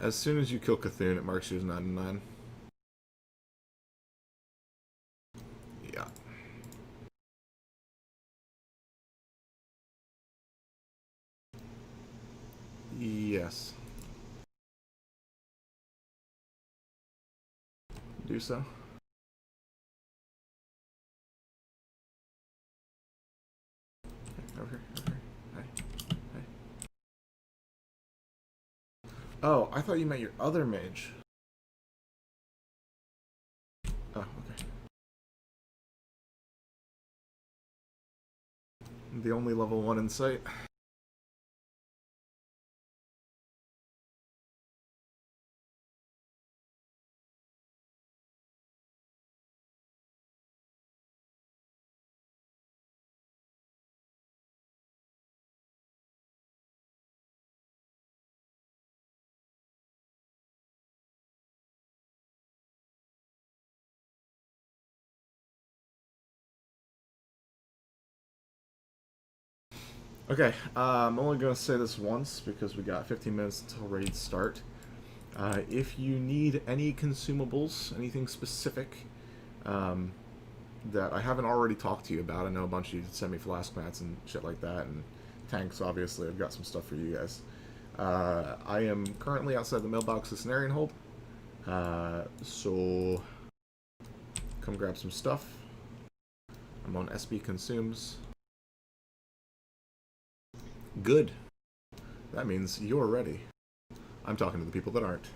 As soon as you kill Cthulhu, it marks you as 99. Yeah. Yes. Do so. Over here. Over here. Hey. Hey. Oh, I thought you meant your other mage. Oh, okay. The only level 1 in sight. Okay, I'm only going to say this once because we got 15 minutes until ready to start. If you need any consumables, anything specific um, that I haven't already talked to you about, I know a bunch of you sent me flask mats and shit like that, and tanks, obviously. I've got some stuff for you guys. I am currently outside the mailbox of Cenarian Hold, so come grab some stuff. I'm on SB Consumes. Good. That means you're ready. I'm talking to the people that aren't.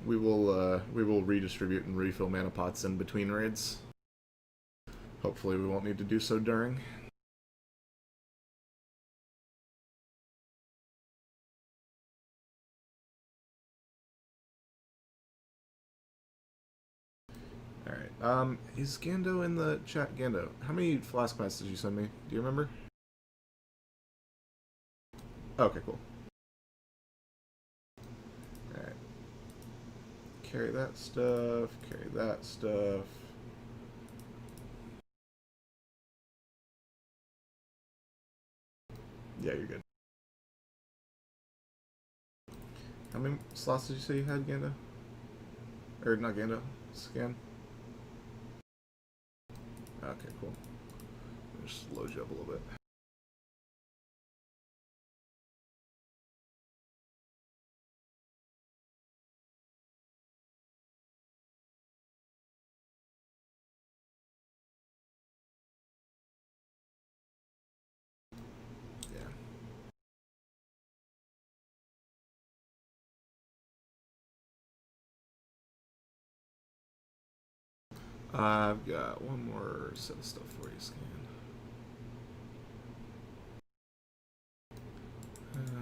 We will redistribute and refill mana pots in between raids. Hopefully we won't need to do so during. Alright, is Gando in the chat? Gando, how many flask mats did you send me? Do you remember? Okay, cool. Alright. Carry that stuff, carry that stuff. Yeah, you're good. How many slots did you say you had, Gando? Or not Gando, Scan? Okay, cool. Just load you up a little bit. Yeah. I've got one more set of stuff for you, Scan.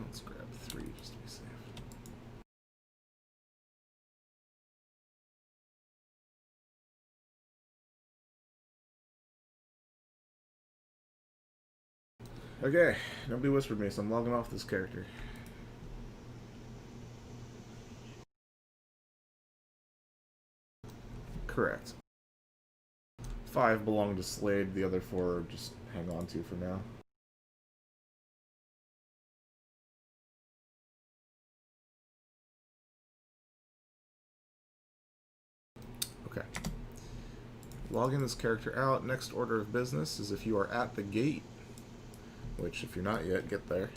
Let's grab 3 just to be safe. Okay, nobody whispered me, so I'm logging off this character. Correct. 5 belong to Slade, the other 4 just hang on to for now. Okay. Logging this character out. Next order of business is if you are at the gate, which if you're not yet, get there.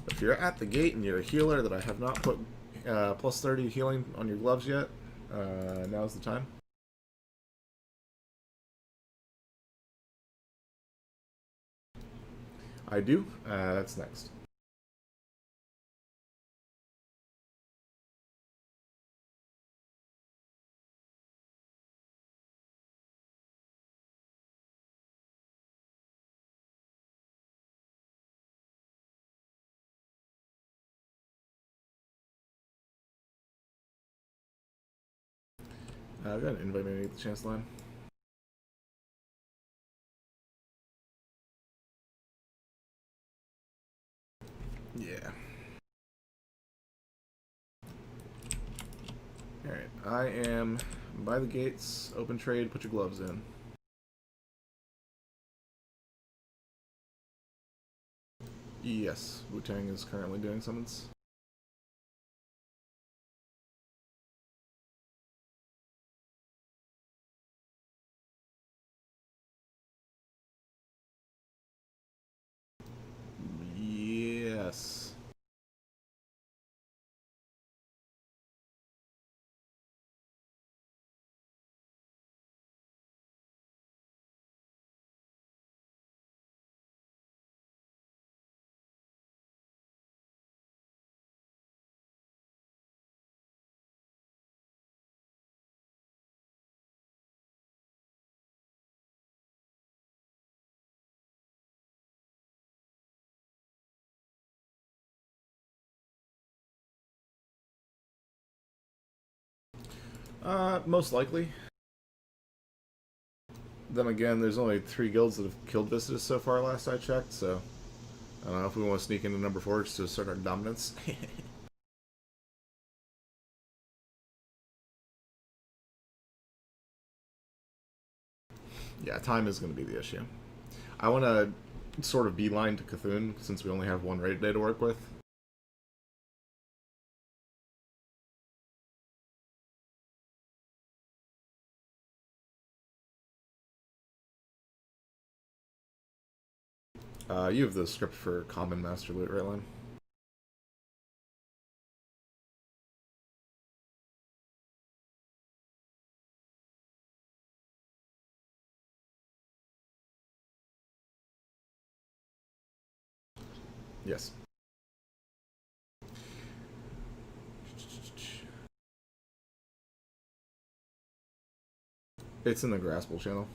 But if you're at the gate and you're a healer that I have not put plus 30 healing on your gloves yet, now's the time. I do. That's next. I've got an invite me to the chance line. Yeah. Alright, I am by the gates, open trade, put your gloves in. Yes, Wu-Tang is currently doing summons. Yes. Most likely. Then again, there's only 3 guilds that have killed Viscidus so far last I checked, so I don't know if we want to sneak into number 4 just to assert our dominance. Yeah, time is going to be the issue. I want to sort of beeline to Cthulhu since we only have 1 raid day to work with. You have the script for Common Master Loot, right, Len? Yes. It's in the Graspel channel.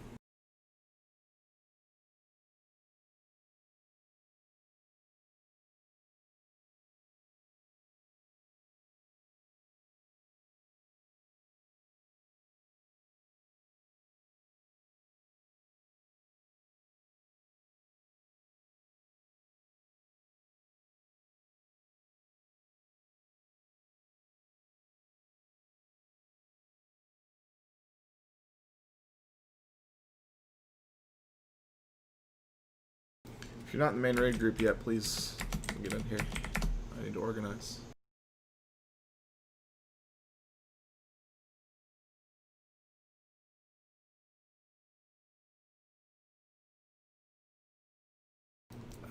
If you're not in the main raid group yet, please get in here. I need to organize.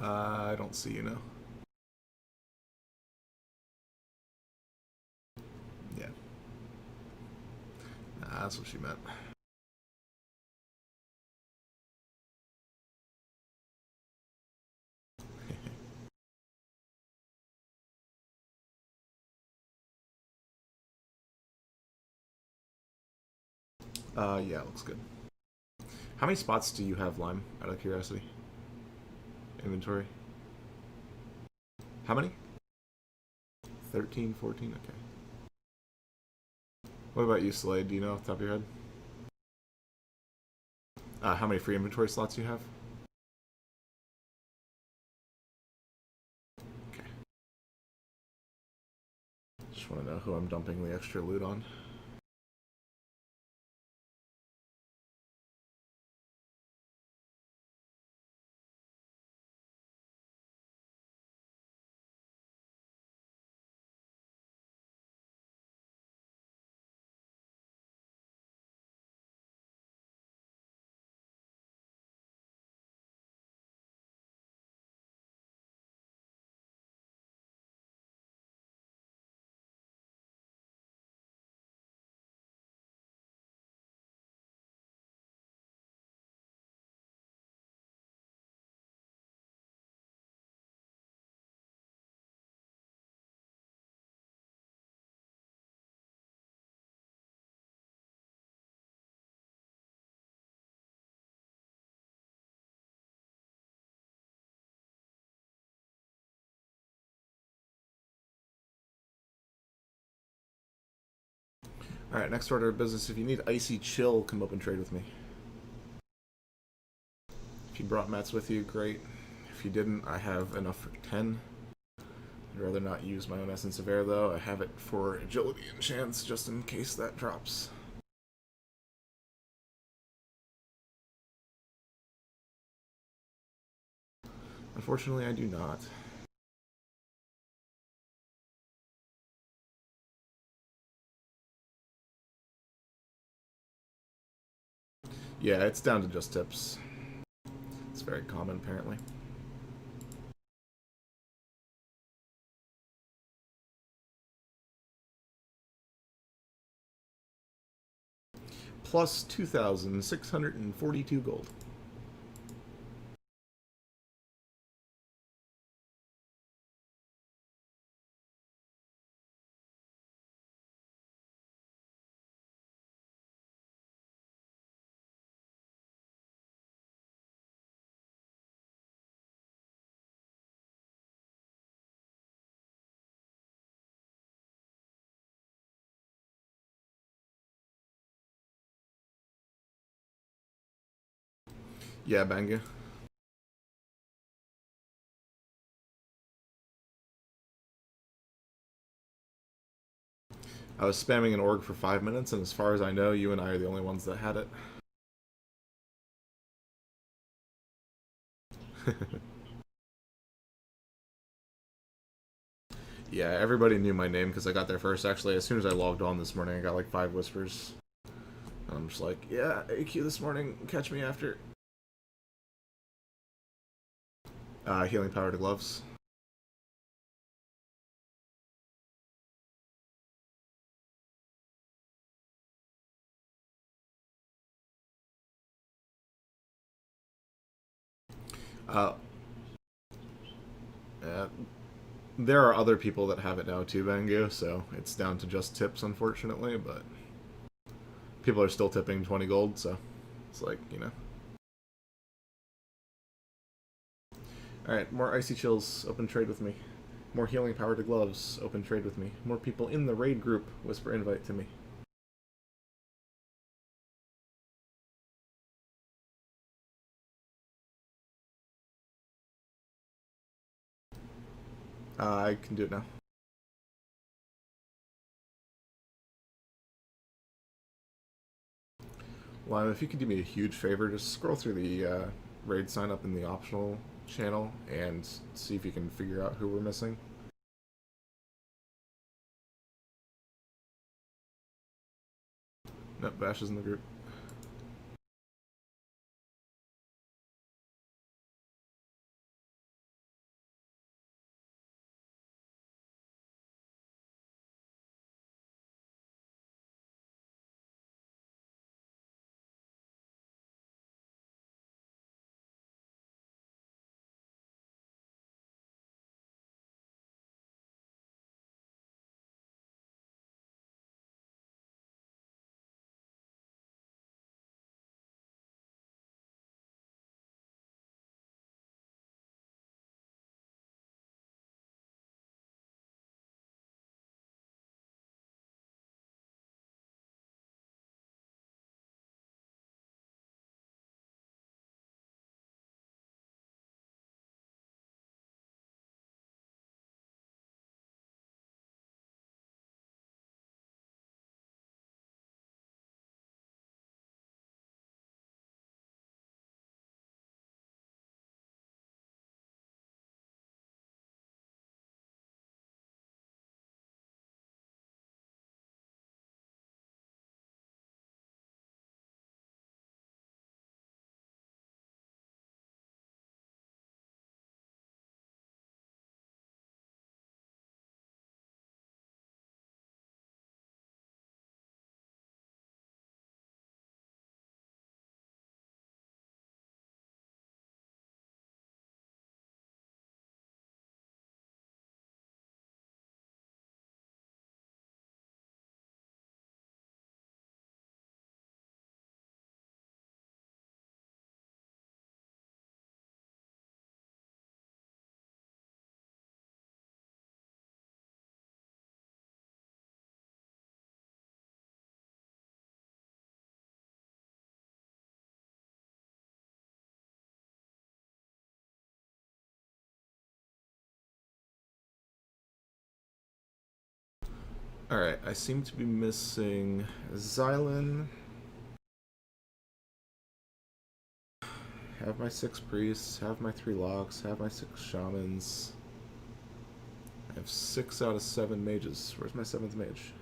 I don't see you now. Yeah. Nah, that's what she meant. Yeah, looks good. How many spots do you have, Lime, out of curiosity? Inventory? How many? 13, 14? Okay. What about you, Slade? Do you know off the top of your head? How many free inventory slots you have? Okay. Just want to know who I'm dumping the extra loot on. Alright, next order of business. If you need Icy Chill, come up and trade with me. If you brought mats with you, great. If you didn't, I have enough for 10. I'd rather not use my own Essence of Air, though. I have it for agility and chance, just in case that drops. Unfortunately, I do not. Yeah, it's down to just tips. It's very common, apparently. Plus 2,642 gold. Yeah, Banga. I was spamming an org for 5 minutes, and as far as I know, you and I are the only ones that had it. Yeah, everybody knew my name because I got there first. Actually, as soon as I logged on this morning, I got like 5 whispers. And I'm just like, yeah, AQ this morning, catch me after. Healing power to gloves. Uh, uh, there are other people that have it now too, Bango, so it's down to just tips, unfortunately, but people are still tipping 20 gold, so it's like, you know. Alright, more icy chills, open trade with me. More healing power to gloves, open trade with me. More people in the raid group, whisper invite to me. I can do it now. Lime, if you could do me a huge favor, just scroll through the raid sign up in the optional channel and see if you can figure out who we're missing. Nope, Bash is in the group. Alright, I seem to be missing Xylan. Have my 6 priests, have my 3 locks, have my 6 shamans. I have 6 out of 7 mages. Where's my 7th mage?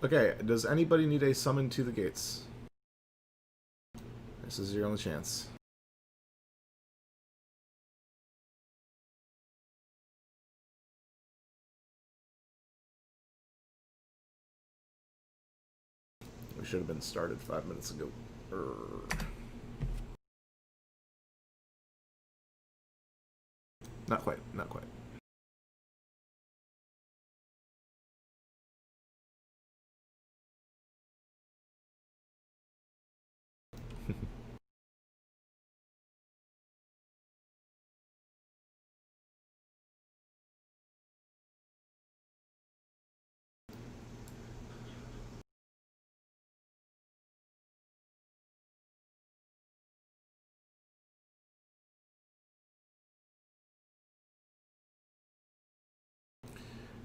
Okay, does anybody need a summon to the gates? This is your only chance. We should have been started 5 minutes ago. Not quite, not quite.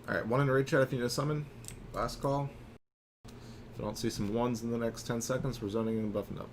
Alright, one in raid chat if you need to summon. Last call. If I don't see some ones in the next 10 seconds, we're zoning and buffing up.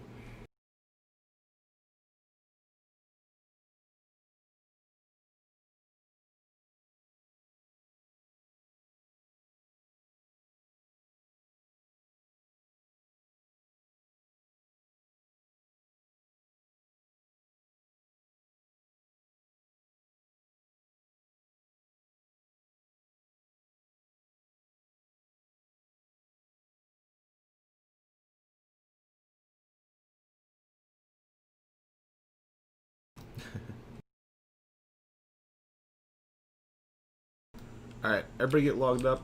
Alright, everybody get logged up.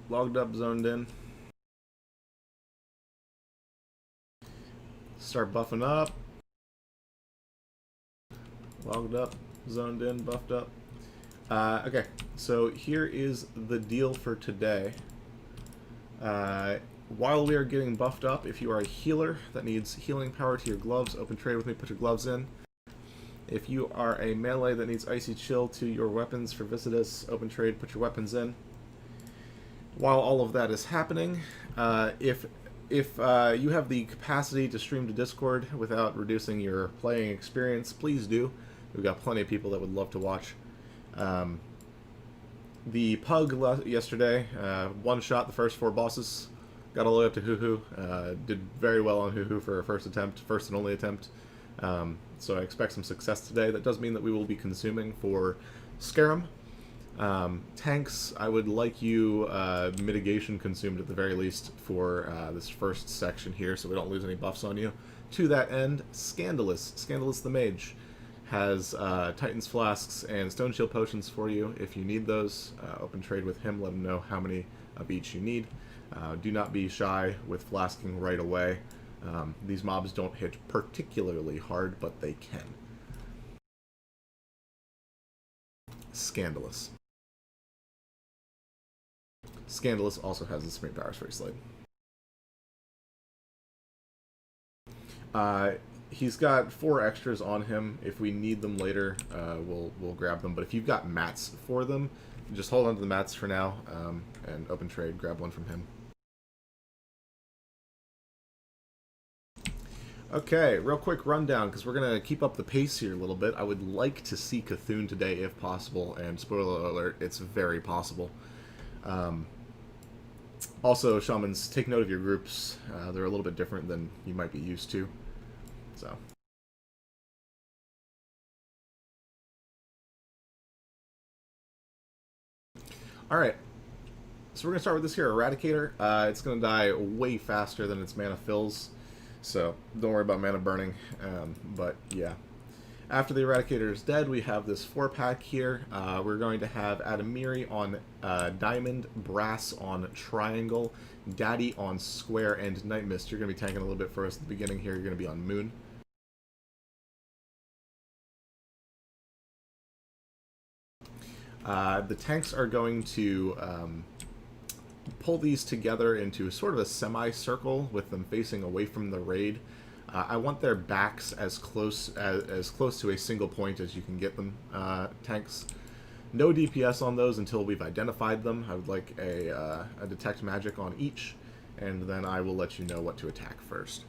Logged up, zoned in. Start buffing up. Logged up, zoned in, buffed up. Okay, so here is the deal for today. While we are getting buffed up, if you are a healer that needs healing power to your gloves, open trade with me, put your gloves in. If you are a melee that needs icy chill to your weapons for Visitus, open trade, put your weapons in. While all of that is happening, if you have the capacity to stream to Discord without reducing your playing experience, please do. We've got plenty of people that would love to watch. The Pug yesterday one-shot the first 4 bosses, got all the way up to Hoo-Hoo, did very well on Hoo-Hoo for a first attempt, first and only attempt. So I expect some success today. That does mean that we will be consuming for Scarum. Tanks, I would like you mitigation consumed at the very least for this first section here so we don't lose any buffs on you. To that end, Scandalous the Mage, has Titan's Flasks and Stone Shield Potions for you if you need those. Open trade with him, let him know how many of each you need. Do not be shy with flasking right away. These mobs don't hit particularly hard, but they can. Scandalous. Scandalous also has the Supreme Powers for Slade. He's got 4 extras on him. If we need them later, we'll grab them. But if you've got mats for them, just hold on to the mats for now, and open trade, grab one from him. Okay, real quick rundown, because we're going to keep up the pace here a little bit. I would like to see Cthulhu today if possible, and spoiler alert, it's very possible. Also, Shamans, take note of your groups. They're a little bit different than you might be used to. So. Alright. So we're going to start with this here, Eradicator. It's going to die way faster than its mana fills. So, don't worry about mana burning. But, yeah. After the Eradicator is dead, we have this 4-pack here. We're going to have Adamiri on Diamond, Brass on Triangle, Daddy on Square, and Night Mist. You're going to be tanking a little bit for us at the beginning here. You're going to be on Moon. The tanks are going to pull these together into sort of a semicircle with them facing away from the raid. I want their backs as close to a single point as you can get them, tanks. No DPS on those until we've identified them. I would like a detect magic on each, and then I will let you know what to attack first.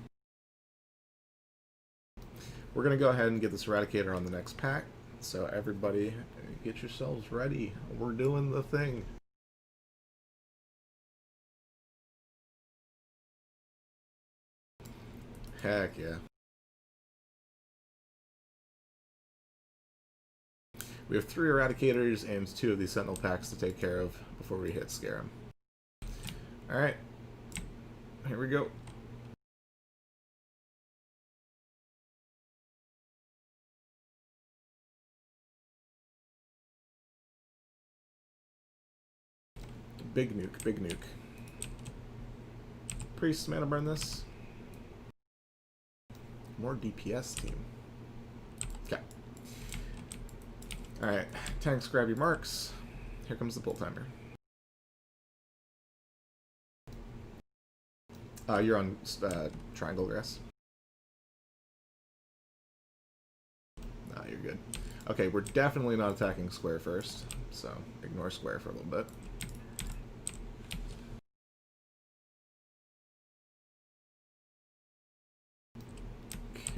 We're going to go ahead and get this Eradicator on the next pack. So everybody, get yourselves ready. We're doing the thing. Heck yeah. We have 3 Eradicators and 2 of these Sentinel packs to take care of before we hit Scarum. Alright. Here we go. Big nuke, big nuke. Priest, mana burn this. More DPS team. Okay. Alright, tanks, grab your marks. Here comes the pull timer. You're on triangle grass. Nah, you're good. Okay, we're definitely not attacking square first, so ignore square for a little bit.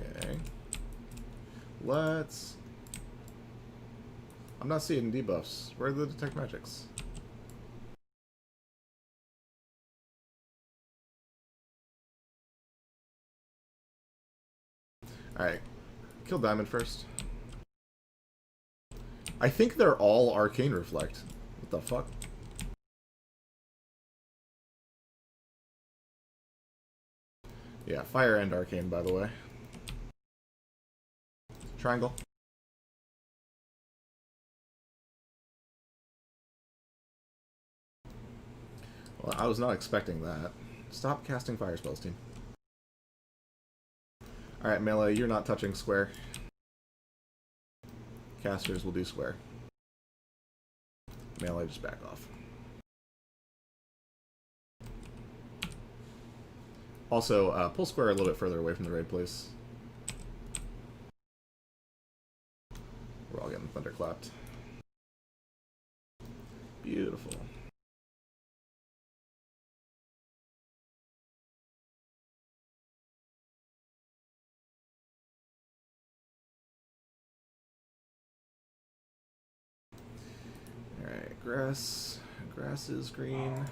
Okay. Let's... I'm not seeing debuffs. Where are the detect magics? Alright. Kill Diamond first. I think they're all Arcane Reflect. What the fuck? Yeah, Fire and Arcane, by the way. Triangle. Well, I was not expecting that. Stop casting fire spells, team. Alright, melee, you're not touching square. Casters will do square. Melee, just back off. Also, pull square a little bit further away from the raid, please. We're all getting thunderclapped. Beautiful. Alright, grass. Grass is green.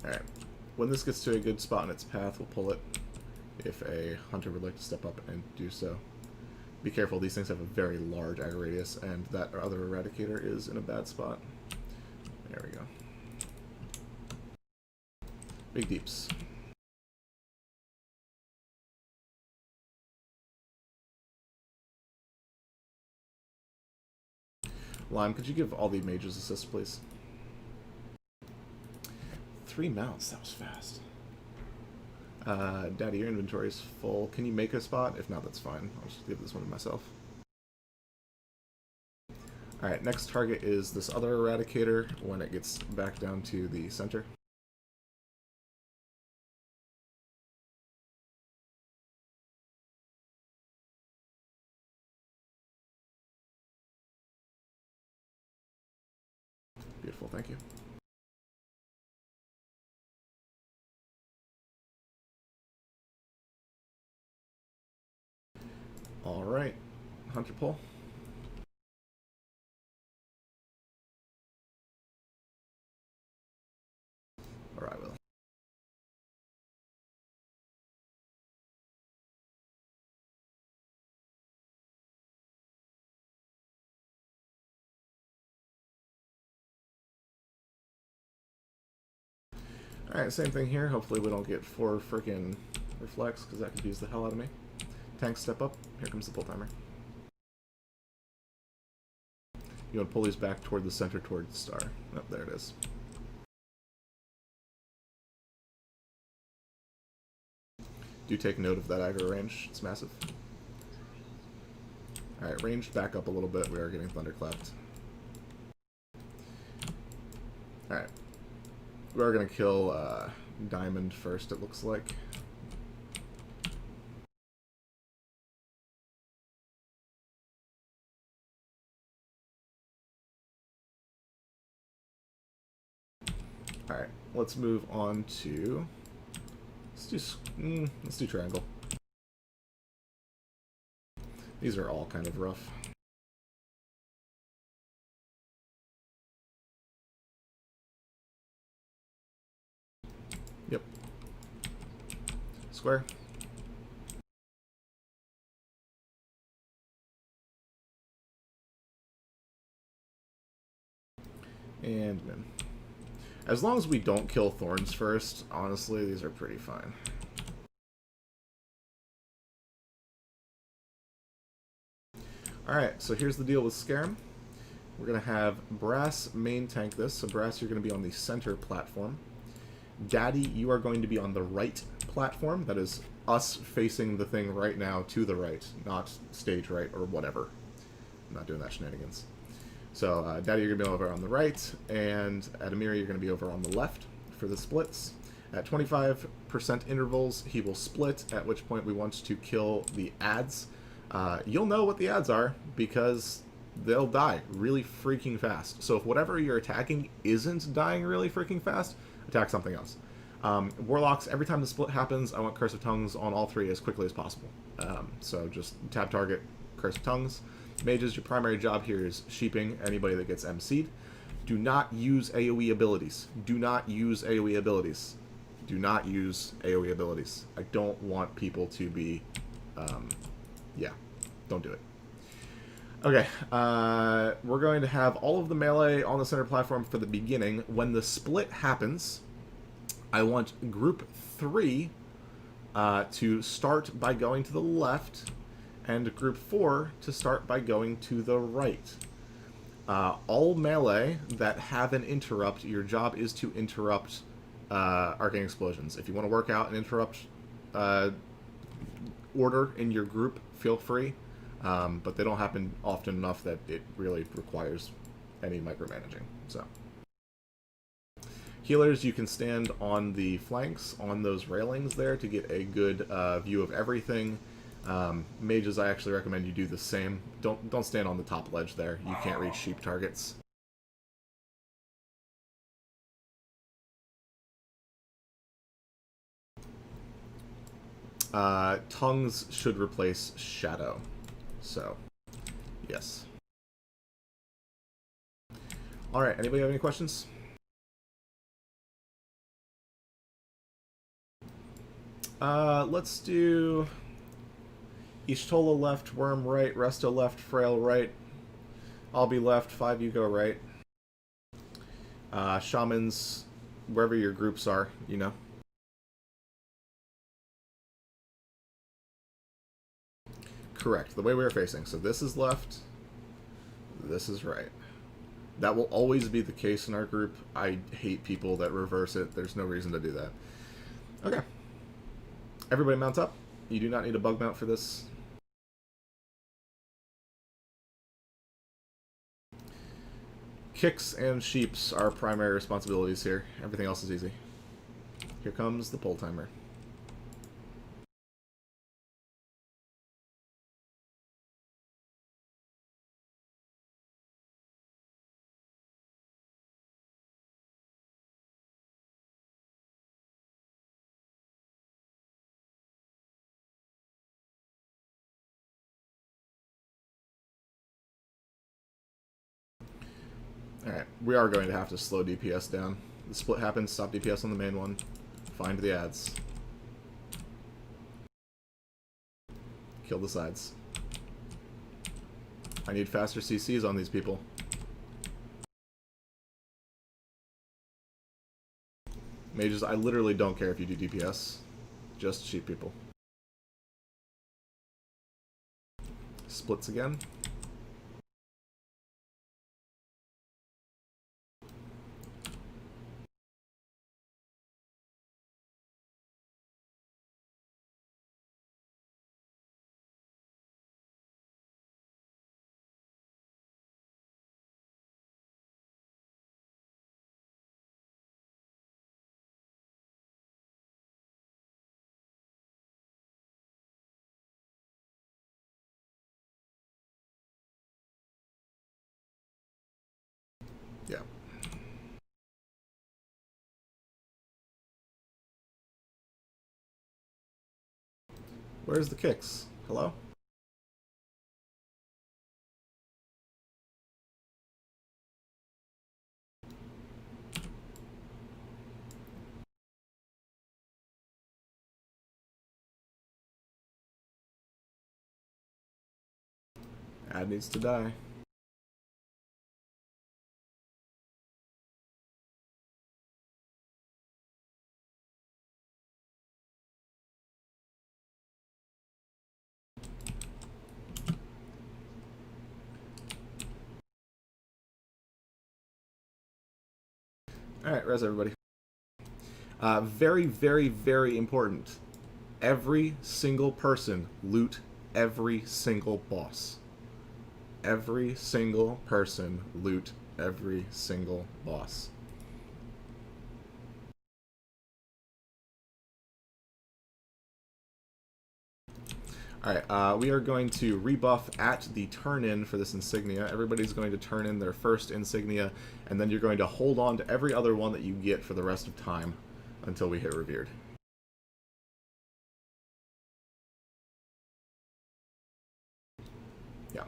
Alright. When this gets to a good spot in its path, we'll pull it if a hunter would like to step up and do so. Be careful, these things have a very large ag radius, and that other Eradicator is in a bad spot. There we go. Big deeps. Lime, could you give all the mages assist, please? 3 mounts, that was fast. Daddy, your inventory is full. Can you make a spot? If not, that's fine. I'll just give this one to myself. Alright, next target is this other Eradicator when it gets back down to the center. Beautiful, thank you. Alright, Hunter pull. Or I will. Alright, same thing here. Hopefully we don't get 4 freaking reflects, because that confused the hell out of me. Tanks step up. Here comes the pull timer. You want to pull these back toward the center, toward the star. Oh, there it is. Do take note of that aggro range. It's massive. Alright, ranged back up a little bit. We are getting thunderclapped. Alright. We are going to kill Diamond first, it looks like. Alright, let's move on to let's do triangle. These are all kind of rough. Yep. Square. And min. As long as we don't kill thorns first, honestly, these are pretty fine. Alright, so here's the deal with Scarum. We're going to have Brass main tank this, so Brass, you're going to be on the center platform. Daddy, you are going to be on the right platform. That is us facing the thing right now to the right, not stage right or whatever. I'm not doing that shenanigans. So, Daddy, you're going to be over on the right, and Adamir, you're going to be over on the left for the splits. At 25% intervals, he will split, at which point we want to kill the ads. You'll know what the ads are, because they'll die really freaking fast. So if whatever you're attacking isn't dying really freaking fast, attack something else. Warlocks, every time the split happens, I want Curse of Tongues on all three as quickly as possible. So just tap target, Curse of Tongues. Mages, your primary job here is sheeping anybody that gets MC'd. Do not use AoE abilities. Do not use AoE abilities. Do not use AoE abilities. I don't want people to be... yeah, don't do it. Okay, we're going to have all of the melee on the center platform for the beginning. When the split happens, I want group 3 to start by going to the left, and group 4 to start by going to the right. All melee that have an interrupt, your job is to interrupt arcane explosions. If you want to work out and interrupt order in your group, feel free. But they don't happen often enough that it really requires any micromanaging. So, healers, you can stand on the flanks, on those railings there, to get a good view of everything. Mages, I actually recommend you do the same. Don't stand on the top ledge there. You can't reach sheep targets. Tongues should replace Shadow. So, yes. Alright, anybody have any questions? Let's do Ishtola left, Worm right, Resto left, Frail right. I'll be left, 5 you go right. Shamans, wherever your groups are, you know. Correct, the way we are facing. So this is left, this is right. That will always be the case in our group. I hate people that reverse it. There's no reason to do that. Okay. Everybody mount up. You do not need a bug mount for this. Kicks and sheeps are primary responsibilities here. Everything else is easy. Here comes the pull timer. Alright, we are going to have to slow DPS down. The split happens, stop DPS on the main one. Find the ads. Kill the sides. I need faster CCs on these people. Mages, I literally don't care if you do DPS. Just sheep people. Splits again. Yeah. Where's the kicks? Hello? Ad needs to die. Alright, res everybody. Very, very, very important. Every single person loot every single boss. Every single person loot every single boss. Alright, we are going to rebuff at the turn-in for this insignia. Everybody's going to turn in their first insignia, and then you're going to hold on to every other one that you get for the rest of time until we hit revered. Yeah.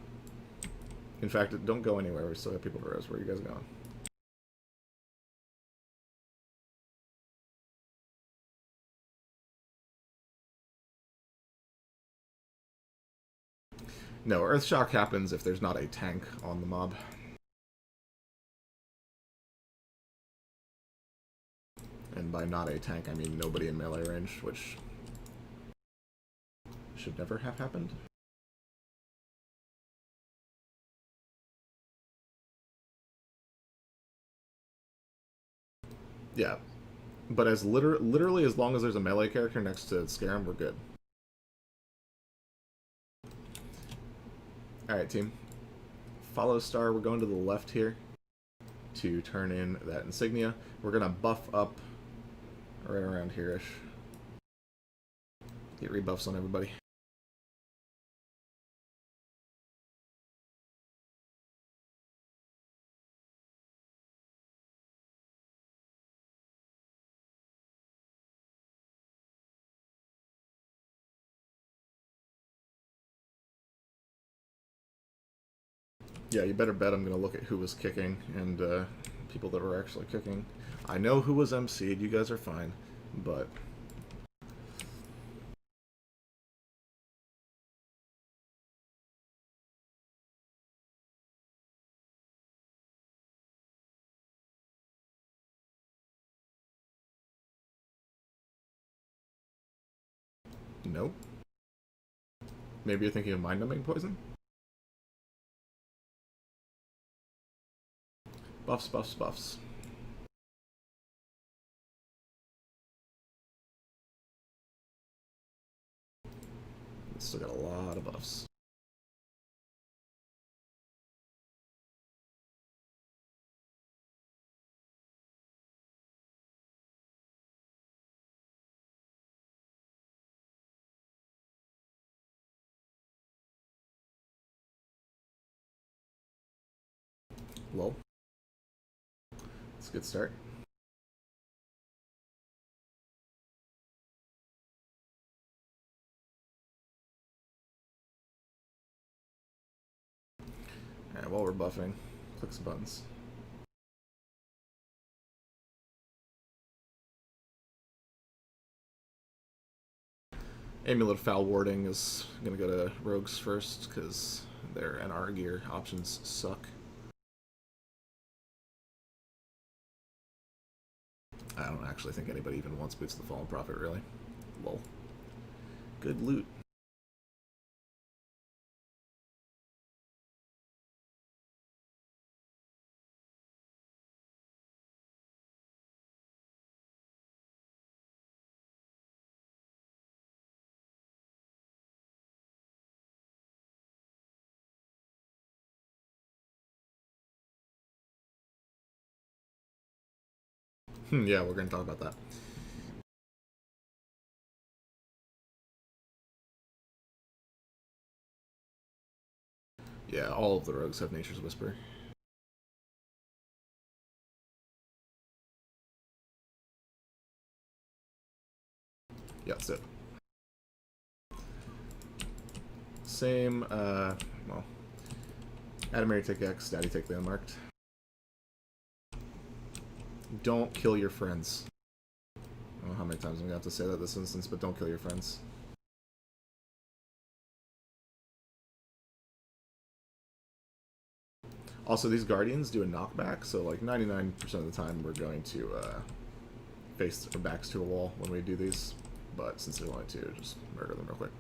In fact, don't go anywhere. We still got people to res. Where are you guys going? No, Earthshock happens if there's not a tank on the mob. And by not a tank, I mean nobody in melee range, which should never have happened. Yeah. But as literally as long as there's a melee character next to Scarum, we're good. Alright, team. Follow star, we're going to the left here to turn in that insignia. We're going to buff up right around here-ish. Get rebuffs on everybody. Yeah, you better bet I'm going to look at who was kicking and people that were actually kicking. I know who was MC'd, you guys are fine, but... Nope. Maybe you're thinking of mind-numbing poison? Buffs, buffs, buffs. Still got a lot of buffs. Lol. It's a good start. Alright, while we're buffing, click some buttons. Amulet Foul Warding is going to go to Rogues first, because their NR gear options suck. I don't actually think anybody even wants Boots of the Fallen Prophet, really. Lol. Good loot. Yeah, we're going to talk about that. Yeah, all of the rogues have Nature's Whisper. Yeah, that's it. same, well, Adamary take X, Daddy take the unmarked. Don't kill your friends. I don't know how many times I'm going to have to say that this instance, but don't kill your friends. Also, these Guardians do a knockback, so like 99% of the time we're going to face our backs to a wall when we do these. But since there's only two, just murder them real quick.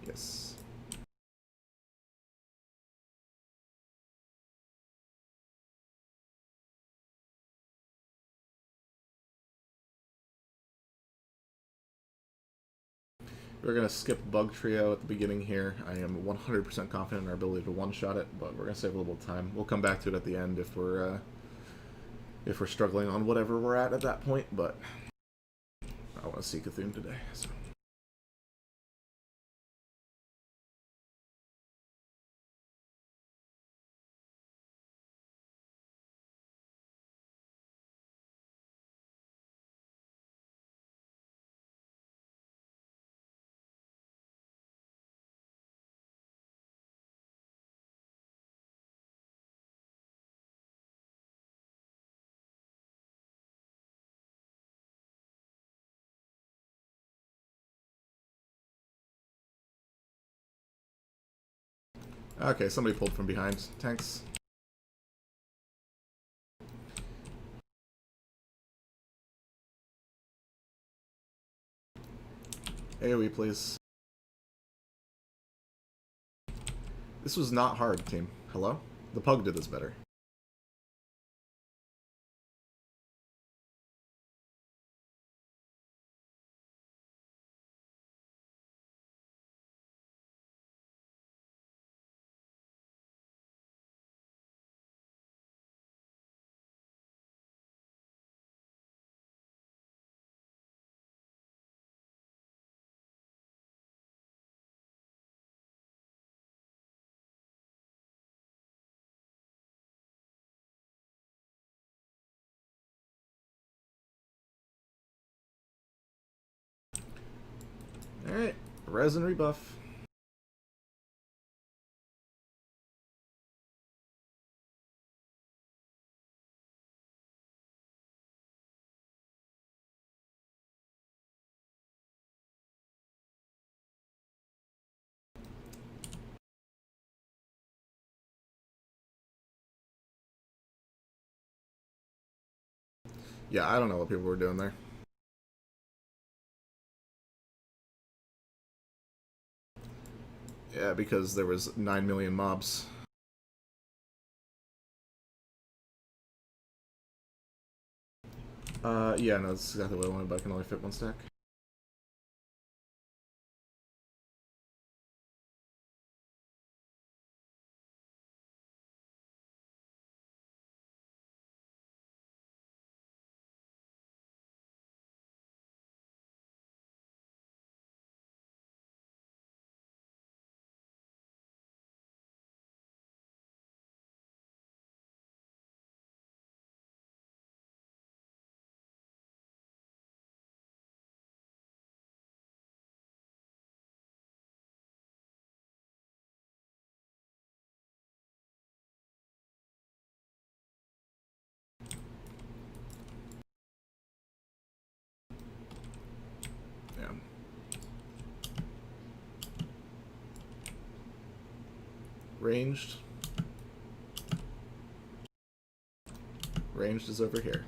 Yes. We're going to skip Bug Trio at the beginning here. I am 100% confident in our ability to one-shot it, but we're going to save a little time. We'll come back to it at the end if we're struggling on whatever we're at that point, but I want to see Cthulhu today, so... Okay, somebody pulled from behind. Tanks. AoE, please. This was not hard, team. Hello? The Pug did this better. Alright, resin rebuff. Yeah, I don't know what people were doing there. Yeah, because there was 9 million mobs. Yeah, no, that's exactly what I wanted, but I can only fit one stack. Yeah. Ranged. Ranged is over here.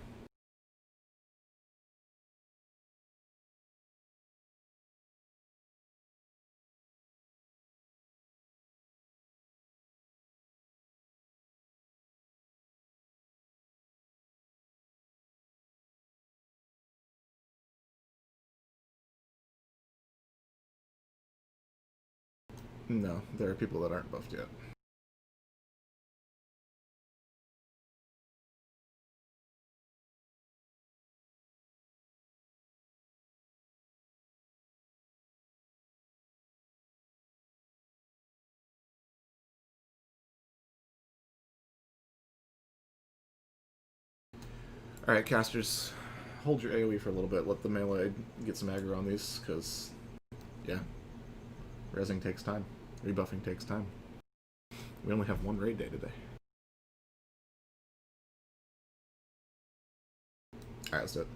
No, there are people that aren't buffed yet. Alright, casters, hold your AoE for a little bit. Let the melee get some aggro on these, because, yeah, resing takes time. Rebuffing takes time. We only have one raid day today. Alright, let's do it.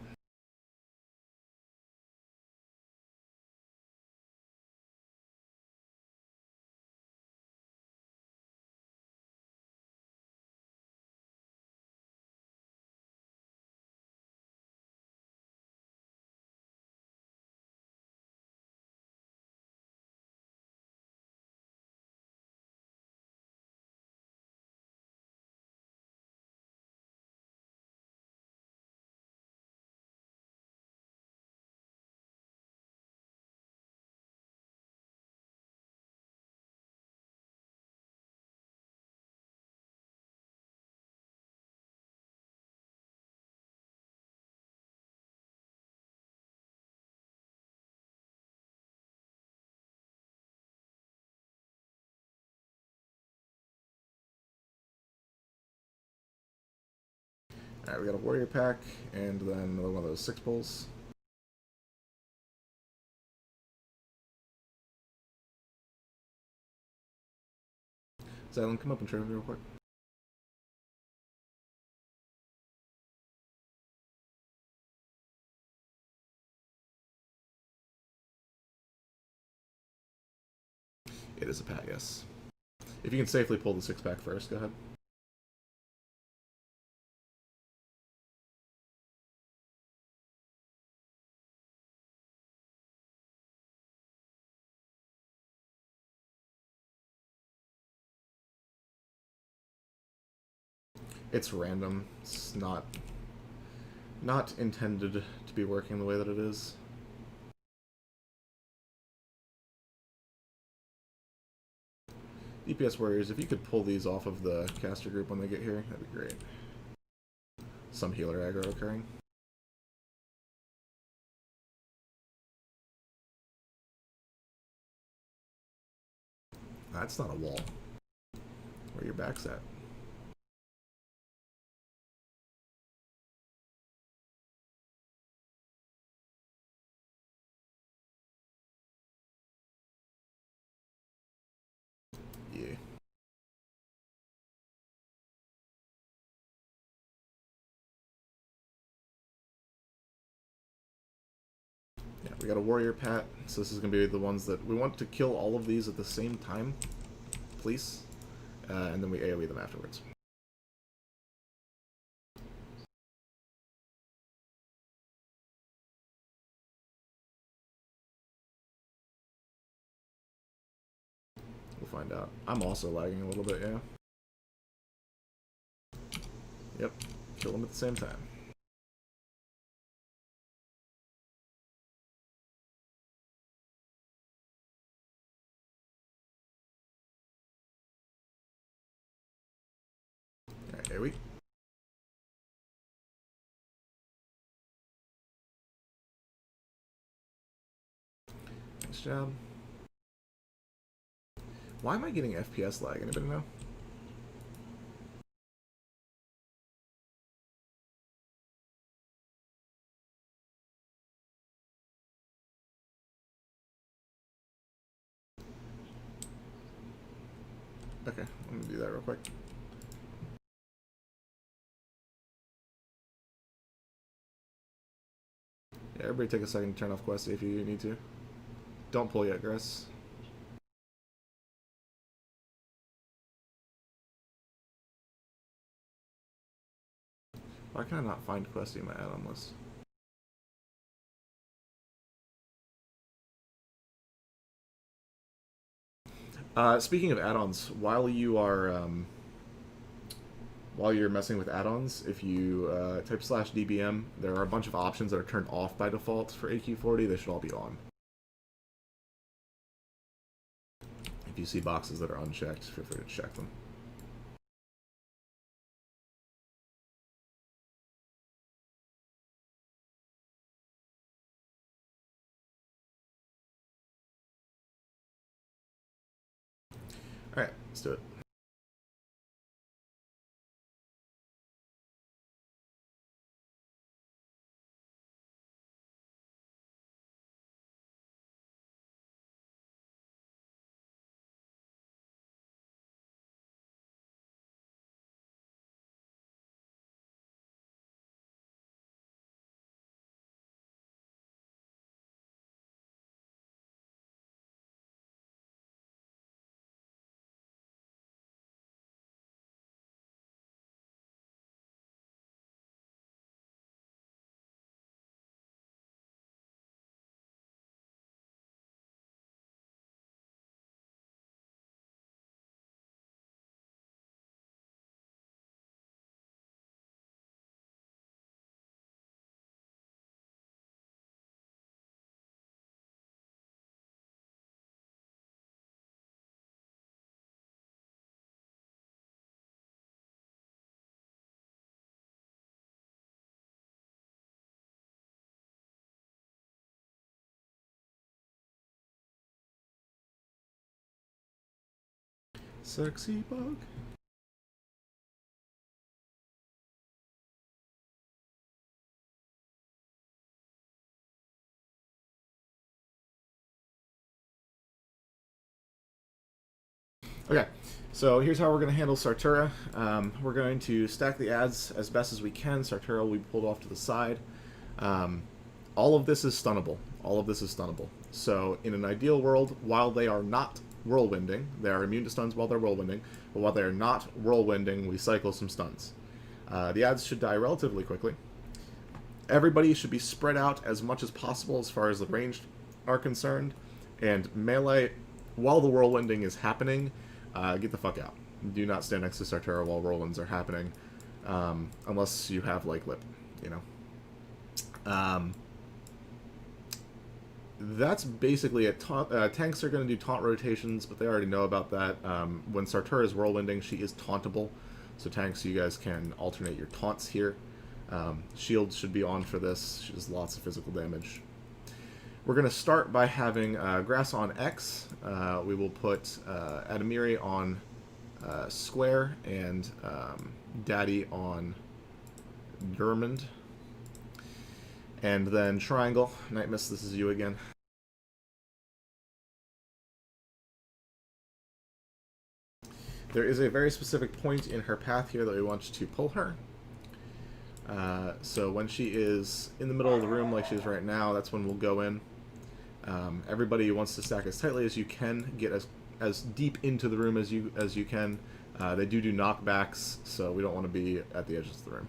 Alright, we got a warrior pack, and then another one of those 6 pulls. Zylan, come up and trade with me real quick. It is a pack, yes. If you can safely pull the 6-pack first, go ahead. It's random. It's not intended to be working the way that it is. DPS warriors, if you could pull these off of the caster group when they get here, that'd be great. Some healer aggro occurring. That's not a wall. Where your back's at. Yeah. Yeah, we got a warrior pat, so this is going to be the ones that we want to kill all of these at the same time, please, and then we AoE them afterwards. We'll find out. I'm also lagging a little bit, yeah. Yep, kill them at the same time. Alright, AoE. Nice job. Why am I getting FPS lag? Anybody know? Okay, I'm gonna do that real quick. Yeah, everybody take a second to turn off Questy if you need to. Don't pull yet, Grass. Why can I not find Questy in my add-on list? Speaking of add-ons, while you're messing with add-ons, if you type /dbm, there are a bunch of options that are turned off by default for AQ40. They should all be on. If you see boxes that are unchecked, feel free to check them. Alright, let's do it. Sexy bug. Okay, so here's how we're going to handle Sartura. We're going to stack the ads as best as we can. Sartura will be pulled off to the side. All of this is stunnable. All of this is stunnable. So in an ideal world, while they are not whirlwinding, they are immune to stuns while they're whirlwinding, but while they are not whirlwinding, we cycle some stuns. The ads should die relatively quickly. Everybody should be spread out as much as possible as far as the ranged are concerned, and melee, while the whirlwinding is happening, get the fuck out. Do not stand next to Sartura while whirlwinds are happening, unless you have, like, lip, you know. That's basically it. Tanks are going to do taunt rotations, but they already know about that. When Sartura is whirlwinding, she is tauntable, so tanks, you guys can alternate your taunts here. Shields should be on for this. She does lots of physical damage. We're going to start by having Grass on X. We will put Adamiri on Square and Daddy on Dermond. And then Triangle. Night Mist, this is you again. There is a very specific point in her path here that we want to pull her. So when she is in the middle of the room like she is right now, that's when we'll go in. Everybody wants to stack as tightly as you can, get as deep into the room as you can. They do knockbacks, so we don't want to be at the edges of the room.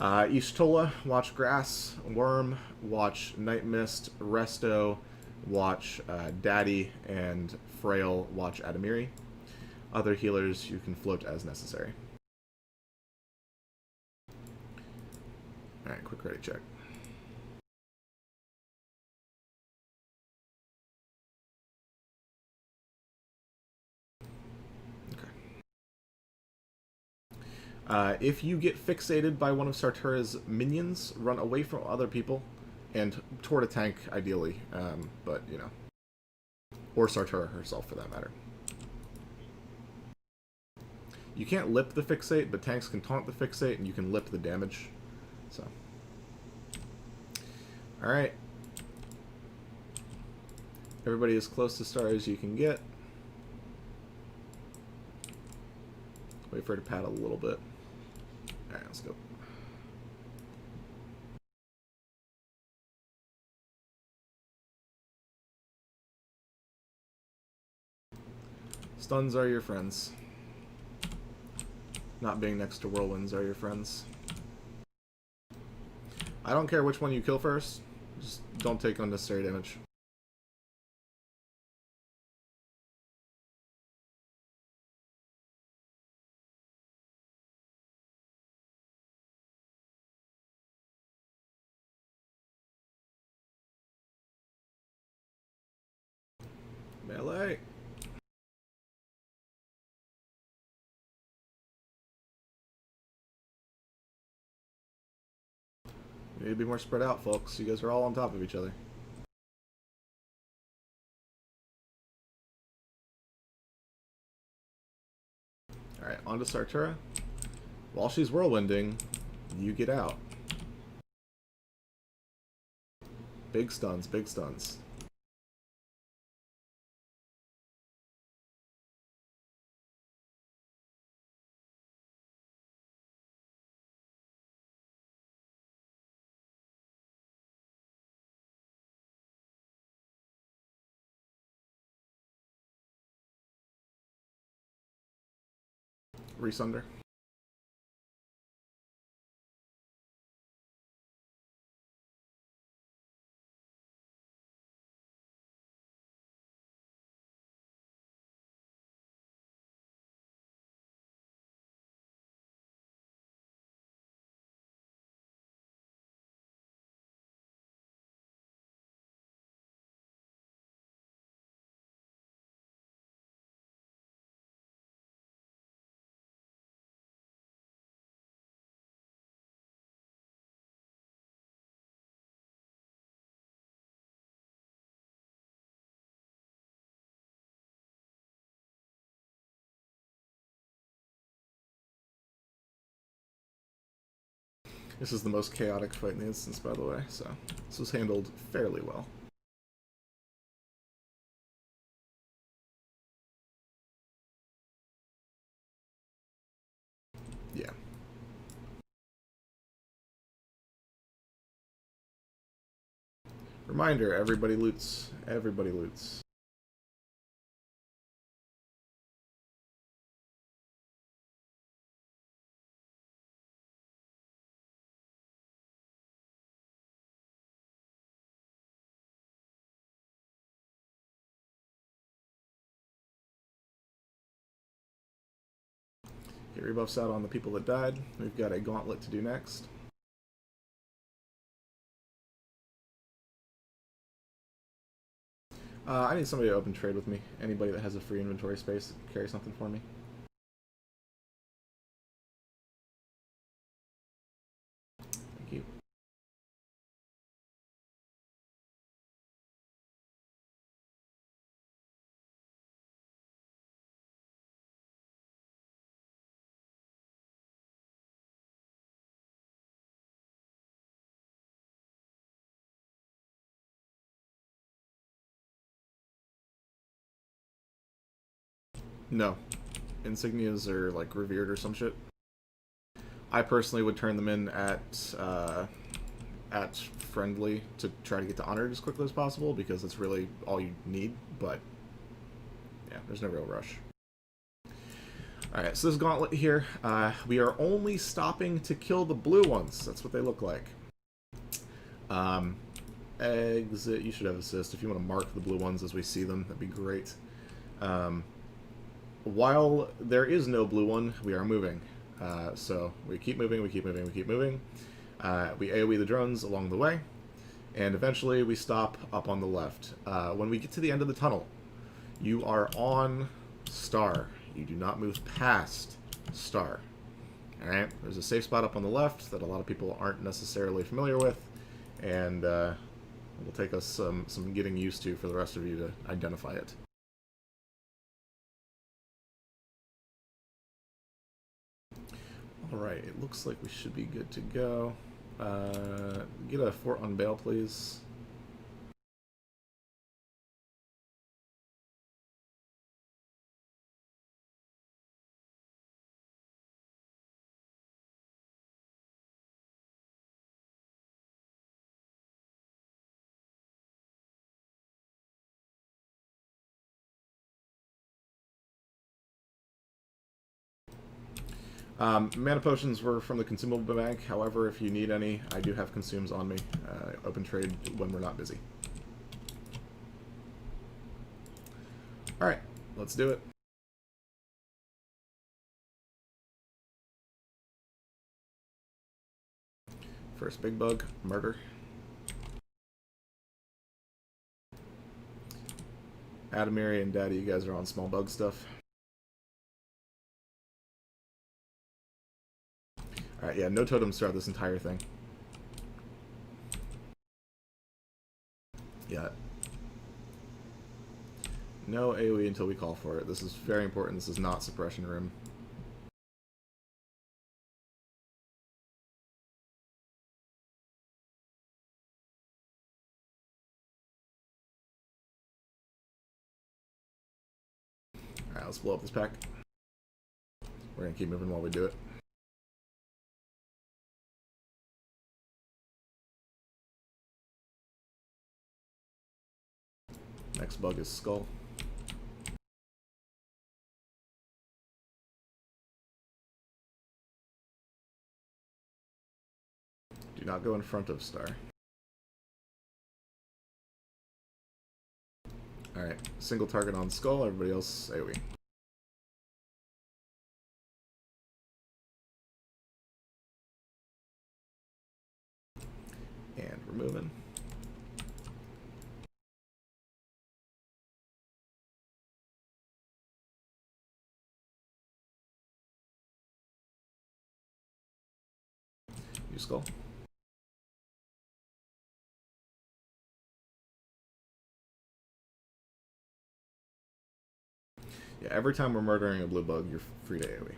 Ishtola, watch Grass. Worm, watch Night Mist. Resto, watch Daddy. And Frail, watch Adamiri. Other healers, you can float as necessary. Alright, quick ready check. If you get fixated by one of Sartura's minions, run away from other people, and toward a tank, ideally, but, you know. Or Sartura herself, for that matter. You can't lip the fixate, but tanks can taunt the fixate, and you can lip the damage. So. Alright. Everybody as close to star as you can get. Wait for her to paddle a little bit. Alright, let's go. Stuns are your friends. Not being next to whirlwinds are your friends. I don't care which one you kill first. Just don't take unnecessary damage. Melee. You need to be more spread out, folks. You guys are all on top of each other. Alright, on to Sartura. While she's whirlwinding, you get out. Big stuns, big stuns. Resunder. This is the most chaotic fight in the instance, by the way, so this was handled fairly well. Yeah. Reminder, everybody loots. Everybody loots. Get rebuffs out on the people that died. We've got a gauntlet to do next. I need somebody to open trade with me. Anybody that has a free inventory space, carry something for me. Thank you. No. Insignias are like revered or some shit. I personally would turn them in at friendly to try to get to honored as quickly as possible because it's really all you need, but yeah, there's no real rush. Alright, so this gauntlet here, we are only stopping to kill the blue ones. That's what they look like. Exit, you should have assist. If you want to mark the blue ones as we see them, that'd be great. While there is no blue one, we are moving. So we keep moving, we keep moving, we keep moving. We AoE the drones along the way, and eventually we stop up on the left. When we get to the end of the tunnel, you are on Star. You do not move past Star. Alright? There's a safe spot up on the left that a lot of people aren't necessarily familiar with, and it will take us some getting used to for the rest of you to identify it. Alright, it looks like we should be good to go. Get a fort on bail, please. Mana potions were from the consumable bank. However, if you need any, I do have consumes on me. Open trade when we're not busy. Alright, let's do it. First big bug, murder. Adamiri and Daddy, you guys are on small bug stuff. Alright, yeah, no totems throughout this entire thing. Yeah. No AoE until we call for it. This is very important. This is not suppression room. Alright, let's blow up this pack. We're gonna keep moving while we do it. Next bug is Skull. Do not go in front of Star. Alright, single target on Skull, everybody else AoE. And we're moving. Use Skull. Yeah, every time we're murdering a blue bug, you're free to AoE.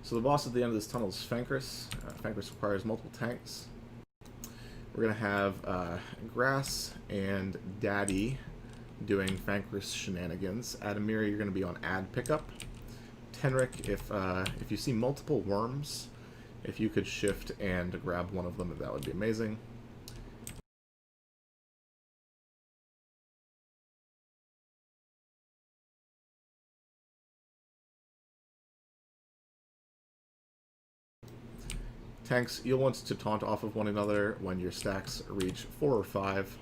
So the boss at the end of this tunnel is Fankris. Fankris requires multiple tanks. We're going to have Grass and Daddy doing Fankris shenanigans. Adamir, you're going to be on ad pickup. Tenric, if you see multiple worms, if you could shift and grab one of them, that would be amazing. Tanks, you'll want to taunt off of one another when your stacks reach 4 or 5.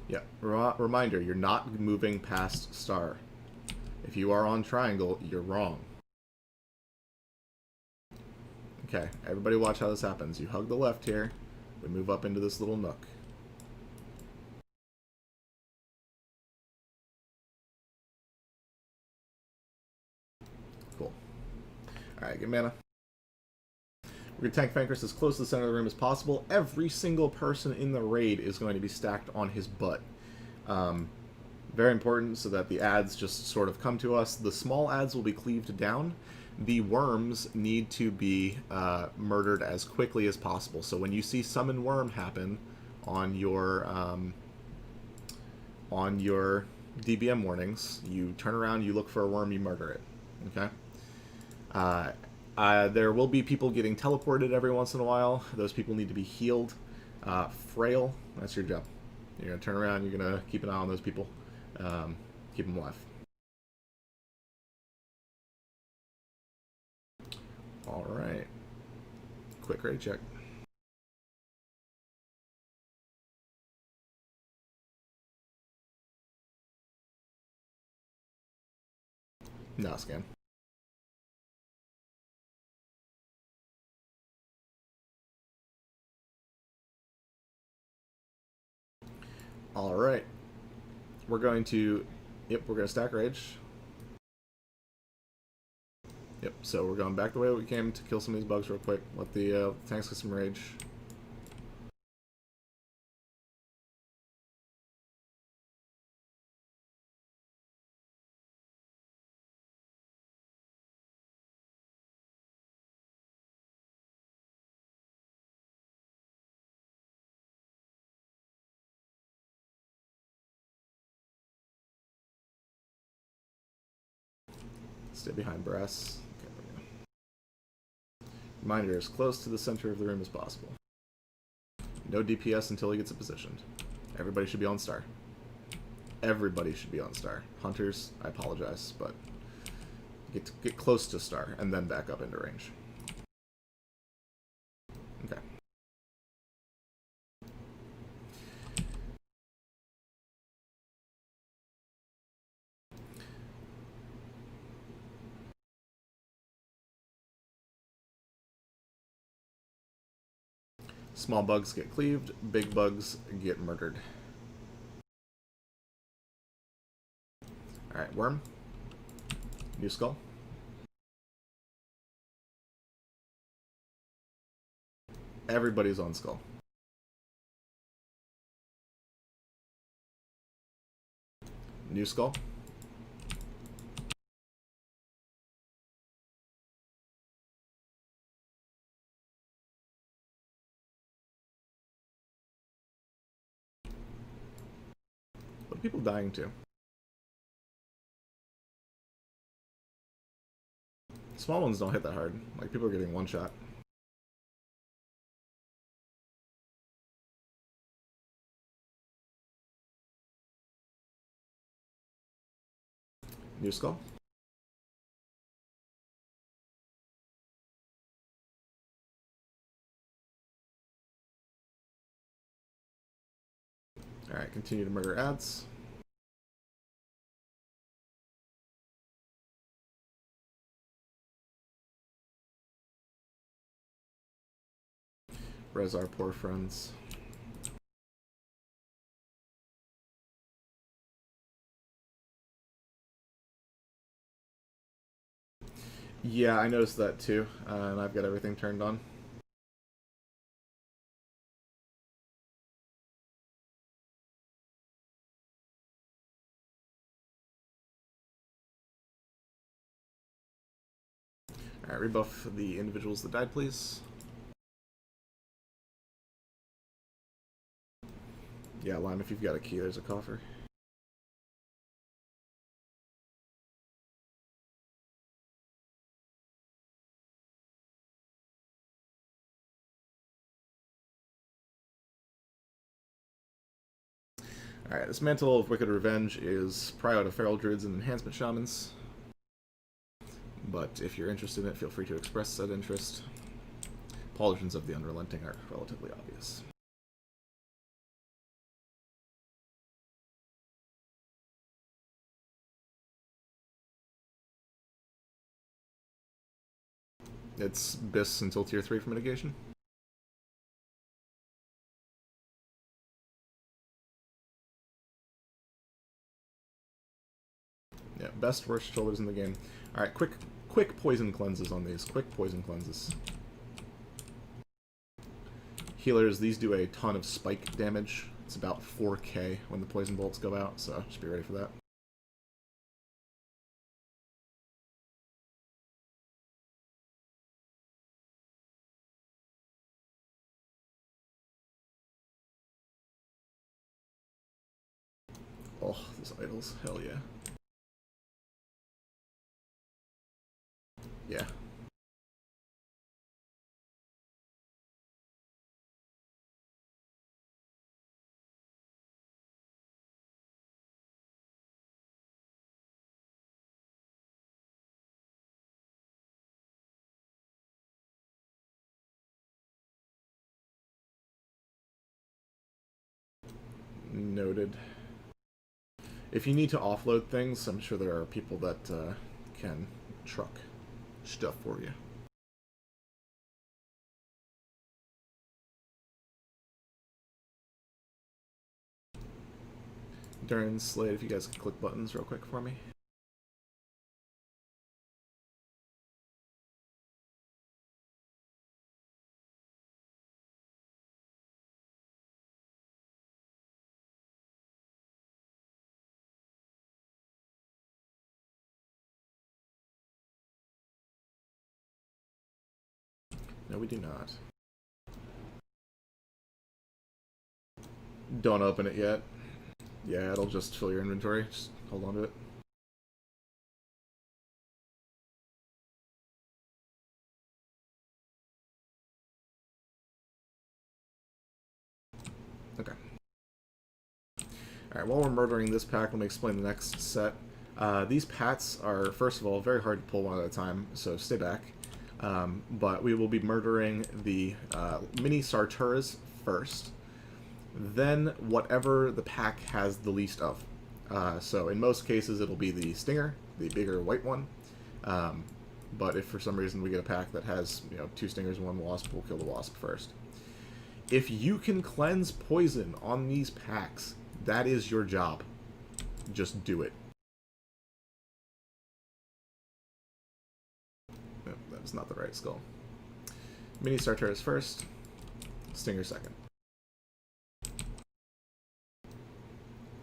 Yeah, reminder, you're not moving past star. If you are on triangle, you're wrong. Okay, everybody watch how this happens. You hug the left here, we move up into this little nook. Cool. Alright, get mana. We're going to tank Fankris as close to the center of the room as possible. Every single person in the raid is going to be stacked on his butt. Very important so that the ads just sort of come to us. The small ads will be cleaved down. The worms need to be murdered as quickly as possible. So when you see summon worm happen on your DBM warnings, you turn around, you look for a worm, you murder it. Okay? There will be people getting teleported every once in a while. Those people need to be healed. Frail, that's your job. You're going to turn around, you're going to keep an eye on those people. Keep them alive. Alright. Quick ready check. No scan. Alright. We're going to stack rage. Yep, so we're going back the way we came to kill some of these bugs real quick. Let the tanks get some rage. Stay behind brass. Okay, reminder, as close to the center of the room as possible. No DPS until he gets it positioned. Everybody should be on star. Everybody should be on star. Hunters, I apologize, but get close to star and then back up into range. Okay. Small bugs get cleaved, big bugs get murdered. Alright, worm. New skull. Everybody's on skull. New skull. What are people dying to? Small ones don't hit that hard. Like, people are getting one shot. New skull. Alright, continue to murder ads. Res our poor friends. Yeah, I noticed that too, and I've got everything turned on. Alright, rebuff the individuals that died, please. Yeah, Lime, if you've got a key, there's a coffer. Alright, this Mantle of Wicked Revenge is probably out of Feral Druids and Enhancement Shamans. But if you're interested in it, feel free to express said interest. Pauldrons of the Unrelenting are relatively obvious. It's Bis until tier 3 for mitigation. Yeah, best, worst shoulders in the game. Alright, quick poison cleanses on these. Quick poison cleanses. Healers, these do a ton of spike damage. It's about 4k when the poison bolts go out, so just be ready for that. Oh, these idols. Hell yeah. Yeah. Noted. If you need to offload things, I'm sure there are people that can truck stuff for you. During Slate, if you guys can click buttons real quick for me. No, we do not. Don't open it yet. Yeah, it'll just fill your inventory. Just hold on to it. Okay. Alright, while we're murdering this pack, let me explain the next set. These pats are, first of all, very hard to pull one at a time, so stay back. But we will be murdering the mini Sarturas first, then whatever the pack has the least of. So in most cases, it'll be the Stinger, the bigger white one. But if for some reason we get a pack that has 2 Stingers and 1 Wasp, we'll kill the Wasp first. If you can cleanse poison on these packs, that is your job. Just do it. No, that is not the right skull. Mini Starter is first, Stinger second.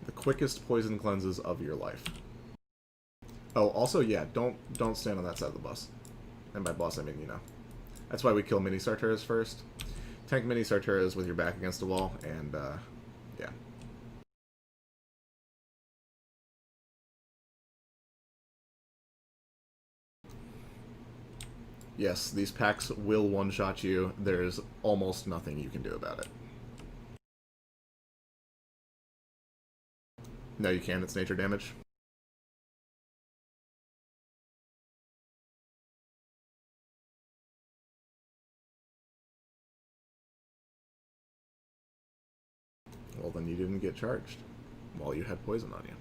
The quickest poison cleanses of your life. Oh, also, yeah, don't stand on that side of the bus. And by bus, I mean, That's why we kill Mini Sarturas first. Tank Mini Sarturas with your back against a wall, and, yeah. Yes, these packs will one-shot you. There's almost nothing you can do about it. No, you can. It's nature damage. Well, then you didn't get charged while you had poison on you.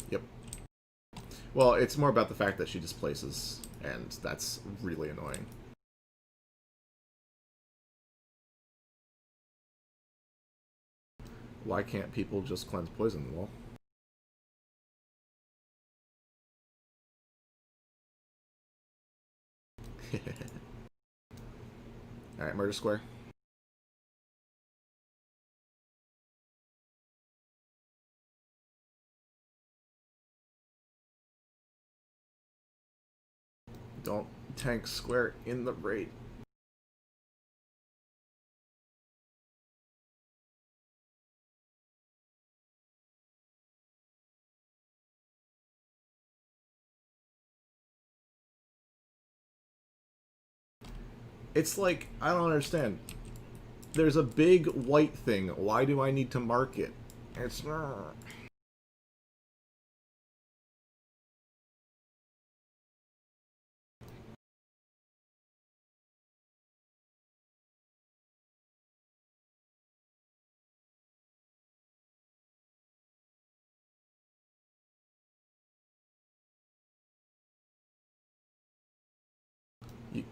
Yep. Well, it's more about the fact that she displaces, and that's really annoying. Why can't people just cleanse poison the wall? Alright, Murder Square. Don't tank square in the raid. It's like, I don't understand. There's a big white thing. Why do I need to mark it? It's not.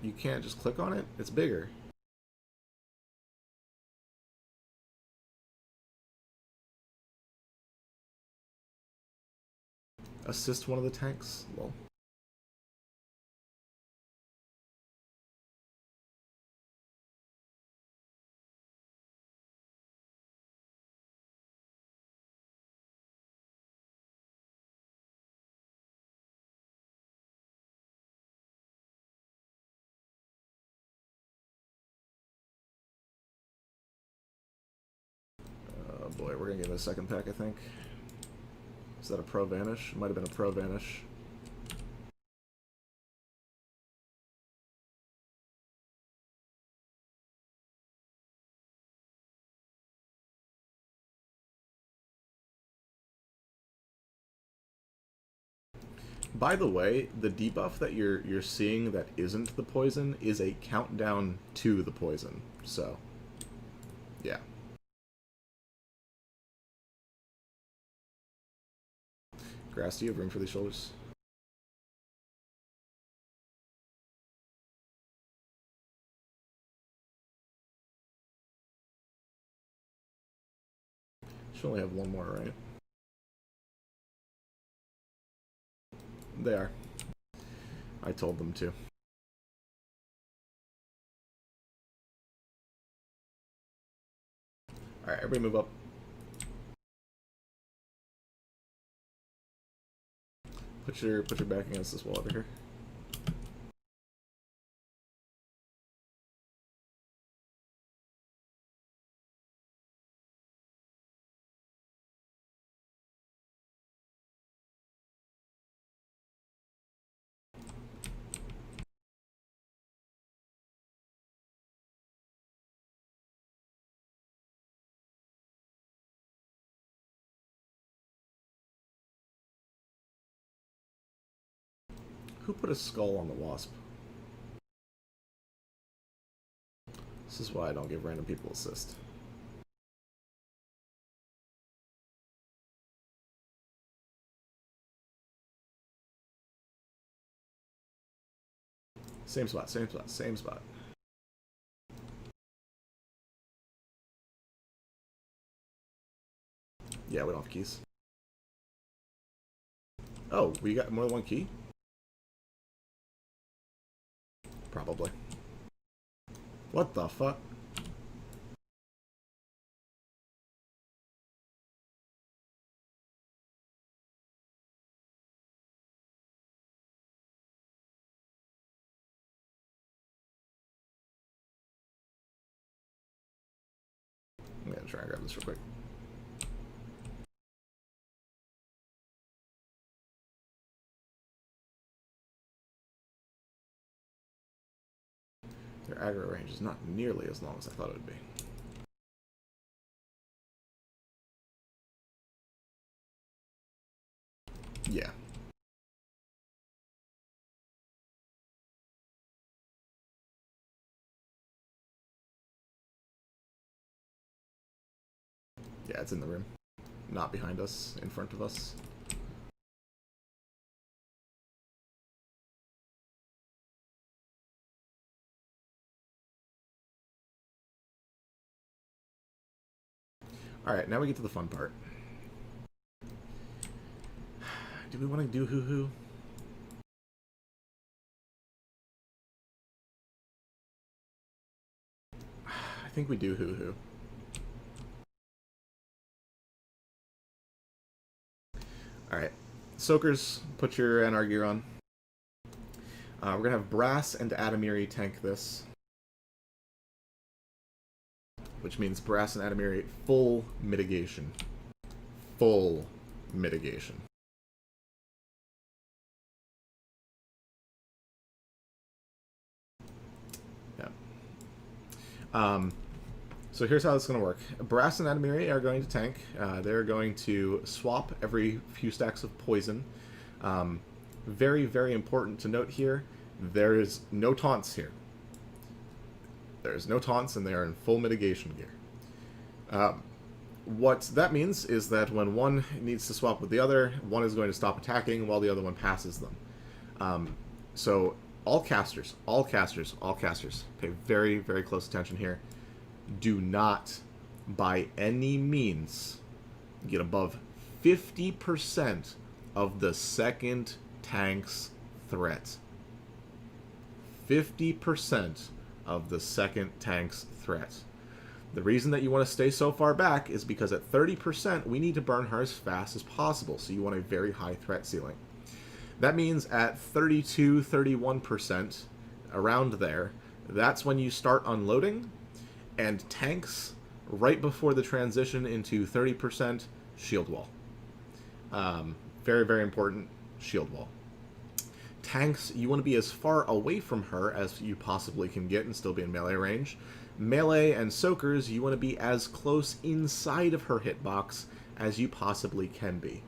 You can't just click on it? It's bigger. Assist one of the tanks? Lol. Oh boy, we're gonna get a second pack, I think. Is that a pro vanish? Might have been a pro vanish. By the way, the debuff that you're seeing that isn't the poison is a countdown to the poison. So, yeah. Grass, do you have room for these shoulders? Should only have one more, right? They are. I told them to. Alright, everybody move up. Put your back against this wall over here. Who put a skull on the wasp? This is why I don't give random people assist. Same spot, same spot, same spot. Yeah, we don't have keys. Oh, we got more than one key? Probably. What the fuck? I'm gonna try and grab this real quick. Their aggro range is not nearly as long as I thought it would be. Yeah. Yeah, it's in the room. Not behind us, in front of us. Alright, now we get to the fun part. Do we want to do hoo-hoo? I think we do hoo-hoo. Alright. Soakers, put your NR gear on. We're going to have Brass and Adamiri tank this, which means Brass and Adamiri full mitigation. Full mitigation. Yeah. So here's how it's going to work. Brass and Adamiri are going to tank. They're going to swap every few stacks of poison. Very, very important to note here, there is no taunts here. There's no taunts, and they are in full mitigation gear. What that means is that when one needs to swap with the other, one is going to stop attacking while the other one passes them. So all casters, pay very, very close attention here. Do not, by any means, get above 50% of the second tank's threat. 50% of the second tank's threat. The reason that you want to stay so far back is because at 30%, we need to burn her as fast as possible, so you want a very high threat ceiling. That means at 32, 31%, around there, that's when you start unloading, and tanks, right before the transition into 30%, shield wall. Very, very important, shield wall. Tanks, you want to be as far away from her as you possibly can get and still be in melee range. Melee and soakers, you want to be as close inside of her hitbox as you possibly can be.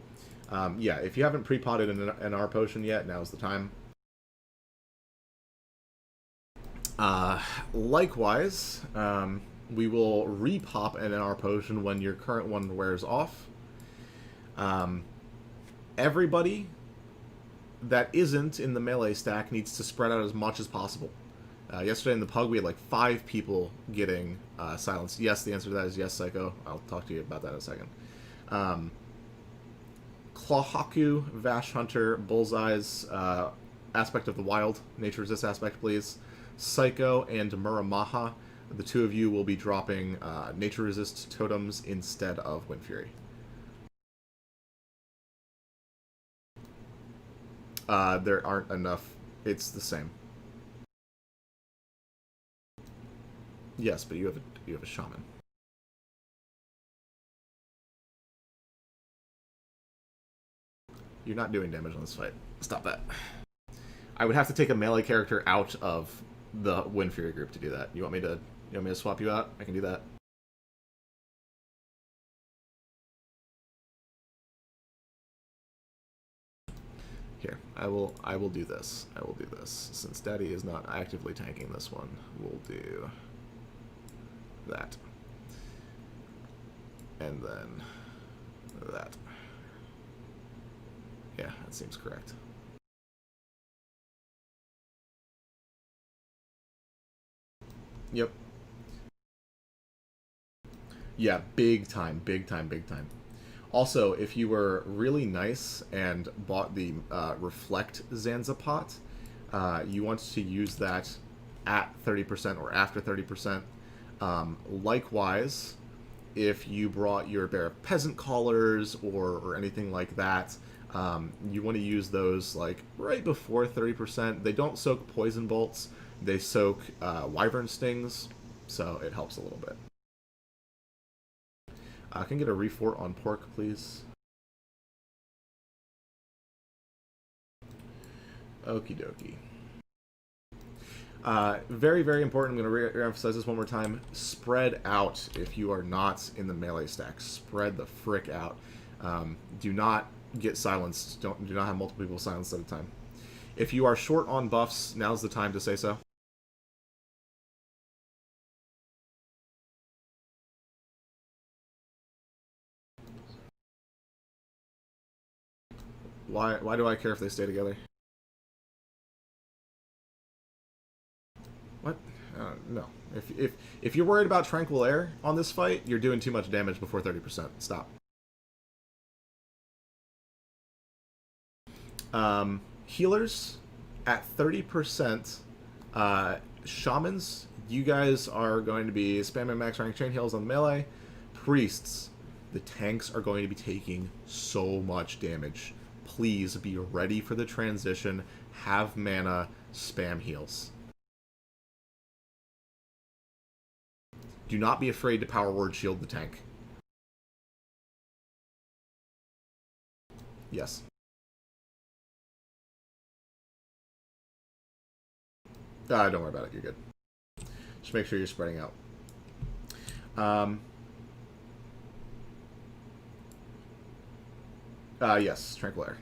Yeah, if you haven't pre-potted an R potion yet, now's the time. Likewise, we will repop an NR potion when your current one wears off. Everybody that isn't in the melee stack needs to spread out as much as possible. Yesterday in the Pug, we had like 5 people getting silenced. Yes, the answer to that is yes, Psycho. I'll talk to you about that in a second. Clawhaku, Vash Hunter, Bullseyes, Aspect of the Wild, Nature Resist aspect, please. Psycho and Muramaha, the two of you will be dropping Nature Resist totems instead of Wind Fury. There aren't enough. It's the same. Yes, but you have a shaman. You're not doing damage on this fight. Stop that. I would have to take a melee character out of the Wind Fury group to do that. You want me to swap you out? I can do that. Here, I will do this. I will do this. Since Daddy is not actively tanking this one, we'll do that. And then that. Yeah, that seems correct. Yep. Yeah, big time, big time, big time. Also, if you were really nice and bought the Reflect Zanza pot, you want to use that at 30% or after 30%. Likewise, if you brought your Bear of Peasant Collars or anything like that, you want to use those like right before 30%. They don't soak poison bolts. They soak wyvern stings, so it helps a little bit. Can I get a refort on pork, please? Okie dokie. Very, very important. I'm going to re-emphasize this one more time. Spread out if you are not in the melee stack. Spread the frick out. Do not get silenced. Do not have multiple people silenced at a time. If you are short on buffs, now's the time to say so. Why do I care if they stay together? What? No. If you're worried about Tranquil Air on this fight, you're doing too much damage before 30%. Stop. Healers at 30%. Shamans, you guys are going to be spamming max rank chain heals on melee. Priests, the tanks are going to be taking so much damage. Please be ready for the transition. have mana, spam heals. Do not be afraid to power word shield the tank. Yes. Don't worry about it. You're good. Just make sure you're spreading out. Yes, Tranquil Air.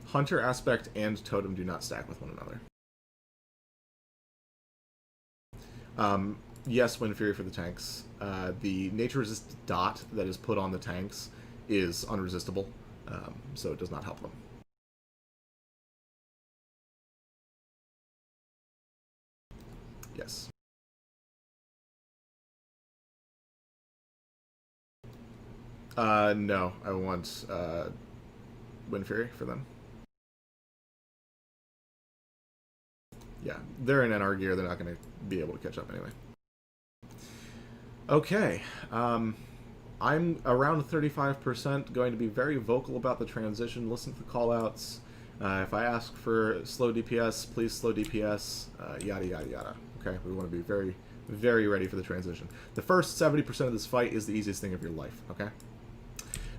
Hunter Aspect and Totem do not stack with one another. Yes, Wind Fury for the tanks. The Nature Resist dot that is put on the tanks is unresistible, so it does not help them. Yes. No, I want Wind Fury for them. Yeah, they're in NR gear. They're not going to be able to catch up anyway. Okay. I'm around 35%, going to be very vocal about the transition, listen to the callouts. If I ask for slow DPS, please slow DPS, yada, yada, yada. Okay, we want to be very, very ready for the transition. The first 70% of this fight is the easiest thing of your life, okay?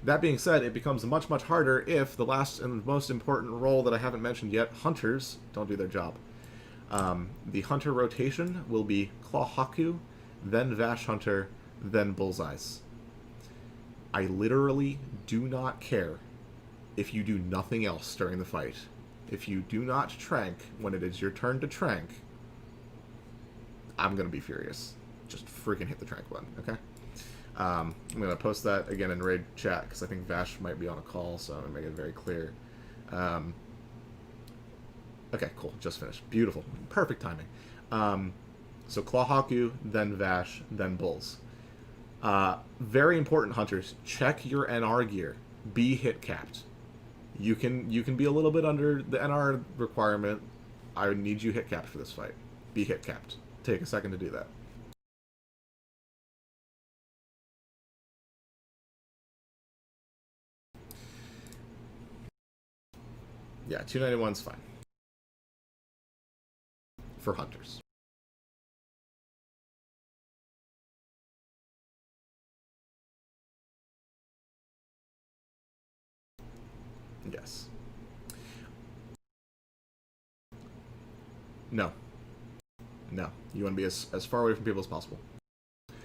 That being said, it becomes much, much harder if the last and most important role that I haven't mentioned yet, hunters, don't do their job. The hunter rotation will be Claw Haku, then Vash Hunter, then Bullseyes. I literally do not care if you do nothing else during the fight. If you do not trank when it is your turn to trank, I'm going to be furious. Just freaking hit the trank button, okay? I'm going to post that again in Raid chat because I think Vash might be on a call, so I'm going to make it very clear. Okay, cool. Just finished. Beautiful. Perfect timing. So Claw Haku, then Vash, then Bulls. Very important, hunters. Check your NR gear. Be hit capped. You can be a little bit under the NR requirement. I need you hit capped for this fight. Be hit capped. Take a second to do that. Yeah, 291's fine. For hunters. Yes. No. No. You want to be as far away from people as possible.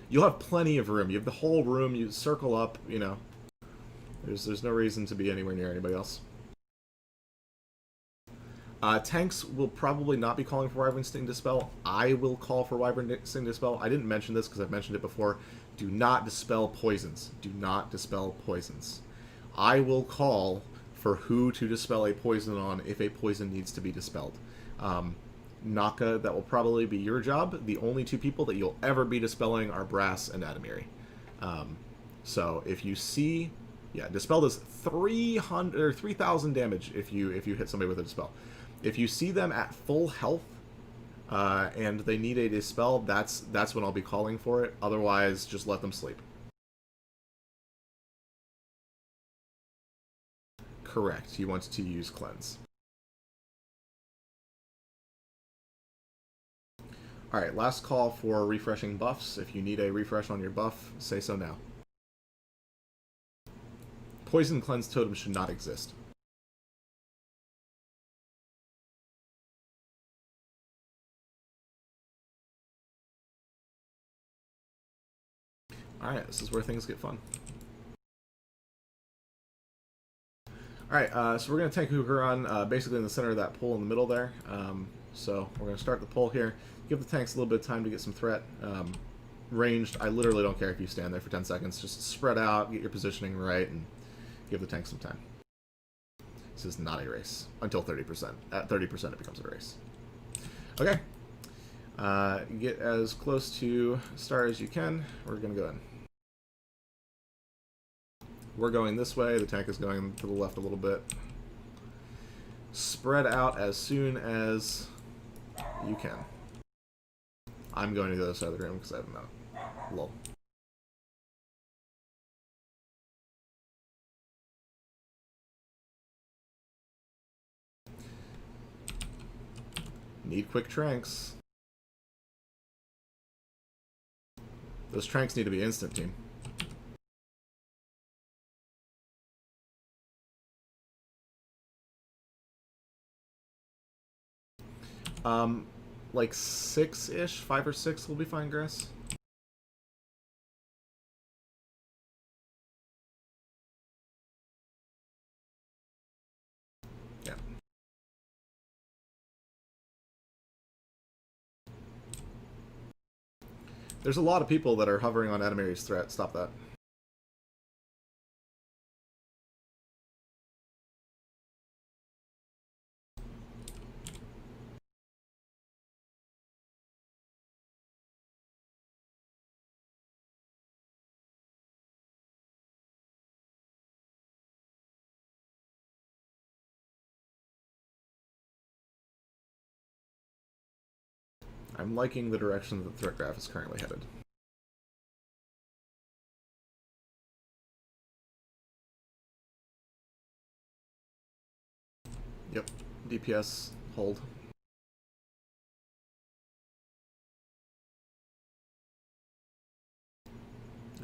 You'll have plenty of room. You have the whole room. You circle up, you know. There's no reason to be anywhere near anybody else. Tanks will probably not be calling for Wyvern Sting Dispel. I will call for Wyvern Sting Dispel. I didn't mention this because I've mentioned it before. Do not dispel poisons. Do not dispel poisons. I will call for who to dispel a poison on if a poison needs to be dispelled. Naka, that will probably be your job. The only two people that you'll ever be dispelling are Brass and Adamiri. So if you see... Yeah, Dispel does 300 or 3,000 damage if you hit somebody with a Dispel. If you see them at full health and they need a Dispel, that's when I'll be calling for it. Otherwise, just let them sleep. Correct. He wants to use Cleanse. Alright, last call for refreshing buffs. If you need a refresh on your buff, say so now. Poison Cleanse Totem should not exist. Alright, this is where things get fun. Alright, so we're going to tank Hukuran basically in the center of that pool in the middle there. So we're going to start the pull here. Give the tanks a little bit of time to get some threat. Ranged, I literally don't care if you stand there for 10 seconds. Just spread out, get your positioning right, and give the tank some time. This is not a race until 30%. At 30% it becomes a race. Okay. Get as close to start as you can. We're going to go in. We're going this way. The tank is going to the left a little bit. Spread out as soon as you can. I'm going to the other side of the room because I have a map. Lol. Need quick tranks. Those tranks need to be instant, team. Like 6-ish? 5 or 6 will be fine, Grass. Yeah. There's a lot of people that are hovering on Adamari's threat. Stop that. I'm liking the direction that the threat graph is currently headed. Yep. DPS, hold.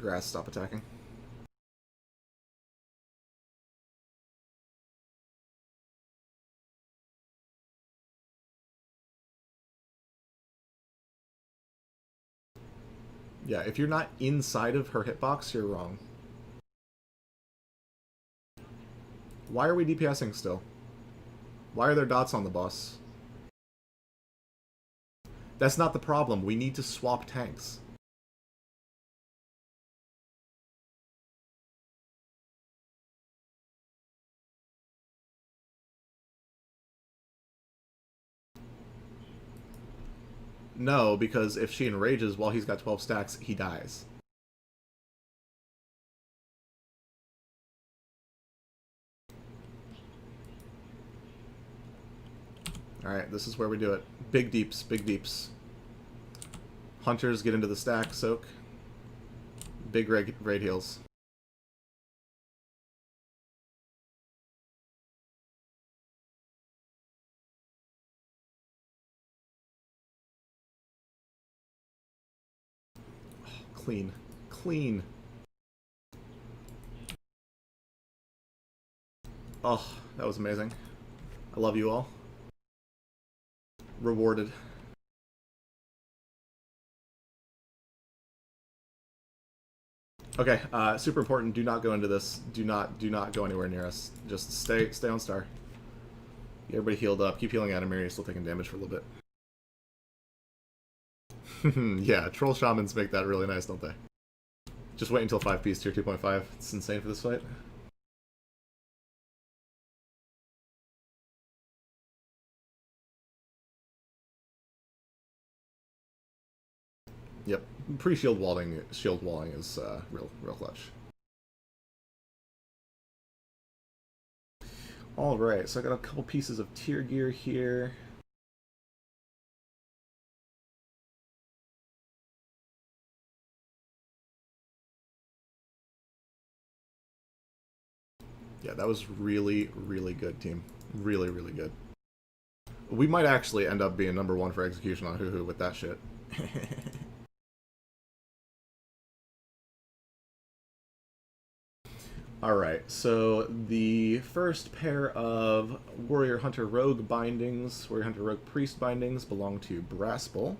Grass, stop attacking. Yeah, if you're not inside of her hitbox, you're wrong. Why are we DPSing still? Why are there dots on the boss? That's not the problem. We need to swap tanks. No, because if she enrages while he's got 12 stacks, he dies. Alright, this is where we do it. Big deeps, big deeps. Hunters get into the stack, soak. Big raid heals. Oh, clean. Clean. Oh, that was amazing. I love you all. Rewarded. Okay, super important. Do not go into this. Do not go anywhere near us. Just stay on star. Get everybody healed up. Keep healing Adamiri. Still taking damage for a little bit. Yeah, troll shamans make that really nice, don't they? Just wait until 5P's tier 2.5. It's insane for this fight. Yep, pre-shield walling is real clutch. All right, so I got a couple pieces of tier gear here. Yeah, that was really good, team. Really good. We might actually end up being #1 for execution on Hoo-Hoo with that shit. Alright, so the first pair of Warrior Hunter Rogue bindings, Warrior Hunter Rogue Priest bindings, belong to Braspel.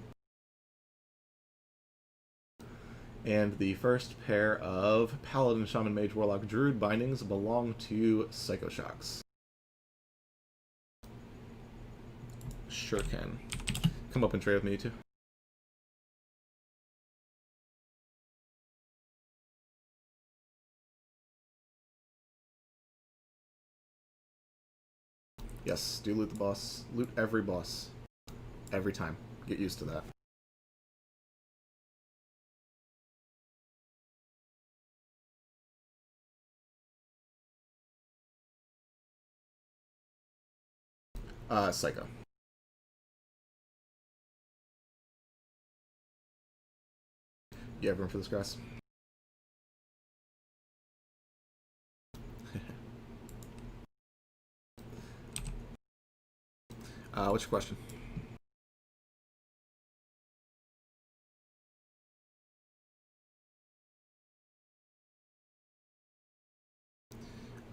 And the first pair of Paladin, Shaman, Mage, Warlock, Druid bindings belong to Psychoshocks. Sure can. Come up and trade with me, too. Yes, do loot the boss. Loot every boss. Every time. Get used to that. Psycho. You have room for this, grass? What's your question?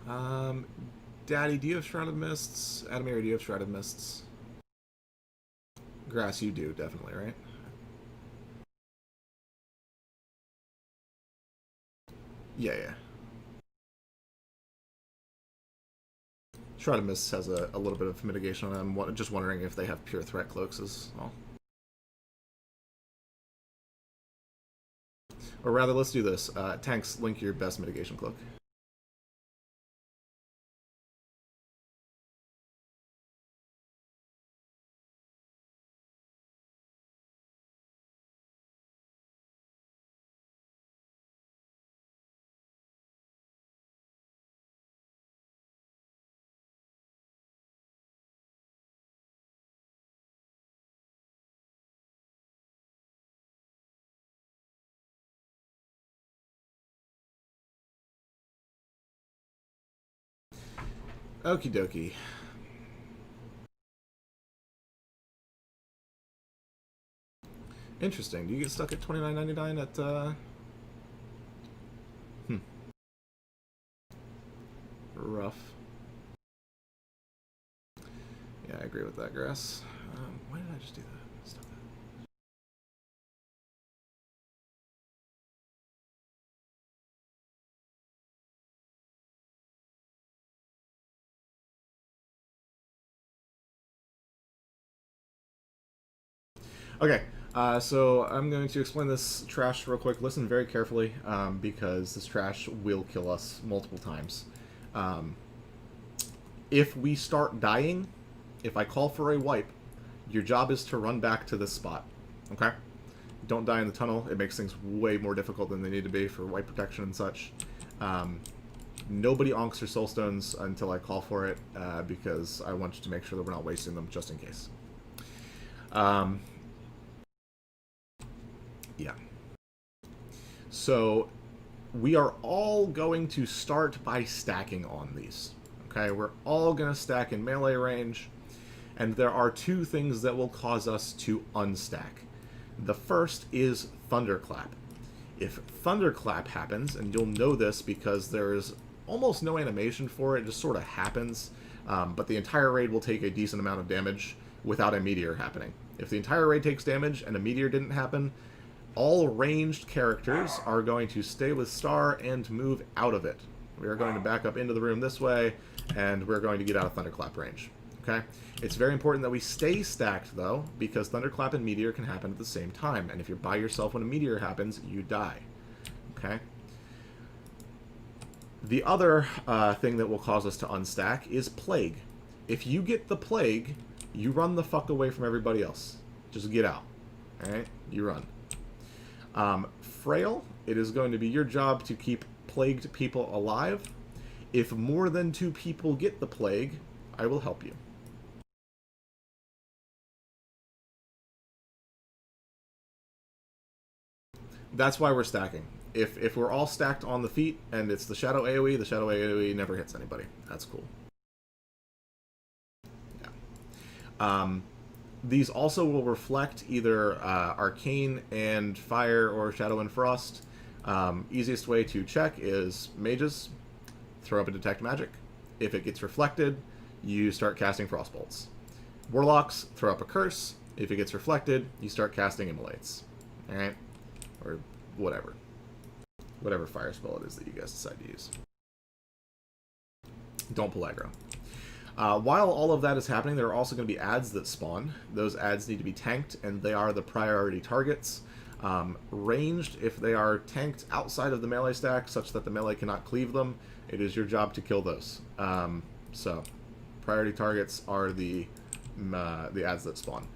Um, Daddy, do you have Shrouded Mists? Adamir, do you have Shrouded Mists? Grass, you do, definitely, right? Yeah, yeah. Shrouded Mists has a little bit of mitigation on them. I'm just wondering if they have pure threat cloaks as well. Or rather, let's do this. Tanks, link your best mitigation cloak. Okie dokie. Interesting. Do you get stuck at $29.99 at, Hmm. Rough. Yeah, I agree with that, Grass. Why did I just do that? Stop that. Okay, so I'm going to explain this trash real quick. Listen very carefully, because this trash will kill us multiple times. Um, if we start dying, if I call for a wipe, your job is to run back to this spot. Okay? Don't die in the tunnel. It makes things way more difficult than they need to be for wipe protection and such. Nobody onks or soulstones until I call for it, because I want you to make sure that we're not wasting them just in case. Yeah. So we are all going to start by stacking on these. Okay, we're all going to stack in melee range, and there are two things that will cause us to unstack. The first is Thunderclap. If Thunderclap happens, and you'll know this because there is almost no animation for it, it just sort of happens, but the entire raid will take a decent amount of damage without a meteor happening. If the entire raid takes damage and a meteor didn't happen, all ranged characters are going to stay with Star and move out of it. We are going to back up into the room this way, and we're going to get out of Thunderclap range. Okay? It's very important that we stay stacked, though, because Thunderclap and Meteor can happen at the same time, and if you're by yourself when a Meteor happens, you die. Okay? The other thing that will cause us to unstack is Plague. If you get the Plague, you run the fuck away from everybody else. Just get out. Alright? You run. Frail, it is going to be your job to keep plagued people alive. If more than 2 people get the plague, I will help you. That's why we're stacking. If we're all stacked on the feet and it's the Shadow AoE never hits anybody. That's cool. Yeah. These also will reflect either Arcane and Fire or Shadow and Frost. Easiest way to check is Mages. Throw up a Detect Magic. If it gets reflected, you start casting Frostbolts. Warlocks, throw up a Curse. If it gets reflected, you start casting Immolates. Alright? Or whatever. Whatever fire spell it is that you guys decide to use. Don't pull aggro. While all of that is happening, there are also going to be ads that spawn. Those ads need to be tanked, and they are the priority targets. Ranged, if they are tanked outside of the melee stack, such that the melee cannot cleave them, it is your job to kill those. So, priority targets are the ads that spawn.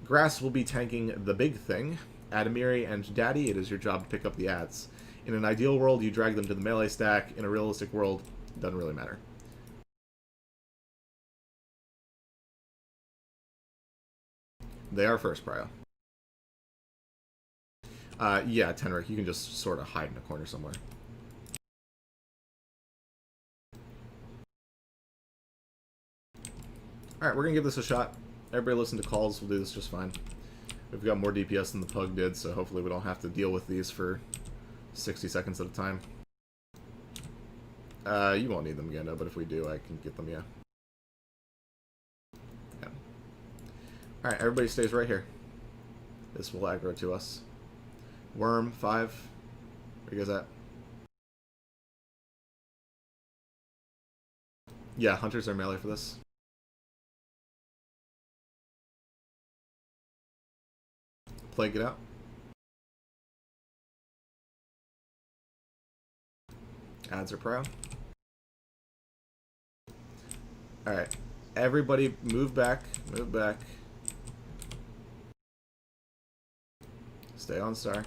Grass will be tanking the big thing. Adamiri and Daddy, it is your job to pick up the ads. In an ideal world, you drag them to the melee stack. In a realistic world, it doesn't really matter. They are first prio. Yeah, Tenric, you can just sort of hide in a corner somewhere. Alright, we're going to give this a shot. Everybody listen to calls. We'll do this just fine. We've got more DPS than the Pug did, so hopefully we don't have to deal with these for 60 seconds at a time. You won't need them again, no, but if we do, I can get them, yeah. Yeah. Alright, everybody stays right here. This will aggro to us. Worm, 5. Where you guys at? Yeah, hunters are melee for this. Plague it out. Ads are pro. Alright. Everybody move back. Move back. Stay on star.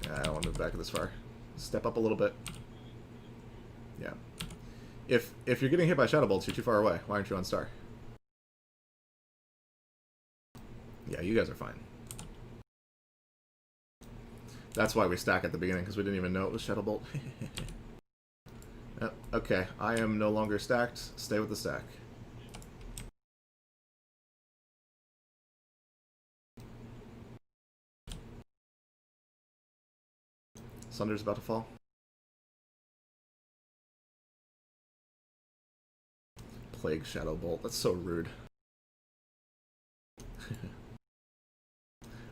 Yeah, I don't want to move back this far. Step up a little bit. Yeah. If you're getting hit by shadow bolts, you're too far away. Why aren't you on star? Yeah, you guys are fine. That's why we stack at the beginning, because we didn't even know it was shadow bolt. Okay, I am no longer stacked. Stay with the stack. Sunder's about to fall. Plague shadow bolt. That's so rude.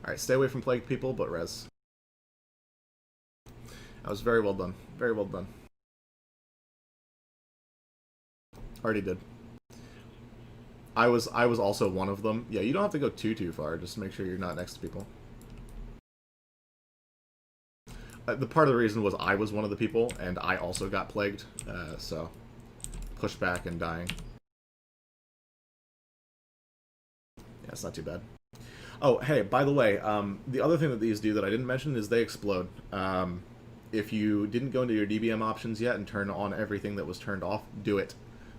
Alright, stay away from plague people, but res. That was very well done. Very well done. Already did. I was also one of them. Yeah, you don't have to go too far. Just make sure you're not next to people. The part of the reason was I was one of the people, and I also got plagued. So, push back and dying. Yeah, it's not too bad. Oh, hey, by the way, the other thing that these do that I didn't mention is they explode. If you didn't go into your DBM options yet and turn on everything that was turned off, do it.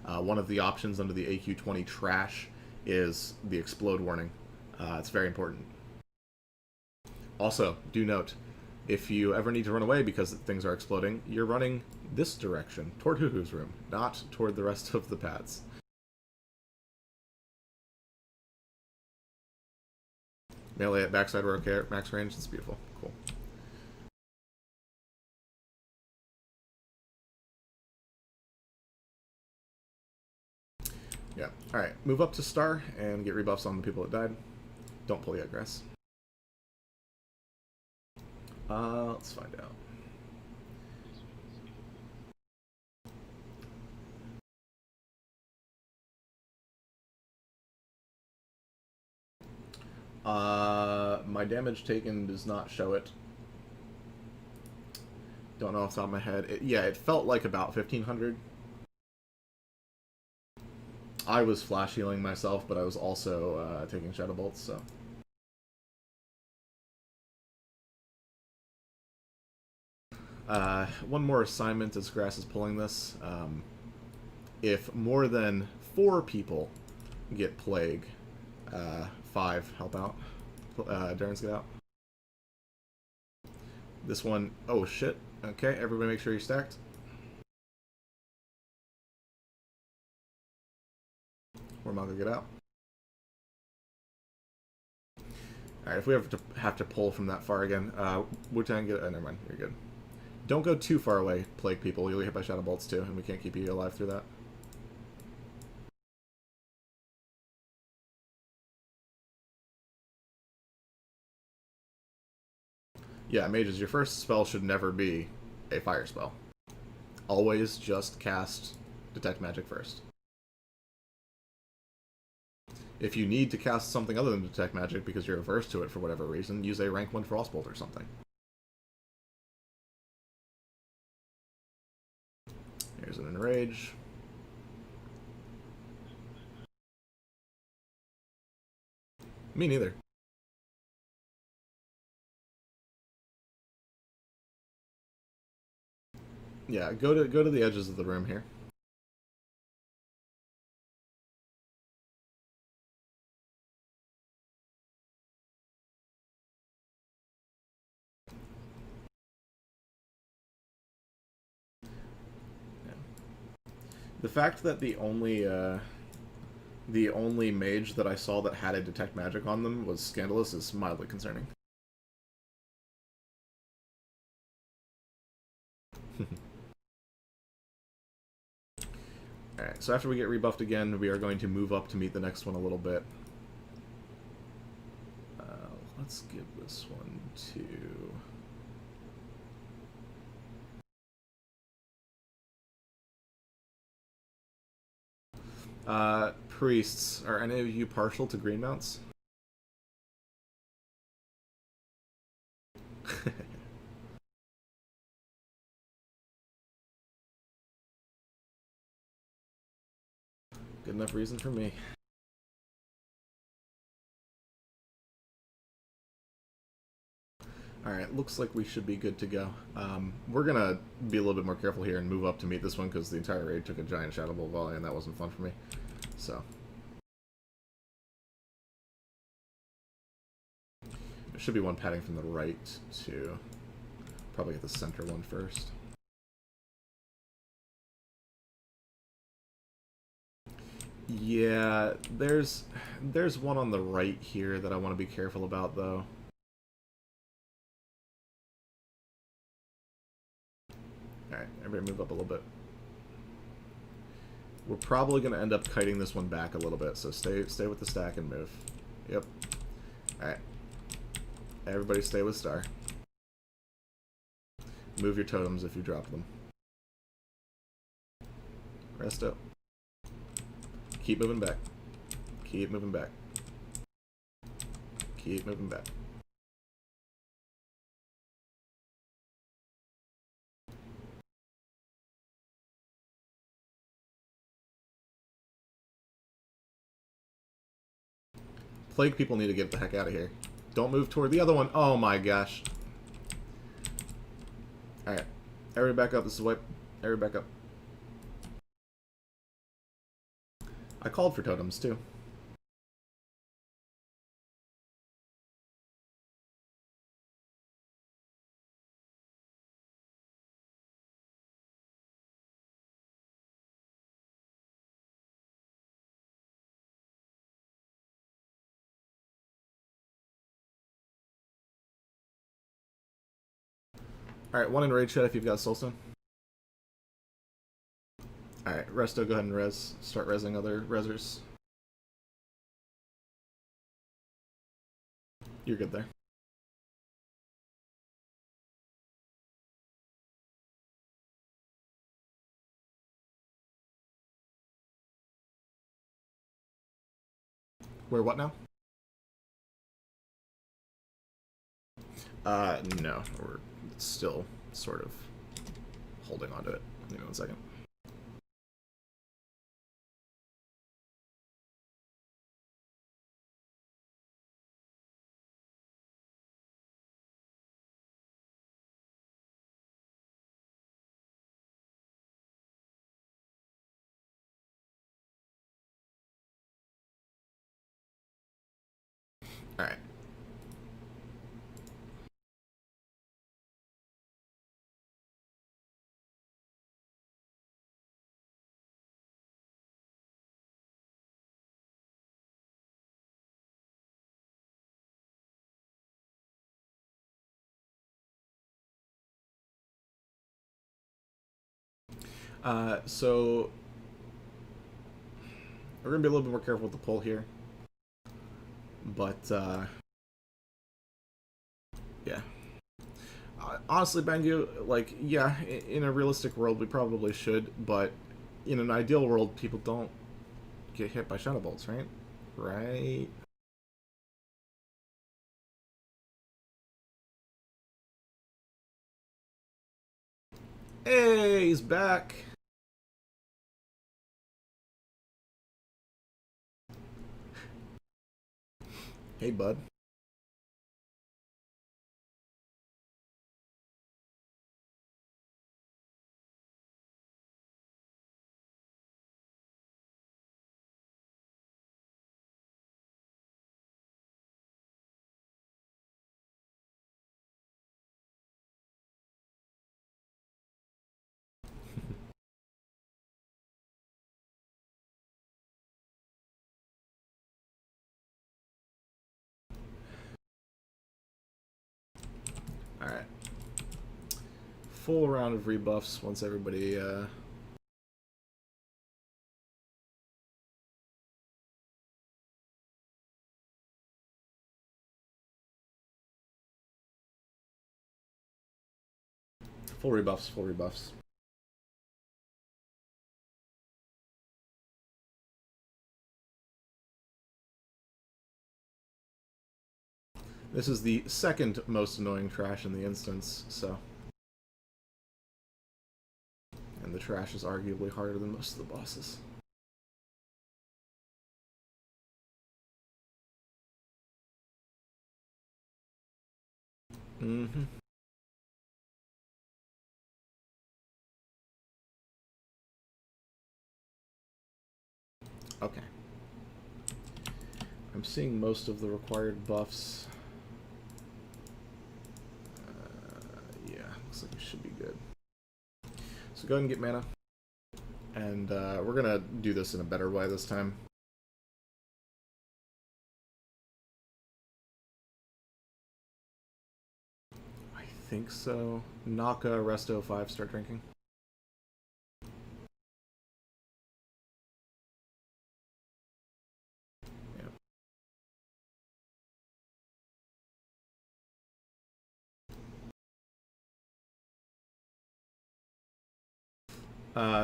One of the options under the AQ40 trash is the explode warning. It's very important. Also, do note, if you ever need to run away because things are exploding, you're running this direction, toward Huhu's room, not toward the rest of the paths. Melee at backside row, okay, max range, it's beautiful. Cool. Yeah. Alright, move up to star and get rebuffs on the people that died. Don't pull yet, grass. Let's find out. My damage taken does not show it. Don't know off the top of my head. Yeah, it felt like about 1500. I was flash healing myself, but I was also taking shadow bolts, so. One more assignment as grass is pulling this. If more than 4 people get plague, 5 help out. Darren's get out. This one, oh shit. Okay, everybody make sure you're stacked. Warmonger get out. Alright, if we have to pull from that far again, Wu-Tang get... never mind, you're good. Don't go too far away, plague people. You'll get hit by shadow bolts too, and we can't keep you alive through that. Yeah, mages, your first spell should never be a fire spell. Always just cast Detect Magic first. If you need to cast something other than Detect Magic because you're averse to it for whatever reason, use a rank 1 Frostbolt or something. Here's an Enrage. Me neither. Yeah, go to the edges of the room here. Yeah. The fact that the only mage that I saw that had a Detect Magic on them was Scandalous is mildly concerning. Alright, so after we get rebuffed again, we are going to move up to meet the next one a little bit. Let's give this one to... priests, are any of you partial to green mounts? Good enough reason for me. Alright, looks like we should be good to go. We're gonna be a little bit more careful here and move up to meet this one because the entire raid took a giant Shadow Bolt volley and that wasn't fun for me. So. There should be one padding from the right too. Probably get the center one first. Yeah, there's one on the right here that I want to be careful about though. Alright, everybody move up a little bit. We're probably going to end up kiting this one back a little bit, so stay with the stack and move. Yep. Alright. Everybody stay with Star. Move your totems if you drop them. Rest up. Keep moving back. Keep moving back. Keep moving back. Plague people need to get the heck out of here. Don't move toward the other one. Oh my gosh. Alright. Everybody back up. This is wipe. Everybody back up. I called for totems too. Alright, one in raid chat if you've got Soulstone. Alright, Resto, go ahead and res. Start resing other resers. You're good there. Where what now? No. We're still sort of holding on to it. Give me 1 second. Alright. So we're gonna be a little bit more careful with the pull here. But, yeah. Honestly, Bangu, like, yeah, in a realistic world, we probably should, but in an ideal world, people don't get hit by Shadow Bolts, right? Right? Hey, he's back! Hey, bud. Alright. full round of rebuffs once everybody full rebuffs, full rebuffs. This is the second most annoying trash in the instance, so. And the trash is arguably harder than most of the bosses. Mm-hmm. Okay. I'm seeing most of the required buffs. Yeah, looks like it should be good. So go ahead and get mana. And we're gonna do this in a better way this time. I think so. Naka, Resto 5, start drinking.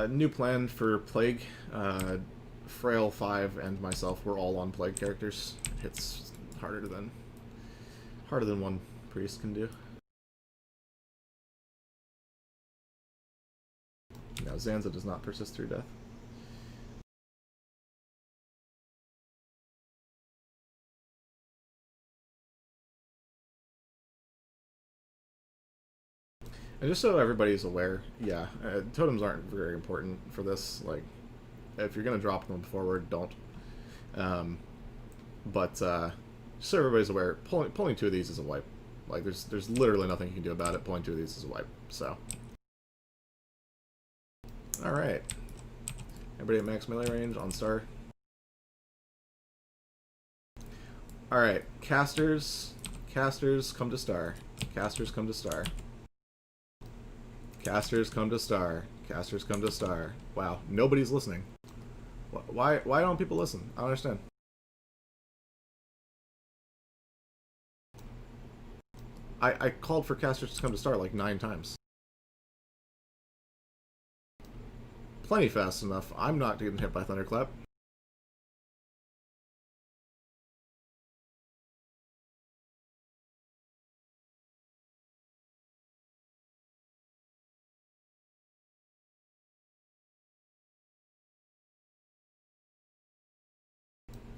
New plan for Plague. Frail 5 and myself were all on Plague characters. It's harder than one priest can do. No, Zanza does not persist through death. And just so everybody's aware, yeah, totems aren't very important for this. Like, if you're gonna drop them forward, don't. But just so everybody's aware, pulling 2 of these is a wipe. Like, there's literally nothing you can do about it. Pulling 2 of these is a wipe. So, all right. Everybody at max melee range on star. All right, casters come to star. Casters come to star. Casters come to star. Casters come to star. Wow, nobody's listening. Why don't people listen? I don't understand. I called for casters to come to star like 9 times. Plenty fast enough. I'm not getting hit by Thunderclap.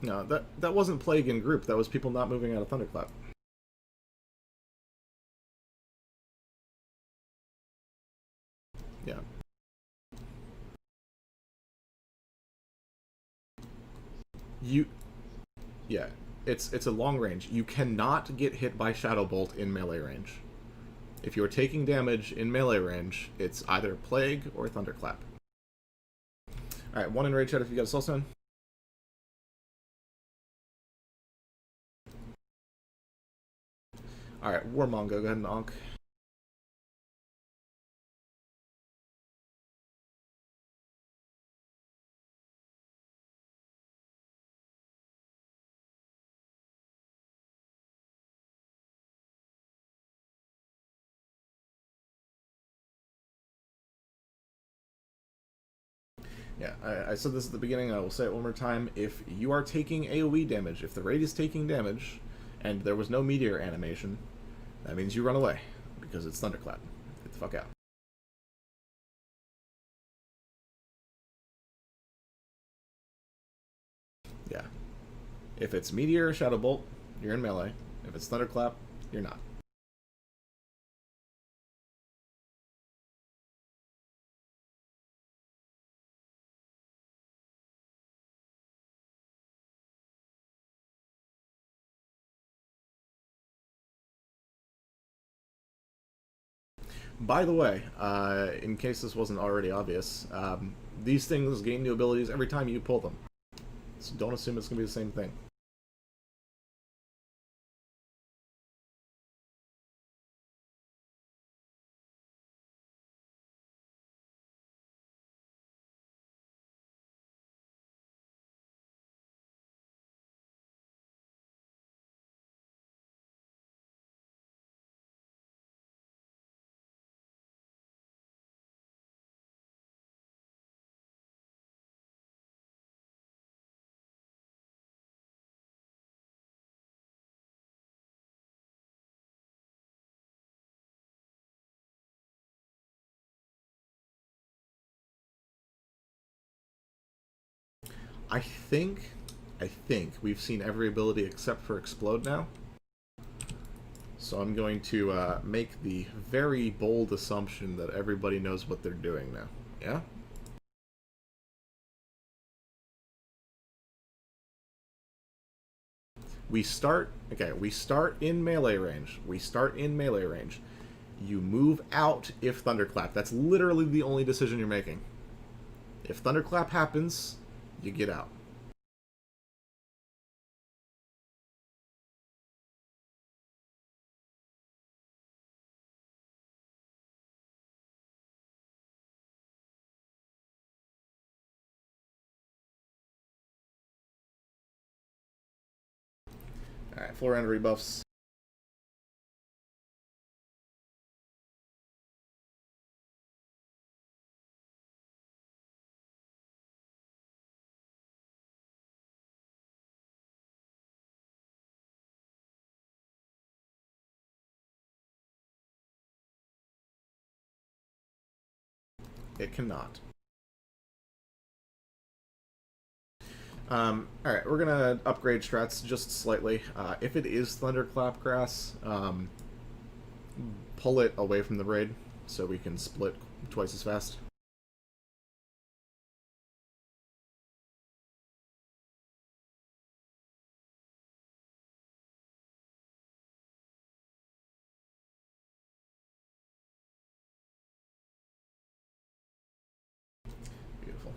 No, that wasn't Plague in group. That was people not moving out of Thunderclap. Yeah. Yeah. It's a long range. You cannot get hit by Shadow Bolt in melee range. If you're taking damage in melee range, it's either Plague or Thunderclap. Alright, 1 in Raid Chat if you got a Soulstone. Alright, Warmongo, go ahead and onk. Yeah, I said this at the beginning, I will say it one more time. If you are taking AoE damage, if the raid is taking damage, and there was no meteor animation, that means you run away, because it's Thunderclap. Get the fuck out. Yeah. If it's Meteor or Shadow Bolt, you're in melee. If it's Thunderclap, you're not. By the way, in case this wasn't already obvious, these things gain new abilities every time you pull them. So don't assume it's going to be the same thing. I think we've seen every ability except for Explode now. So I'm going to make the very bold assumption that everybody knows what they're doing now. Yeah? We start in melee range. You move out if Thunderclap. That's literally the only decision you're making. If Thunderclap happens, you get out. Alright, full round of rebuffs. It cannot. Alright, we're gonna upgrade strats just slightly. If it is Thunderclap Grass, pull it away from the raid so we can split twice as fast. Beautiful.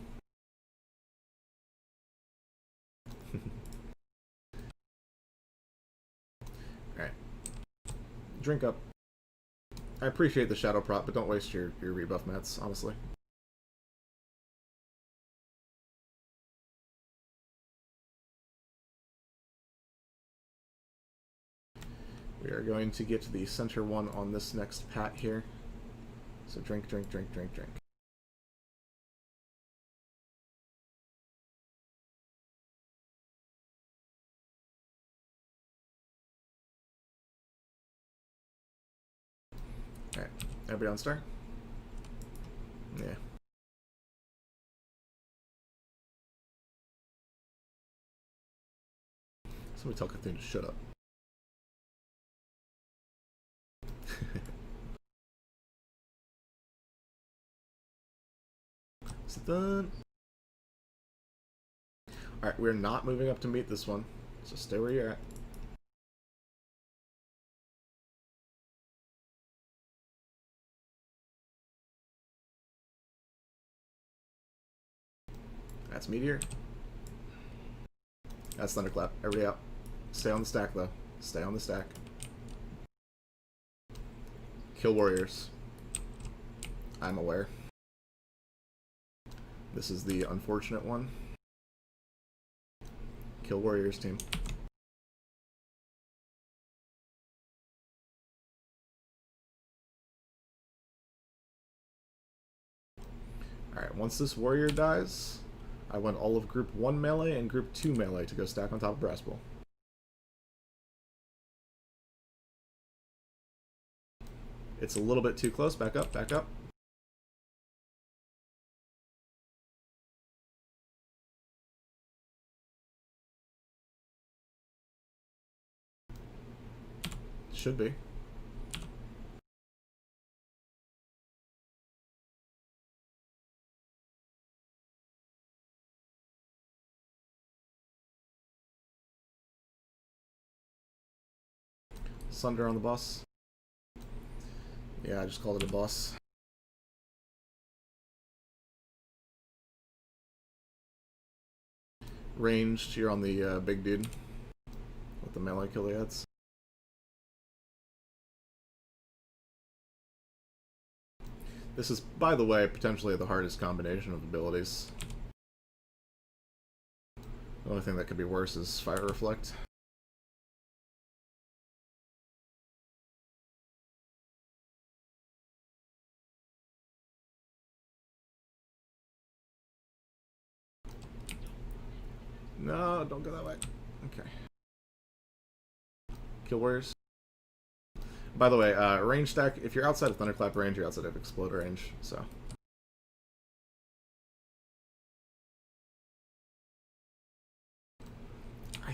Alright. Drink up. I appreciate the shadow prop, but don't waste your rebuff mats, honestly. We are going to get to the center one on this next pat here. So drink, drink, drink, drink, drink. Alright, everybody on star? Yeah. Somebody tell Cthulhu to shut up. Is it done? Alright, we're not moving up to meet this one, so stay where you're at. That's Meteor. That's Thunderclap. Everybody out. Stay on the stack, though. Stay on the stack. Kill Warriors. I'm aware. This is the unfortunate one. Kill Warriors, team. Alright, once this Warrior dies, I want all of Group 1 melee and Group 2 melee to go stack on top of Brass Bull. It's a little bit too close. Back up, back up. Should be. Sunder on the boss. Yeah, I just called it a boss. Ranged, you're on the big dude with the melee kill he hits. This is, by the way, potentially the hardest combination of abilities. The only thing that could be worse is Fire Reflect. No, don't go that way. Okay. Kill Warriors. By the way, range stack, if you're outside of Thunderclap range, you're outside of Explode range, so...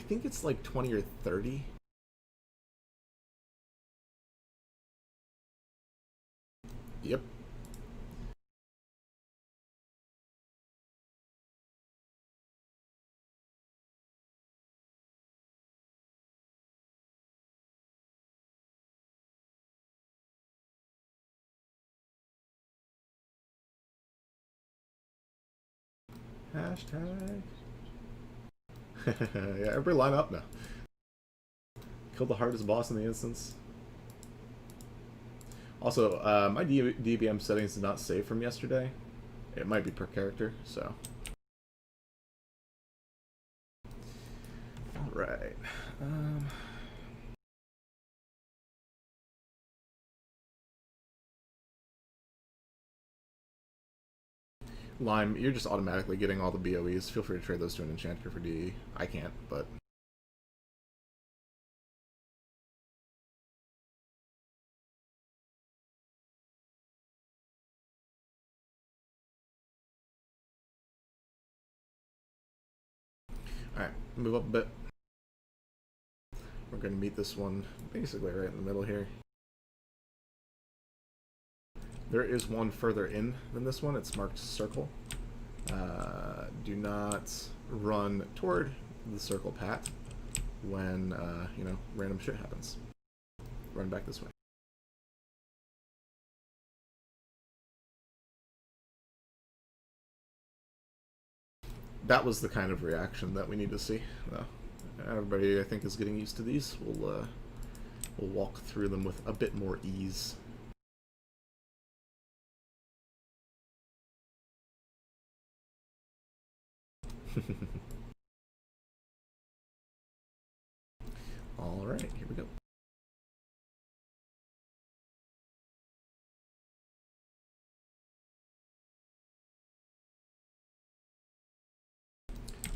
think it's like 20 or 30. Yep. Hashtag. Yeah, everybody line up now. Killed the hardest boss in the instance. Also, my DBM settings did not save from yesterday. It might be per character, so. Alright. Lime, you're just automatically getting all the BOEs. Feel free to trade those to an enchanter for DE. I can't, but... Alright, move up a bit. We're going to meet this one basically right in the middle here. There is one further in than this one. It's marked circle. Do not run toward the circle path when, you know, random shit happens. Run back this way. That was the kind of reaction that we need to see. Everybody, I think, is getting used to these. We'll walk through them with a bit more ease. All right, here we go.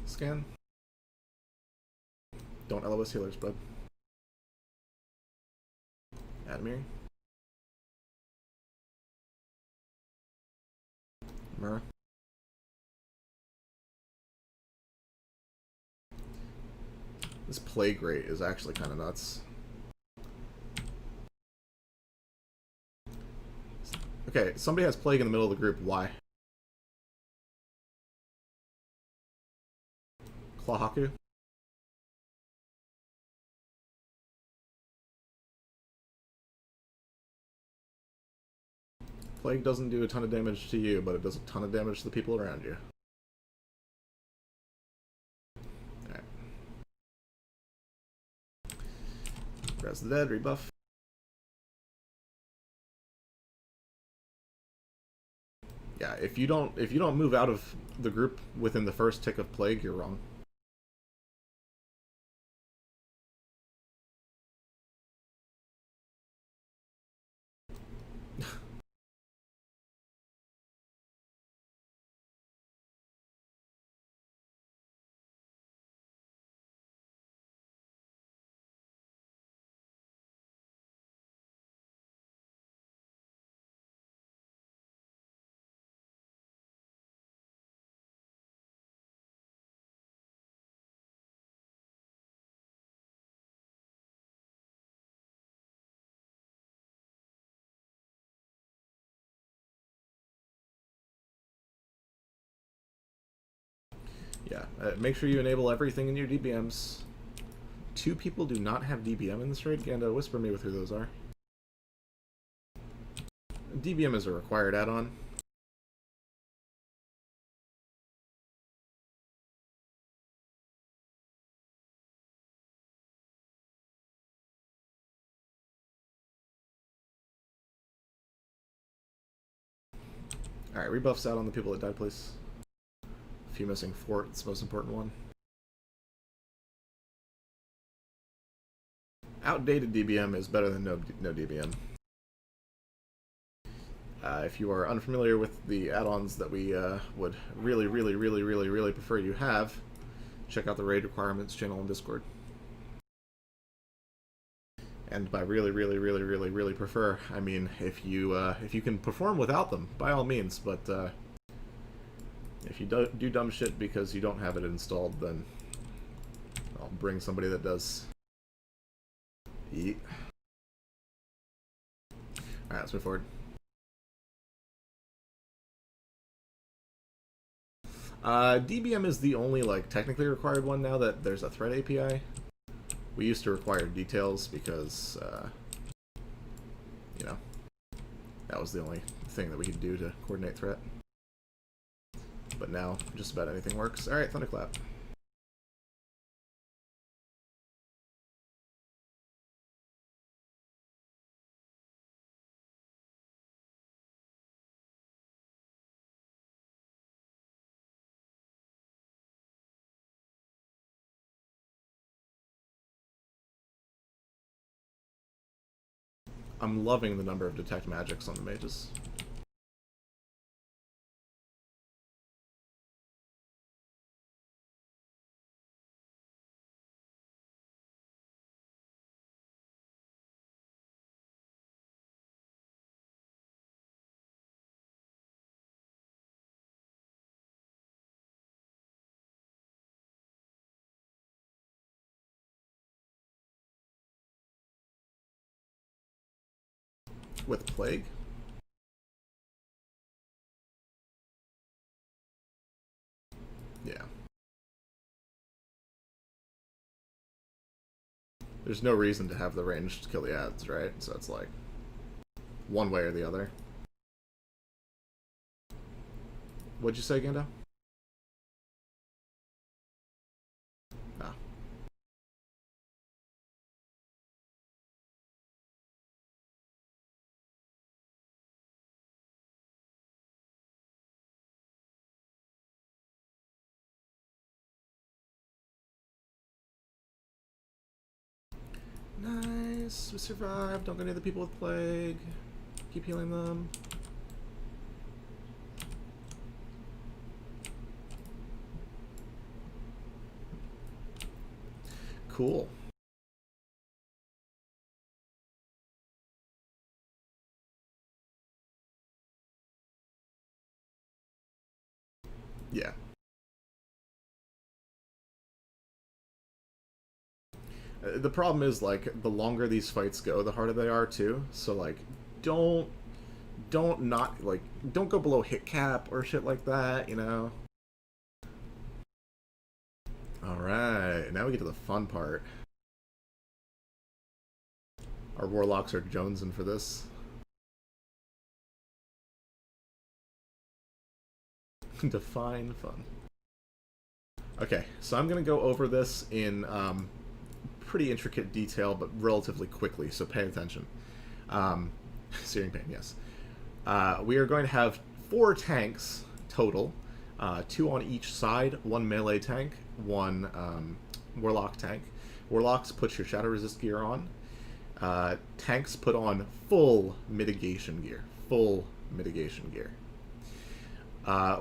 Scan. Don't LOS healers, bud. Admir. Myrrh. This plague rate is actually kind of nuts. Okay, somebody has plague in the middle of the group. Why? Clawhaku? Plague doesn't do a ton of damage to you, but it does a ton of damage to the people around you. Alright. Res the dead, rebuff. Yeah, if you don't move out of the group within the first tick of plague, you're wrong. Yeah, make sure you enable everything in your DBMs. 2 people do not have DBM in this raid. Ganda, whisper me with who those are. DBM is a required add-on. Alright, rebuffs out on the people that died, please. A few missing fort, it's the most important one. Outdated DBM is better than no DBM. If you are unfamiliar with the add-ons that we would really prefer you have, check out the raid requirements channel on Discord. And by really prefer, I mean if you can perform without them, by all means. But if you do dumb shit because you don't have it installed, then well, bring somebody that does. Yeet. Alright, let's move forward. DBM is the only, like, technically required one now that there's a thread API. We used to require details because, you know, that was the only thing that we could do to coordinate threat. But now, just about anything works. Alright, Thunderclap. I'm loving the number of detect magics on the mages. With Plague? Yeah. There's no reason to have the range to kill the ads, right? So it's like one way or the other. What'd you say, Gendo? Ah. Nice. We survived. Don't go near the people with plague. Keep healing them. Cool. Yeah. The problem is, like, the longer these fights go, the harder they are too. So, like, don't not, like, don't go below hit cap or shit like that, you know? Alright, now we get to the fun part. Our warlocks are jonesing for this. Define fun. Okay, so I'm gonna go over this in pretty intricate detail, but relatively quickly, so pay attention. Searing Pain, yes. We are going to have 4 tanks total, 2 on each side, 1 melee tank, 1 warlock tank. Warlocks, put your shadow resist gear on. Tanks put on full mitigation gear. Full mitigation gear.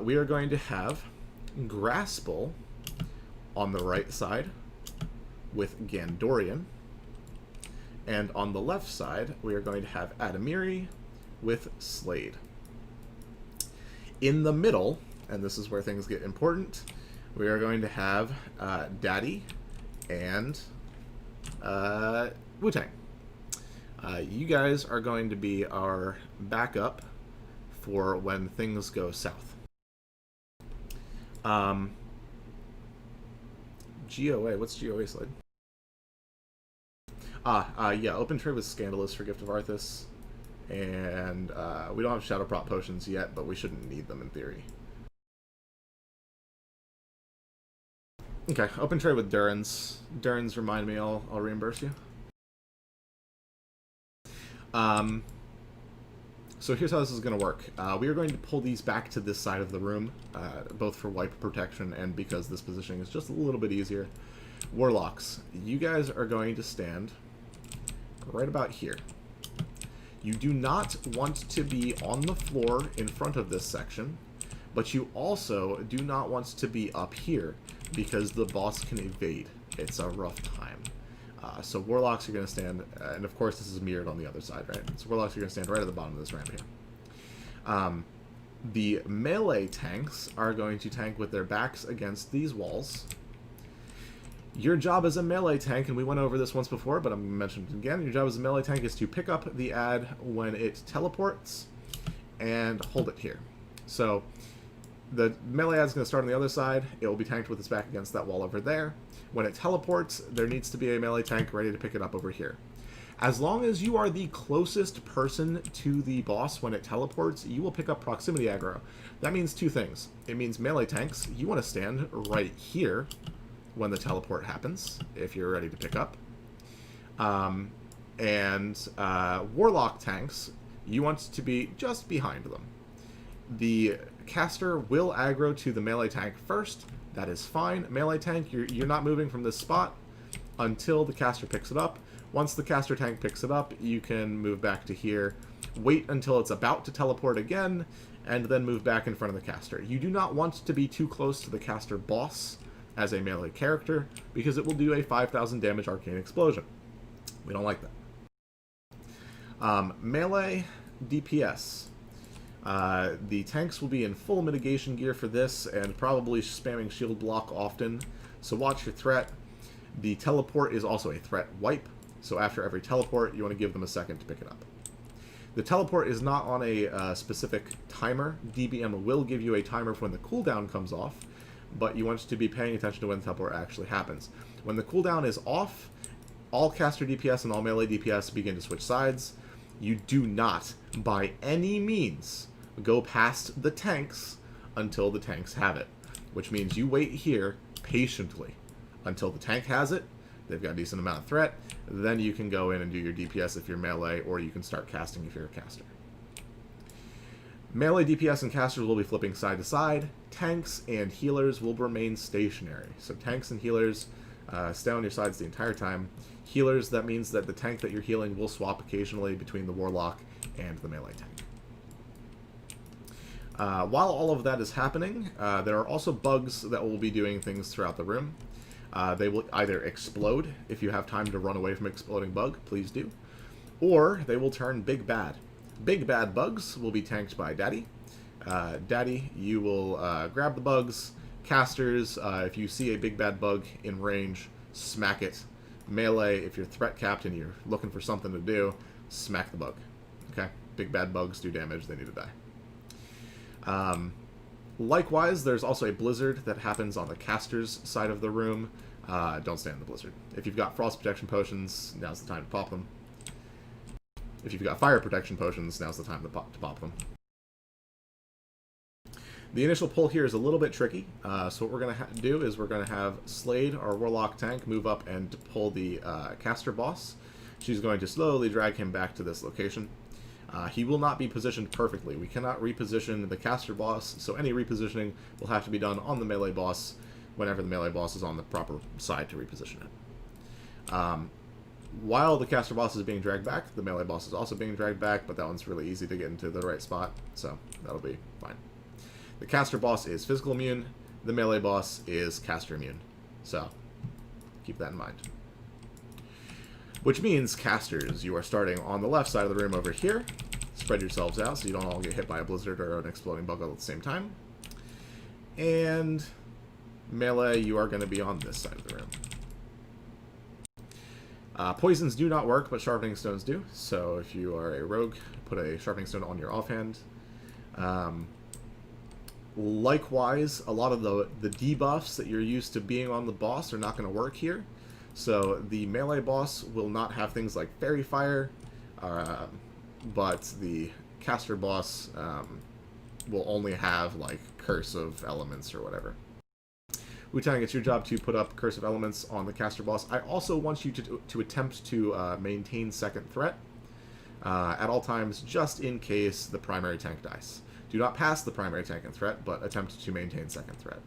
We are going to have Graspel on the right side with Gandorian. And on the left side, we are going to have Adamiri with Slade. In the middle, and this is where things get important, we are going to have Daddy and Wu-Tang. You guys are going to be our backup for when things go south. GOA, what's GOA, Slade? Yeah, open trade with Scandalous for Gift of Arthas. And we don't have Shadow Prop potions yet, but we shouldn't need them in theory. Okay, open trade with Durin's. Durin's, remind me, I'll reimburse you. So here's how this is going to work. We are going to pull these back to this side of the room, both for wipe protection and because this positioning is just a little bit easier. Warlocks, you guys are going to stand right about here. You do not want to be on the floor in front of this section, but you also do not want to be up here because the boss can evade. It's a rough time. So Warlocks are going to stand, and of course this is mirrored on the other side, right? So Warlocks are going to stand right at the bottom of this ramp here. The melee tanks are going to tank with their backs against these walls. Your job as a melee tank, and we went over this once before, but I'm going to mention it again, your job as a melee tank is to pick up the ad when it teleports and hold it here. So the melee ad is going to start on the other side. It will be tanked with its back against that wall over there. When it teleports, there needs to be a melee tank ready to pick it up over here. As long as you are the closest person to the boss when it teleports, you will pick up proximity aggro. That means two things. It means melee tanks, you want to stand right here when the teleport happens, if you're ready to pick up. Warlock tanks, you want to be just behind them. The caster will aggro to the melee tank first. That is fine. Melee tank, you're not moving from this spot until the caster picks it up. Once the caster tank picks it up, you can move back to here, wait until it's about to teleport again, and then move back in front of the caster. You do not want to be too close to the caster boss as a melee character, because it will do a 5,000 damage arcane explosion. We don't like that. Melee DPS. The tanks will be in full mitigation gear for this, and probably spamming shield block often, so watch your threat. The teleport is also a threat wipe, so after every teleport, you want to give them a second to pick it up. The teleport is not on a specific timer. DBM will give you a timer for when the cooldown comes off, but you want to be paying attention to when the teleport actually happens. When the cooldown is off, all caster DPS and all melee DPS begin to switch sides. You do not, by any means, go past the tanks until the tanks have it, which means you wait here patiently until the tank has it. They've got a decent amount of threat. Then you can go in and do your DPS if you're melee, or you can start casting if you're a caster. Melee DPS and casters will be flipping side to side. Tanks and healers will remain stationary. So tanks and healers stay on your sides the entire time. Healers, that means that the tank that you're healing will swap occasionally between the warlock and the melee tank. While all of that is happening, there are also bugs that will be doing things throughout the room. They will either explode. If you have time to run away from an exploding bug, please do. Or they will turn big bad. Big bad bugs will be tanked by Daddy. Daddy, you will grab the bugs. Casters, if you see a big bad bug in range, smack it. Melee, if you're threat capped and you're looking for something to do, smack the bug. Okay? Big bad bugs do damage, they need to die. Likewise, there's also a blizzard that happens on the caster's side of the room. Don't stand in the blizzard. If you've got frost protection potions, now's the time to pop them. If you've got fire protection potions, now's the time to pop them. The initial pull here is a little bit tricky, so what we're going to do is we're going to have Slade, our warlock tank, move up and pull the caster boss. She's going to slowly drag him back to this location. He will not be positioned perfectly. We cannot reposition the caster boss, so any repositioning will have to be done on the melee boss whenever the melee boss is on the proper side to reposition it. While the caster boss is being dragged back, the melee boss is also being dragged back, but that one's really easy to get into the right spot, so that'll be fine. The caster boss is physical immune, the melee boss is caster immune, so keep that in mind. Which means, casters, you are starting on the left side of the room over here. Spread yourselves out so you don't all get hit by a blizzard or an exploding bug all at the same time. And melee, you are going to be on this side of the room. Poisons do not work, but sharpening stones do. So if you are a rogue, put a sharpening stone on your offhand. Likewise, a lot of the debuffs that you're used to being on the boss are not going to work here. So the melee boss will not have things like Fairy Fire, but the caster boss will only have like Curse of Elements or whatever. Wu-Tang, it's your job to put up Curse of Elements on the caster boss. I also want you to attempt to maintain second threat at all times, just in case the primary tank dies. Do not pass the primary tank in threat, but attempt to maintain second threat.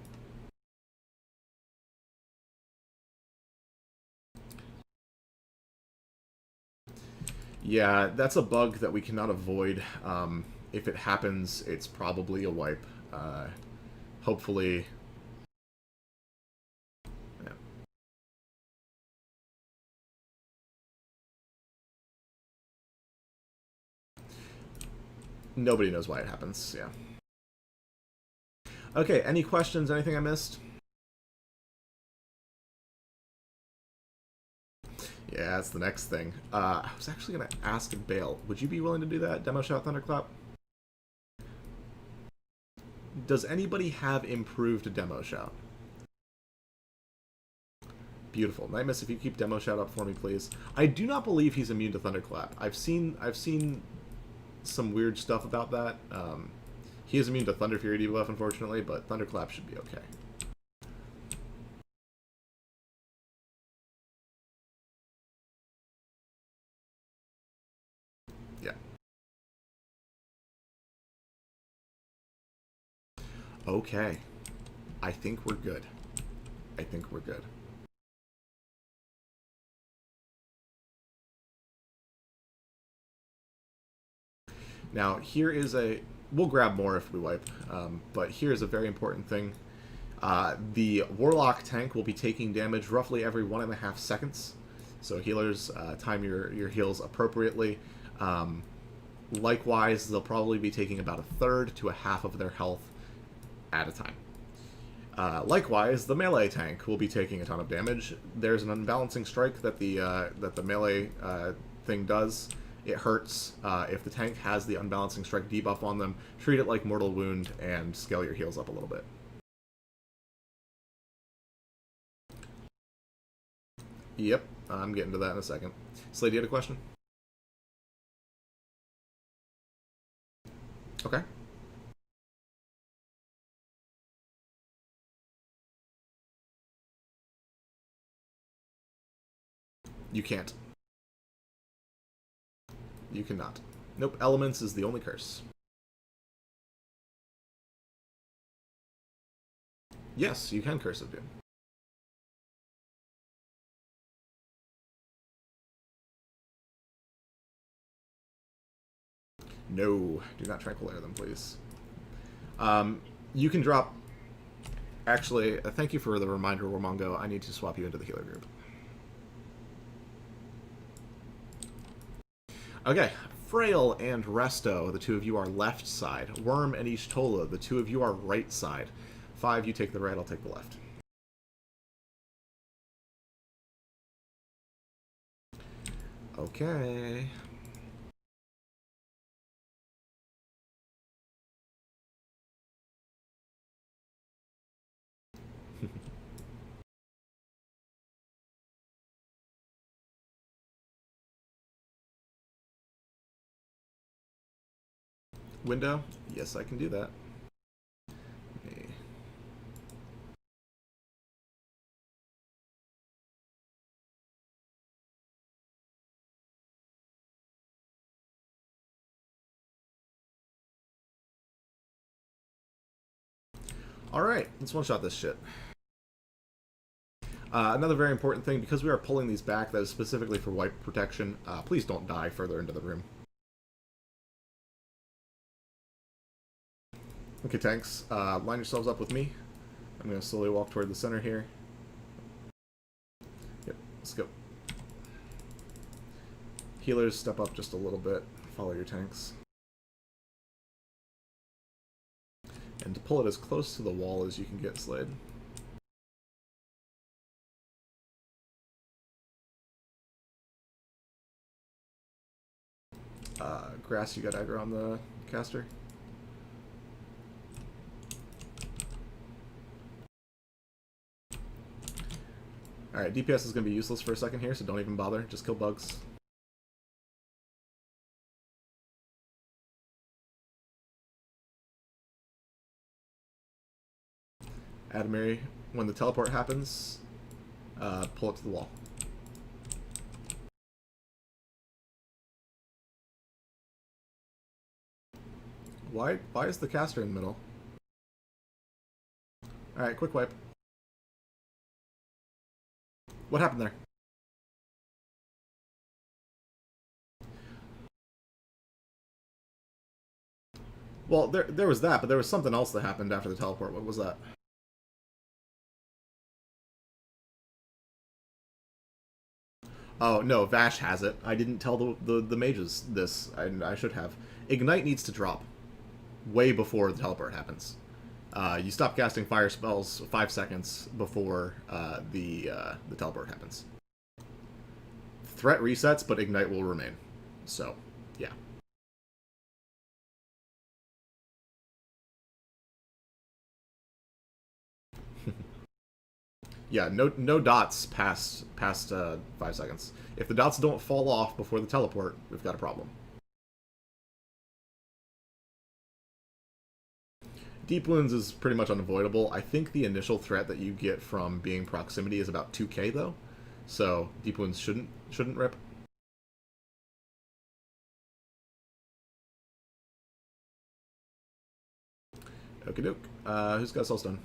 Yeah, that's a bug that we cannot avoid. If it happens, it's probably a wipe. Hopefully... Yeah. Nobody knows why it happens, yeah. Okay, any questions? Anything I missed? Yeah, that's the next thing. I was actually going to ask Bale, would you be willing to do that? Demo Shot Thunderclap? Does anybody have improved Demo Shout? Beautiful. Nightmiss, if you keep Demo Shout up for me, please. I do not believe he's immune to Thunderclap. I've seen some weird stuff about that. He is immune to Thunder Fury debuff, unfortunately, but Thunderclap should be okay. Yeah. Okay. I think we're good. I think we're good. Now, here is a... We'll grab more if we wipe, but here's a very important thing. The Warlock tank will be taking damage roughly every 1.5 seconds. So healers, time your heals appropriately. Likewise, they'll probably be taking about a third to a half of their health at a time. Likewise, the melee tank will be taking a ton of damage. There's an unbalancing strike that the melee thing does. It hurts. If the tank has the unbalancing strike debuff on them, treat it like mortal wound and scale your heals up a little bit. Yep, I'm getting to that in a second. Slade, you had a question? Okay. You can't. You cannot. Nope, Elements is the only curse. Yes, you can Curse of Doom. No, do not Tranquil Air them, please. You can drop... Actually, thank you for the reminder, Warmongo. I need to swap you into the healer group. Okay, Frail and Resto, the two of you are left side. Worm and Ishtola, the two of you are right side. 5, you take the right, I'll take the left. Okay. Window? Yes, I can do that. Okay. Alright, let's one-shot this shit. Another very important thing, because we are pulling these back, that is specifically for wipe protection, please don't die further into the room. Okay, tanks, line yourselves up with me. I'm going to slowly walk toward the center here. Yep, let's go. Healers, step up just a little bit. Follow your tanks. And to pull it as close to the wall as you can get, Slade. Grass, you got aggro on the caster? Alright, DPS is going to be useless for a second here, so don't even bother. Just kill bugs. Adamary, when the teleport happens, pull it to the wall. Why is the caster in the middle? Alright, quick wipe. What happened there? Well, there was that, but there was something else that happened after the teleport. What was that? Oh, no, Vash has it. I didn't tell the mages this. I should have. Ignite needs to drop way before the teleport happens. You stop casting fire spells 5 seconds before the teleport happens. threat resets, but Ignite will remain. So, yeah. Yeah, no dots past 5 seconds. If the dots don't fall off before the teleport, we've got a problem. Deep wounds is pretty much unavoidable. I think the initial threat that you get from being proximity is about 2k though, so deep wounds shouldn't rip. Okie doke. Who's got Soulstone?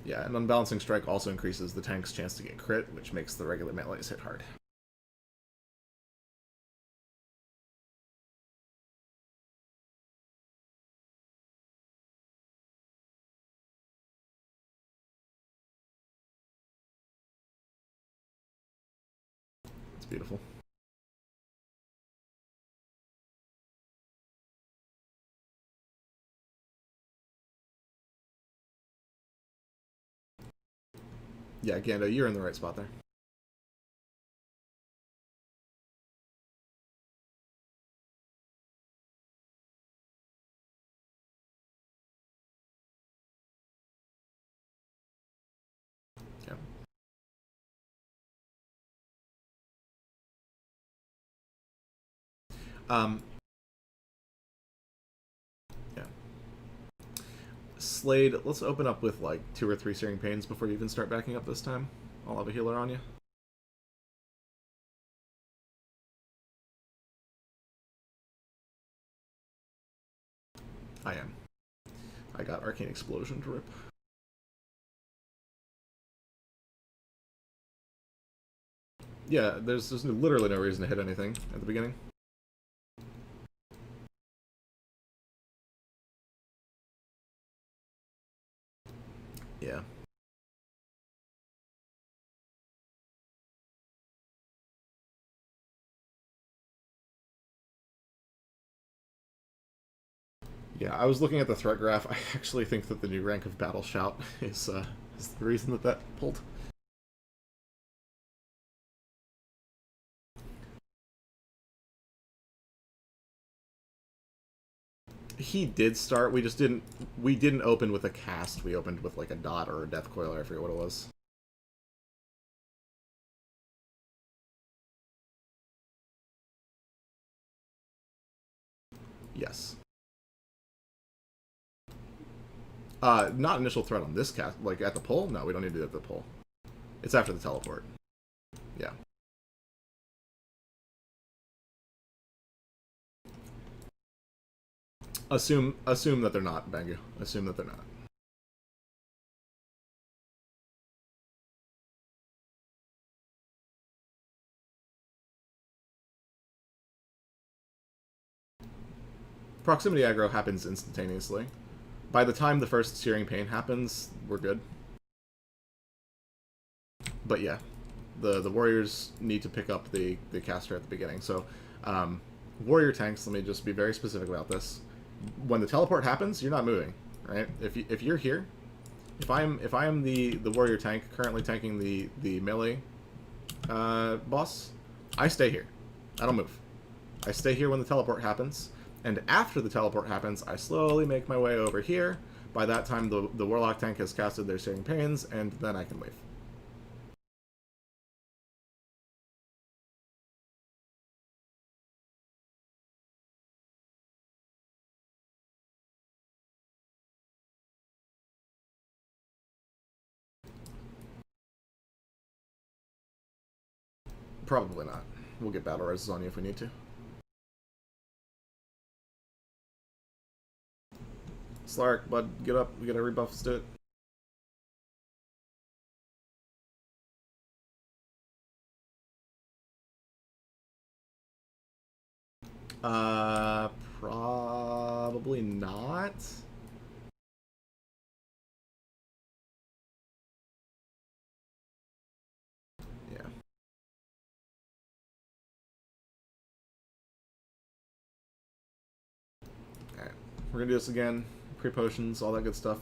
Yeah, an Unbalancing Strike also increases the tank's chance to get crit, which makes the regular melees hit hard. It's beautiful. Yeah, Gando, you're in the right spot there. Yeah. Um, yeah. Slade, let's open up with like 2 or 3 Searing Pains before you even start backing up this time. I'll have a healer on you. I am. I got Arcane Explosion to rip. Yeah, there's literally no reason to hit anything at the beginning. Yeah. Yeah, I was looking at the threat graph. I actually think that the new rank of Battle Shout is the reason that pulled. He did start. We just didn't. We didn't open with a cast. We opened with like a dot or a death coil. I forget what it was. Yes. Not initial threat on this cast. Like at the pull. No, we don't need to do it at the pull. It's after the teleport. Yeah. Assume that they're not, Bangu. Assume that they're not. Proximity aggro happens instantaneously. By the time the first Searing Pain happens, we're good. But yeah, the warriors need to pick up the caster at the beginning. So, warrior tanks. Let me just be very specific about this. When the teleport happens, you're not moving, right? If you're here, if I am the warrior tank currently tanking the melee boss, I stay here. I don't move. I stay here when the teleport happens, and after the teleport happens, I slowly make my way over here. By that time, the warlock tank has casted their Searing Pains, and then I can leave. Probably not. We'll get battle reses on you if we need to. Slark, bud, get up. We gotta rebuff. Let's do it. Probably not. Yeah. Alright. We're gonna do this again. Pre-potions, all that good stuff.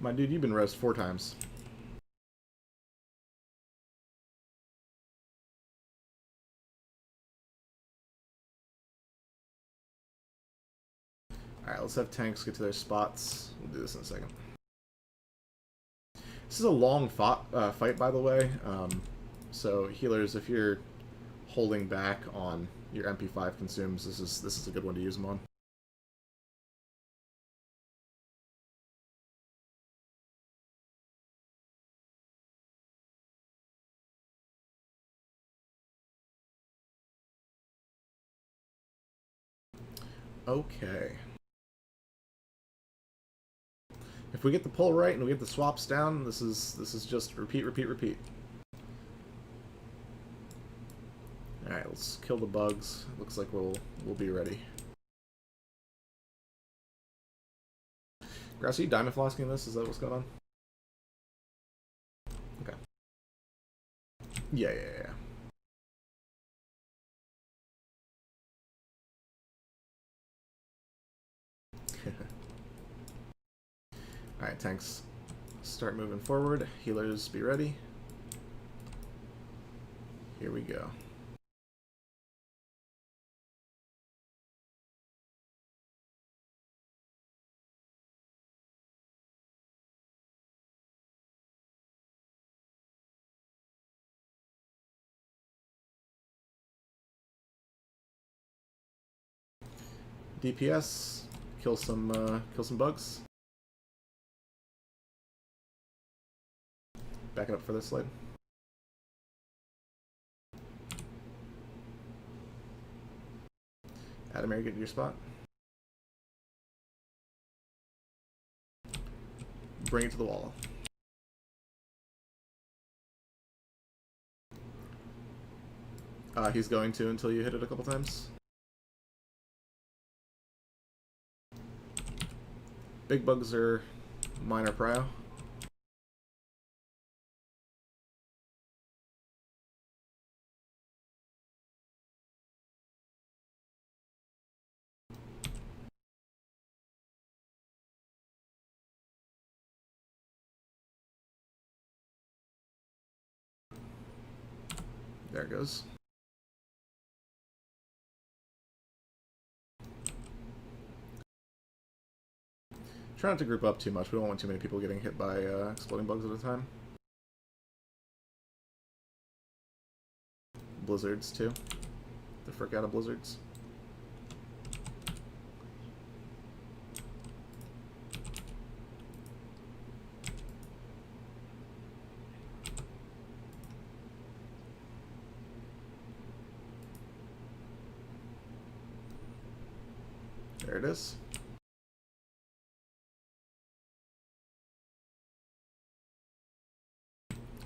My dude, you've been res 4 times. Alright, let's have tanks get to their spots. We'll do this in a second. This is a long fight, by the way. So healers, if you're holding back on your MP5 consumes, this is a good one to use them on. Okay. If we get the pull right and we get the swaps down, this is just repeat, repeat, repeat. Alright, let's kill the bugs. Looks like we'll be ready. Grass, are you diamond flosking this? Is that what's going on? Okay. Yeah. Alright, tanks start moving forward. Healers, be ready. Here we go. DPS, kill some bugs. Back it up for this slide. Adamir, get to your spot. Bring it to the wall. He's going to until you hit it a couple times. Big bugs are minor prio. There it goes. Try not to group up too much. We don't want too many people getting hit by exploding bugs at a time. Blizzards, too. The frick out of blizzards. There it is.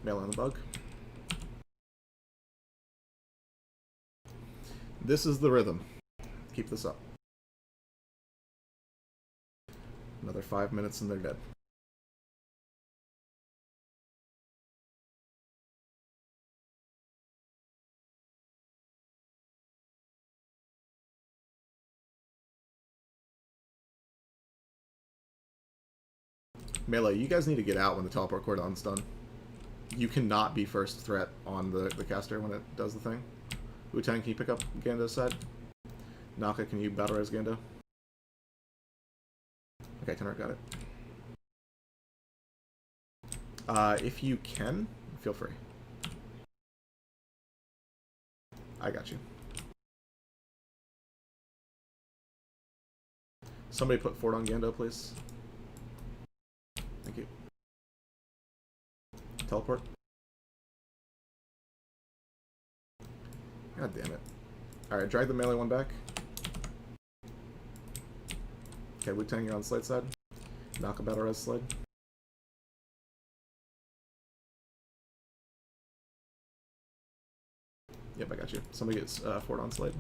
Mail on the bug. This is the rhythm. Keep this up. Another 5 minutes and they're dead. Melee, you guys need to get out when the teleport cooldown's done. You cannot be first threat on the caster when it does the thing. Wu-Tang, can you pick up Gando's side? Naka, can you battle res Gando? Okay, Tenor, got it. If you can, feel free. I got you. Somebody put Fort on Gando, please. Thank you. Teleport. God damn it. Alright, drag the melee one back. Okay, Wu-Tang, you're on Slade side. Knock a battle res Slade. Yep, I got you. Somebody gets Fort on Slade.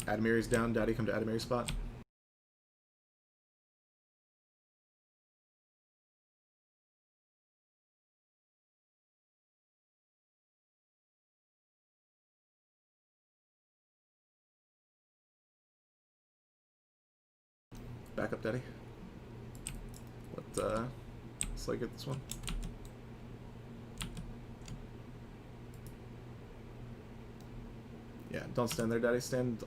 Admiri's down. Daddy, come to Admiri's spot. Back up, Daddy. Let Slade get this one. Yeah, don't stand there, Daddy. Stand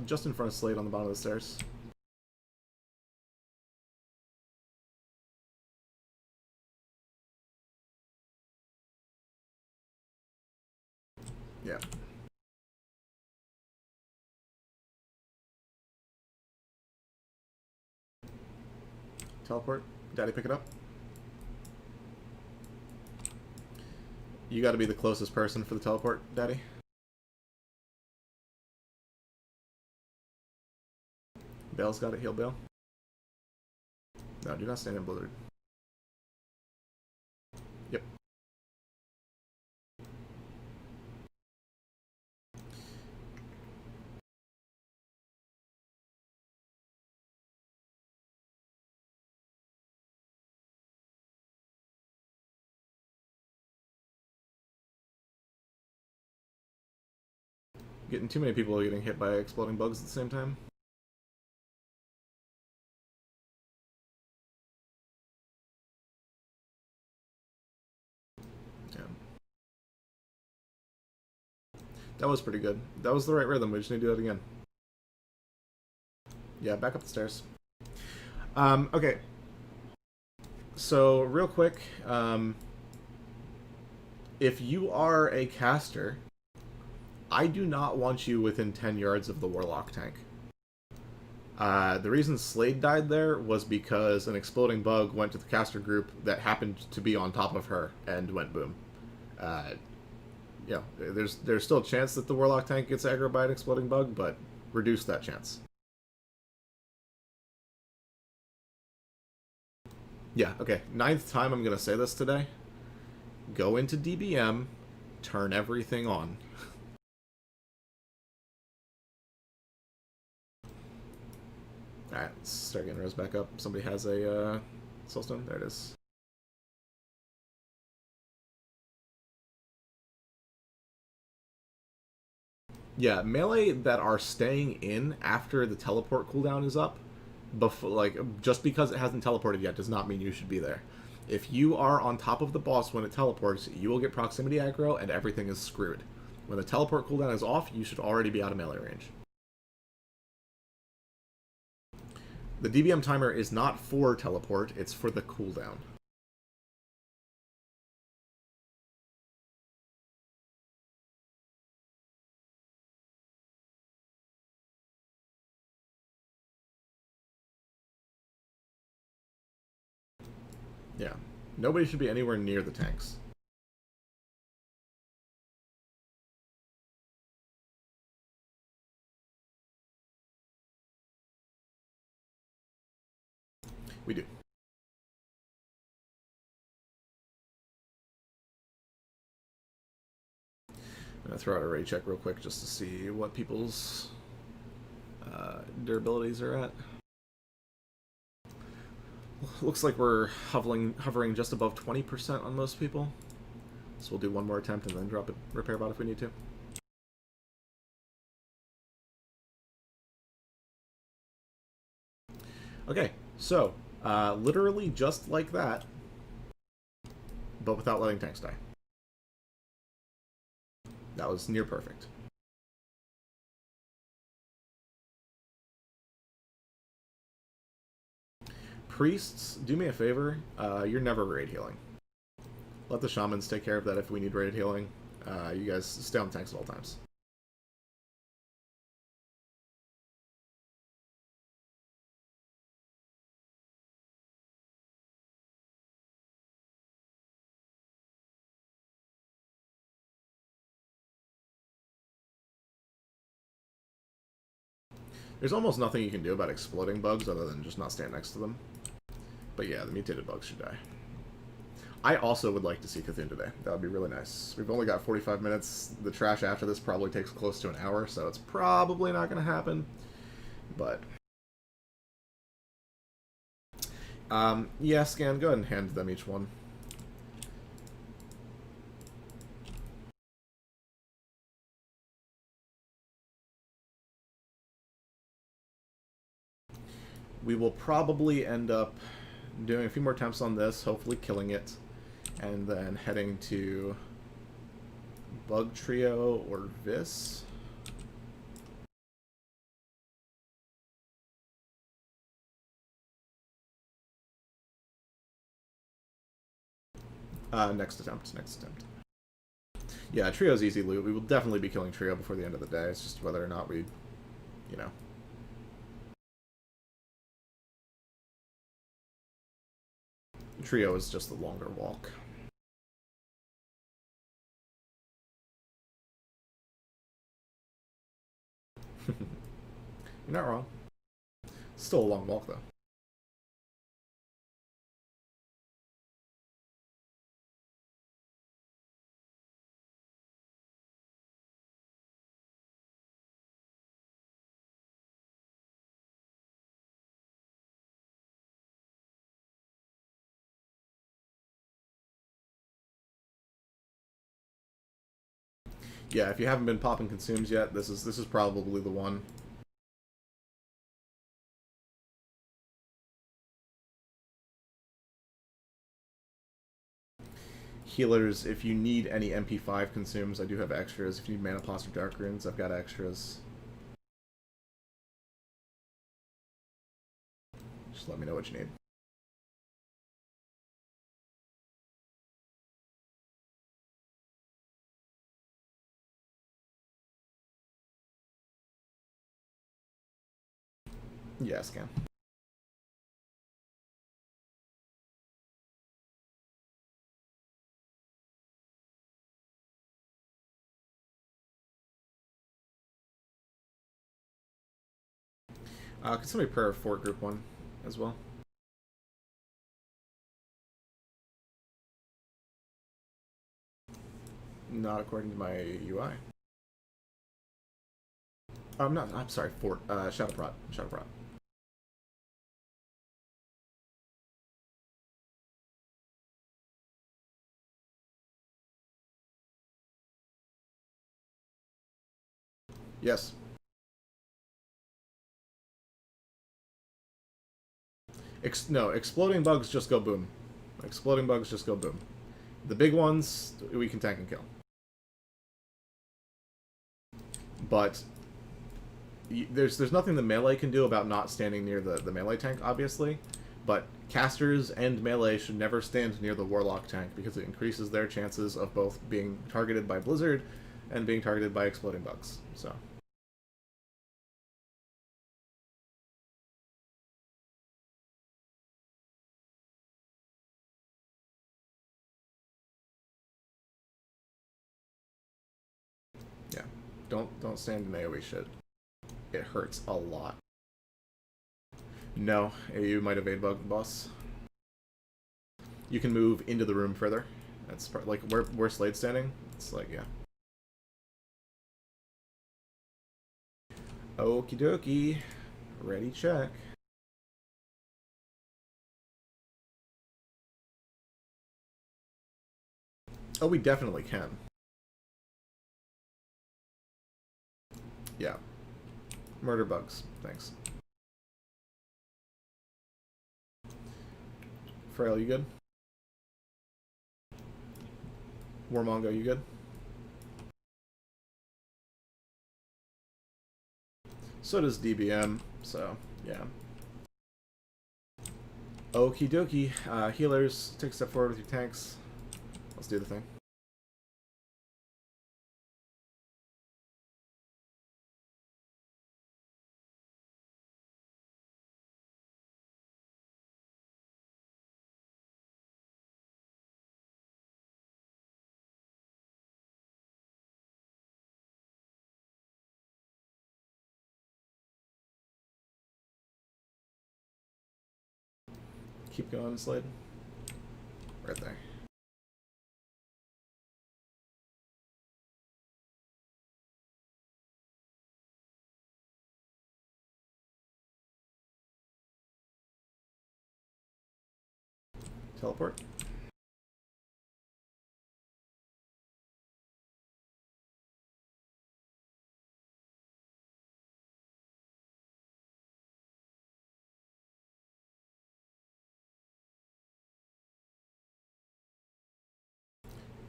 just in front of Slade on the bottom of the stairs. Yeah. Teleport. Daddy, pick it up. You gotta be the closest person for the teleport, Daddy. Bale's got it. Heal Bale. No, do not stand in Blizzard. Yep. Getting too many people getting hit by exploding bugs at the same time. Yeah. That was pretty good. That was the right rhythm. We just need to do that again. Yeah, back up the stairs. Okay. So, real quick, if you are a caster, I do not want you within 10 yards of the Warlock tank. The reason Slade died there was because an exploding bug went to the caster group that happened to be on top of her and went boom. Yeah, there's still a chance that the Warlock tank gets aggro by an exploding bug, but reduce that chance. Yeah, okay. 9th time I'm going to say this today. Go into DBM, turn everything on. Alright, let's start getting Rose back up. Somebody has a Soulstone. There it is. Yeah, melee that are staying in after the teleport cooldown is up, before, like, just because it hasn't teleported yet does not mean you should be there. If you are on top of the boss when it teleports, you will get proximity aggro and everything is screwed. When the teleport cooldown is off, you should already be out of melee range. The DBM timer is not for teleport, it's for the cooldown. Yeah. Nobody should be anywhere near the tanks. We do. I'm going to throw out a raid check real quick just to see what people's durabilities are at. Looks like we're hovering just above 20% on most people. So we'll do one more attempt and then drop a repair bot if we need to. Okay, so literally just like that, but without letting tanks die. That was near perfect. Priests, do me a favor. You're never raid healing. Let the shamans take care of that if we need raid healing. You guys stay on tanks at all times. There's almost nothing you can do about exploding bugs other than just not stand next to them. But yeah, the mutated bugs should die. I also would like to see Cthulhu today. That would be really nice. We've only got 45 minutes. The trash after this probably takes close to an hour, so it's probably not going to happen. But yeah, Scan, go ahead and hand them each one. We will probably end up doing a few more attempts on this, hopefully killing it, and then heading to Bug Trio or Vis. Next attempt. Yeah, Trio's easy loot. We will definitely be killing Trio before the end of the day. It's just whether or not we, you know. Trio is just the longer walk. You're not wrong. Still a long walk, though. Yeah, if you haven't been popping consumes yet, this is probably the one. Healers, if you need any MP5 consumes, I do have extras. If you need Mana Pos or Dark Runes, I've got extras. Just let me know what you need. Yeah, Scan. Could somebody prayer Fort Group 1 as well? Not according to my UI. I'm sorry, Fort, Shadowprot. Yes. No, exploding bugs just go boom. Exploding bugs just go boom. The big ones, we can tank and kill. But there's nothing the melee can do about not standing near the melee tank, obviously. But casters and melee should never stand near the warlock tank because it increases their chances of both being targeted by Blizzard and being targeted by exploding bugs. So. Yeah. Don't stand in AoE shit. It hurts a lot. No, you might evade bug boss. You can move into the room further. That's like where Slade's standing. It's like, yeah. Okie dokie. Ready, check. Oh, we definitely can. Yeah. Murder bugs. Thanks. Frail, you good? Warmongo, you good? So does DBM, so, yeah. Okie dokie. Healers, take a step forward with your tanks. Let's do the thing. Keep going, Slade. Right there. Teleport.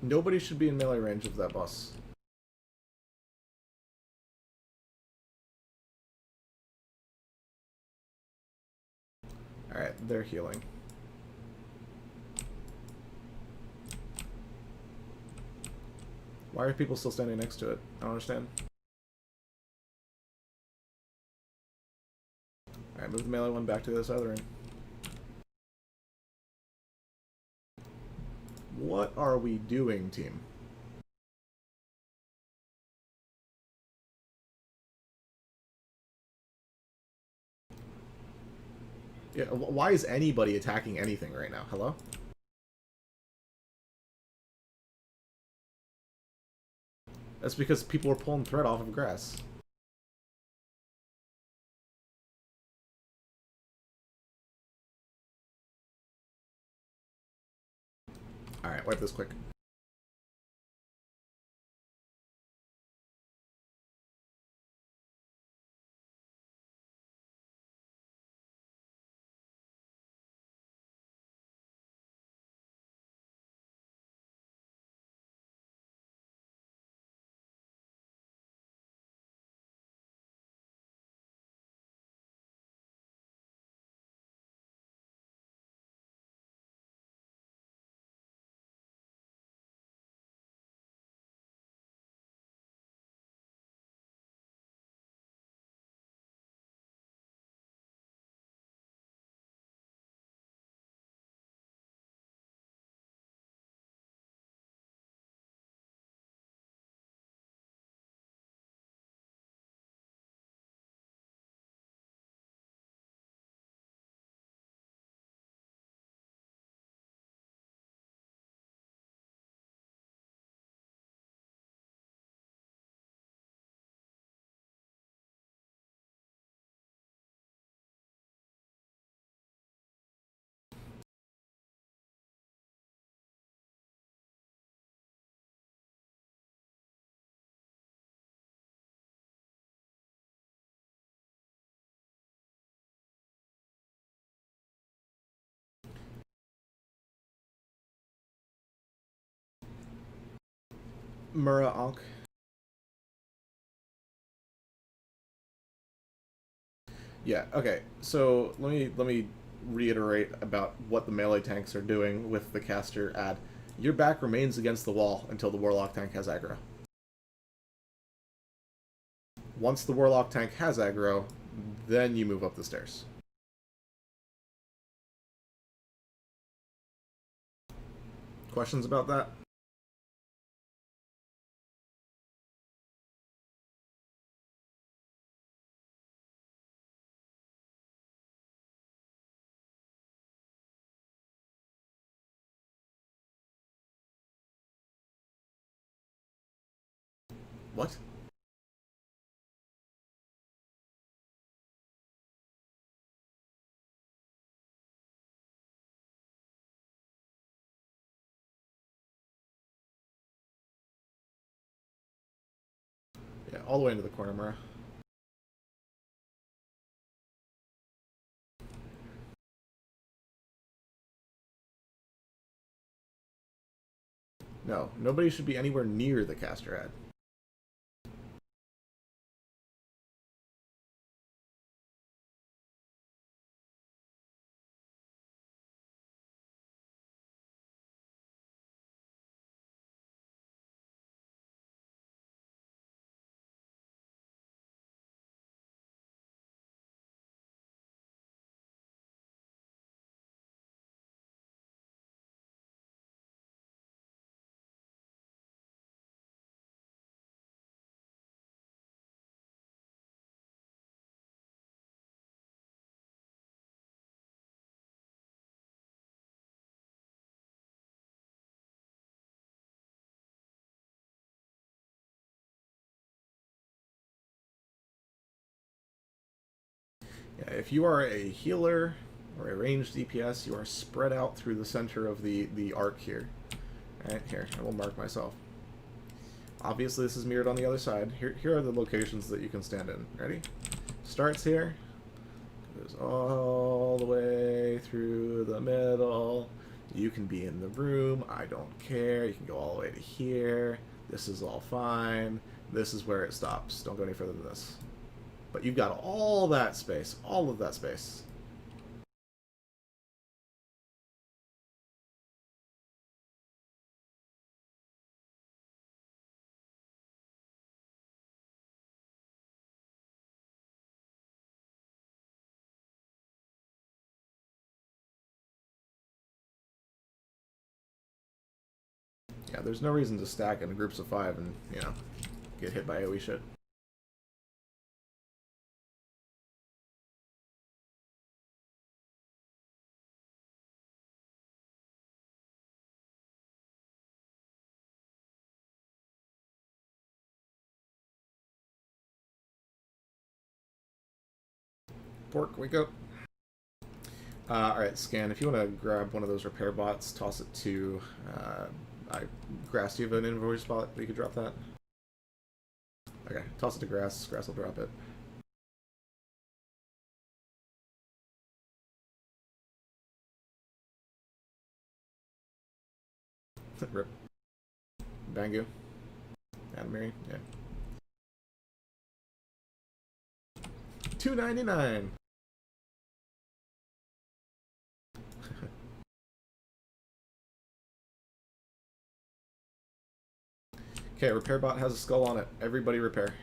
Nobody should be in melee range of that boss. Alright, they're healing. Why are people still standing next to it? I don't understand. Alright, move the melee one back to this other end. What are we doing, team? Yeah, why is anybody attacking anything right now? Hello? That's because people are pulling thread off of grass. Alright, wipe this quick. Mura Ankh. Yeah, okay. So let me reiterate about what the melee tanks are doing with the caster ad. Your back remains against the wall until the warlock tank has aggro. Once the warlock tank has aggro, then you move up the stairs. Questions about that? What? Yeah, all the way into the corner, Mura. No, nobody should be anywhere near the caster ad. Yeah, if you are a healer or a ranged DPS, you are spread out through the center of the arc here. Right here, I will mark myself. Obviously, this is mirrored on the other side. Here are the locations that you can stand in. Ready? Starts here, goes all the way through the middle. You can be in the room. I don't care. You can go all the way to here. This is all fine. This is where it stops. Don't go any further than this. But you've got all that space. All of that space. Yeah, there's no reason to stack in groups of 5 and, you know, get hit by AoE shit. Pork, wake up. Alright, Scan, if you want to grab one of those repair bots, toss it to... Grass, do you have an inventory spot that you could drop that? Okay, toss it to Grass. Grass will drop it. Rip. Bangu. Adamary, yeah. $2.99! Okay, repair bot has a skull on it. Everybody repair.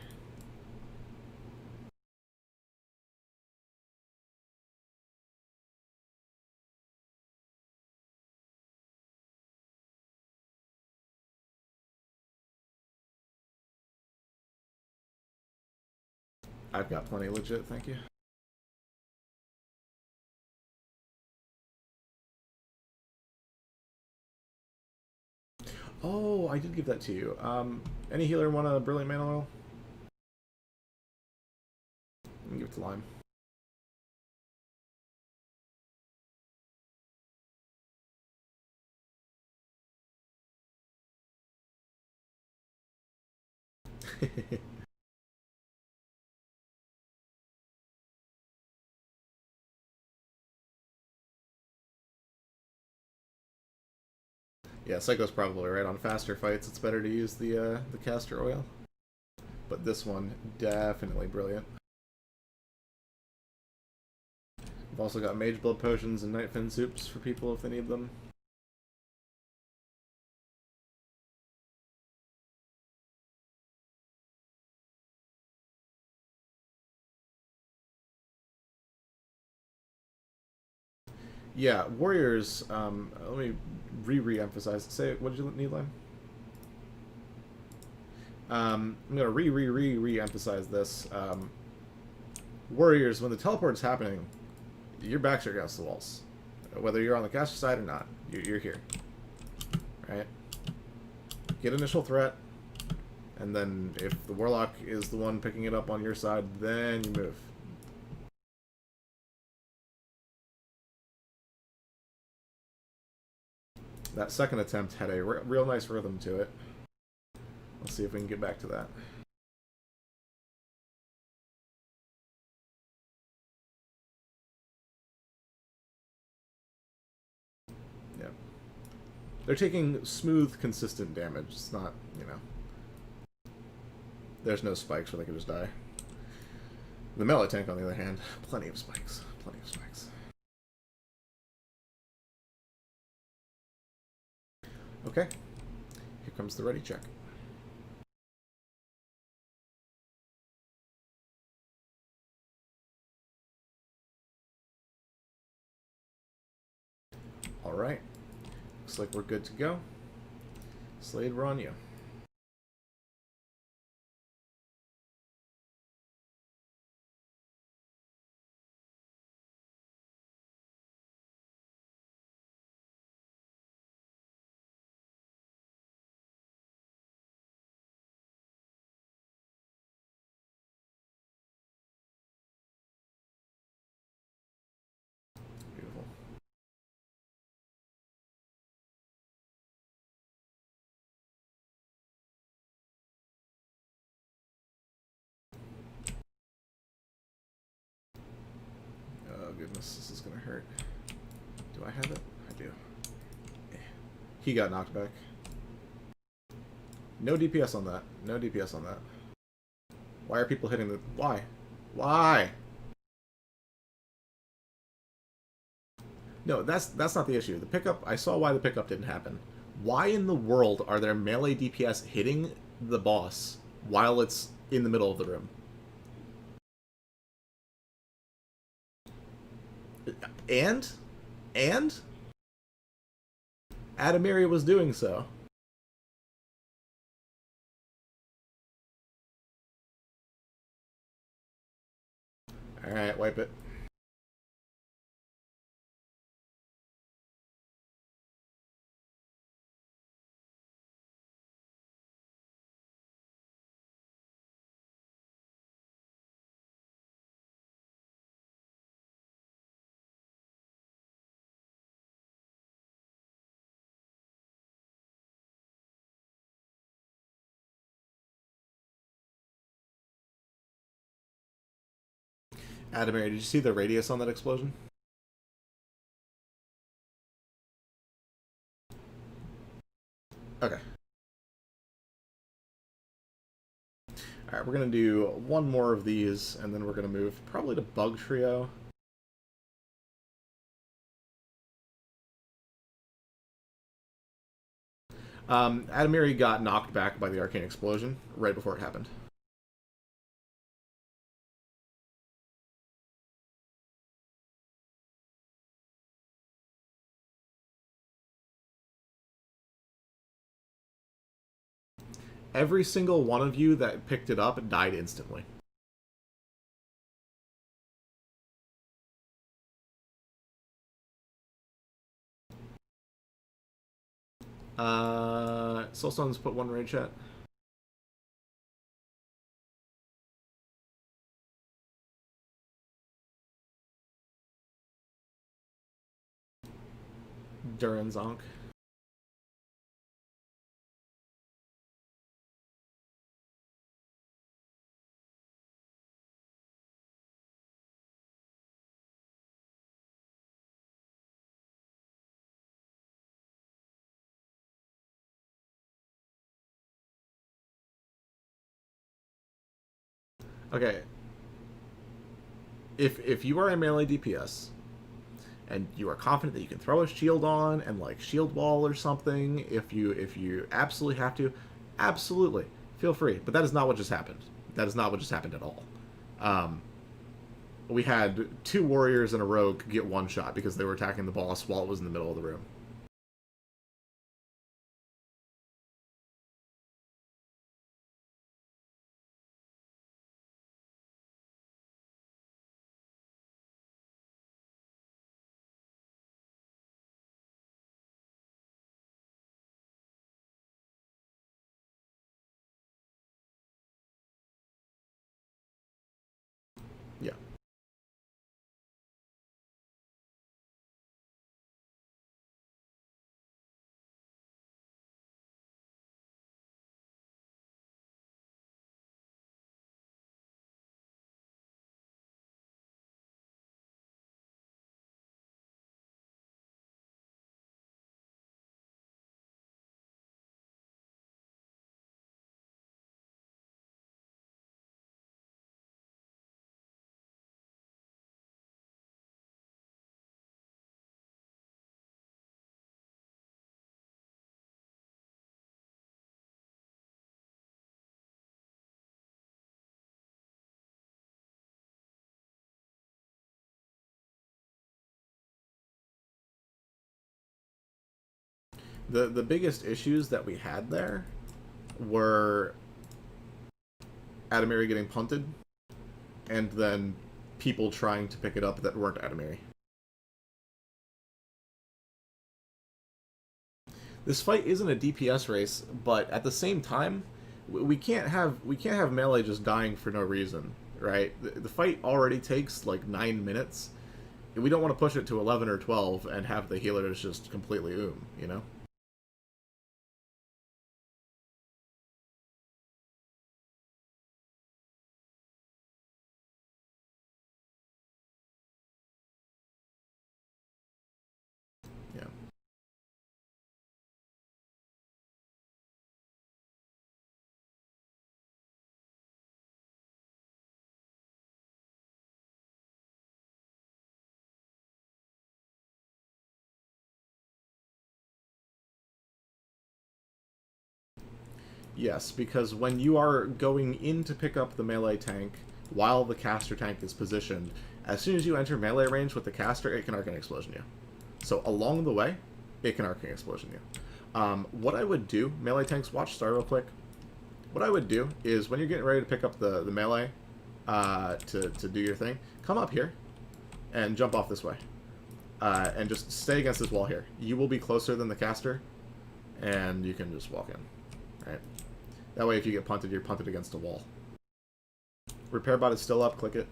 I've got plenty legit, thank you. Oh, I did give that to you. Any healer want a Brilliant Mana Oil? Let me give it to Lime. Yeah, Psycho's probably right. On faster fights, it's better to use the caster oil. But this one, definitely brilliant. We've also got Mage Blood Potions and Night Fin Soups for people if they need them. Yeah, Warriors, let me re-emphasize. Say, what did you need, Lime? I'm going to re-emphasize this. Warriors, when the teleport's happening, your backs are against the walls. Whether you're on the caster side or not, you're here. Right? Get initial threat, and then if the Warlock is the one picking it up on your side, then you move. That second attempt had a real nice rhythm to it. Let's see if we can get back to that. Yeah. They're taking smooth, consistent damage. It's not, you know... There's no spikes where they can just die. The melee tank, on the other hand, plenty of spikes. Plenty of spikes. Okay. Here comes the ready check. Alright. Looks like we're good to go. Slade, we're on you. this. This is gonna hurt. Do I have it? I do. He got knocked back. No DPS on that. No DPS on that. Why are people hitting the... Why? Why? No, that's not the issue. The pickup... I saw why the pickup didn't happen. Why in the world are there melee DPS hitting the boss while it's in the middle of the room? And Adamiri was doing so. Alright, wipe it. Adamir, did you see the radius on that explosion? Okay. Alright, we're going to do one more of these, and then we're going to move probably to Bug Trio. Adamiri got knocked back by the arcane explosion right before it happened. Every single one of you that picked it up died instantly. Soulstone's put one raid chat. Durin Zonk. Okay. If you are a melee DPS and you are confident that you can throw a shield on and like shield wall or something, if you absolutely have to, absolutely feel free. But that is not what just happened. That is not what just happened at all. We had 2 warriors and a rogue get one shot because they were attacking the boss while it was in the middle of the room. Yeah. The biggest issues that we had there were Adamiri getting punted, and then people trying to pick it up that weren't Adamiri. This fight isn't a DPS race, but at the same time, we can't have melee just dying for no reason, right? The fight already takes like 9 minutes. We don't want to push it to 11 or 12 and have the healers just completely you know? Yes, because when you are going in to pick up the melee tank while the caster tank is positioned, as soon as you enter melee range with the caster, it can Arcane Explosion you. So along the way, it can Arcane Explosion you. What I would do, melee tanks, watch star real quick. What I would do is when you're getting ready to pick up the melee to do your thing, come up here and jump off this way. And just stay against this wall here. You will be closer than the caster, and you can just walk in. Right? That way if you get punted, you're punted against a wall. Repair bot is still up, click it.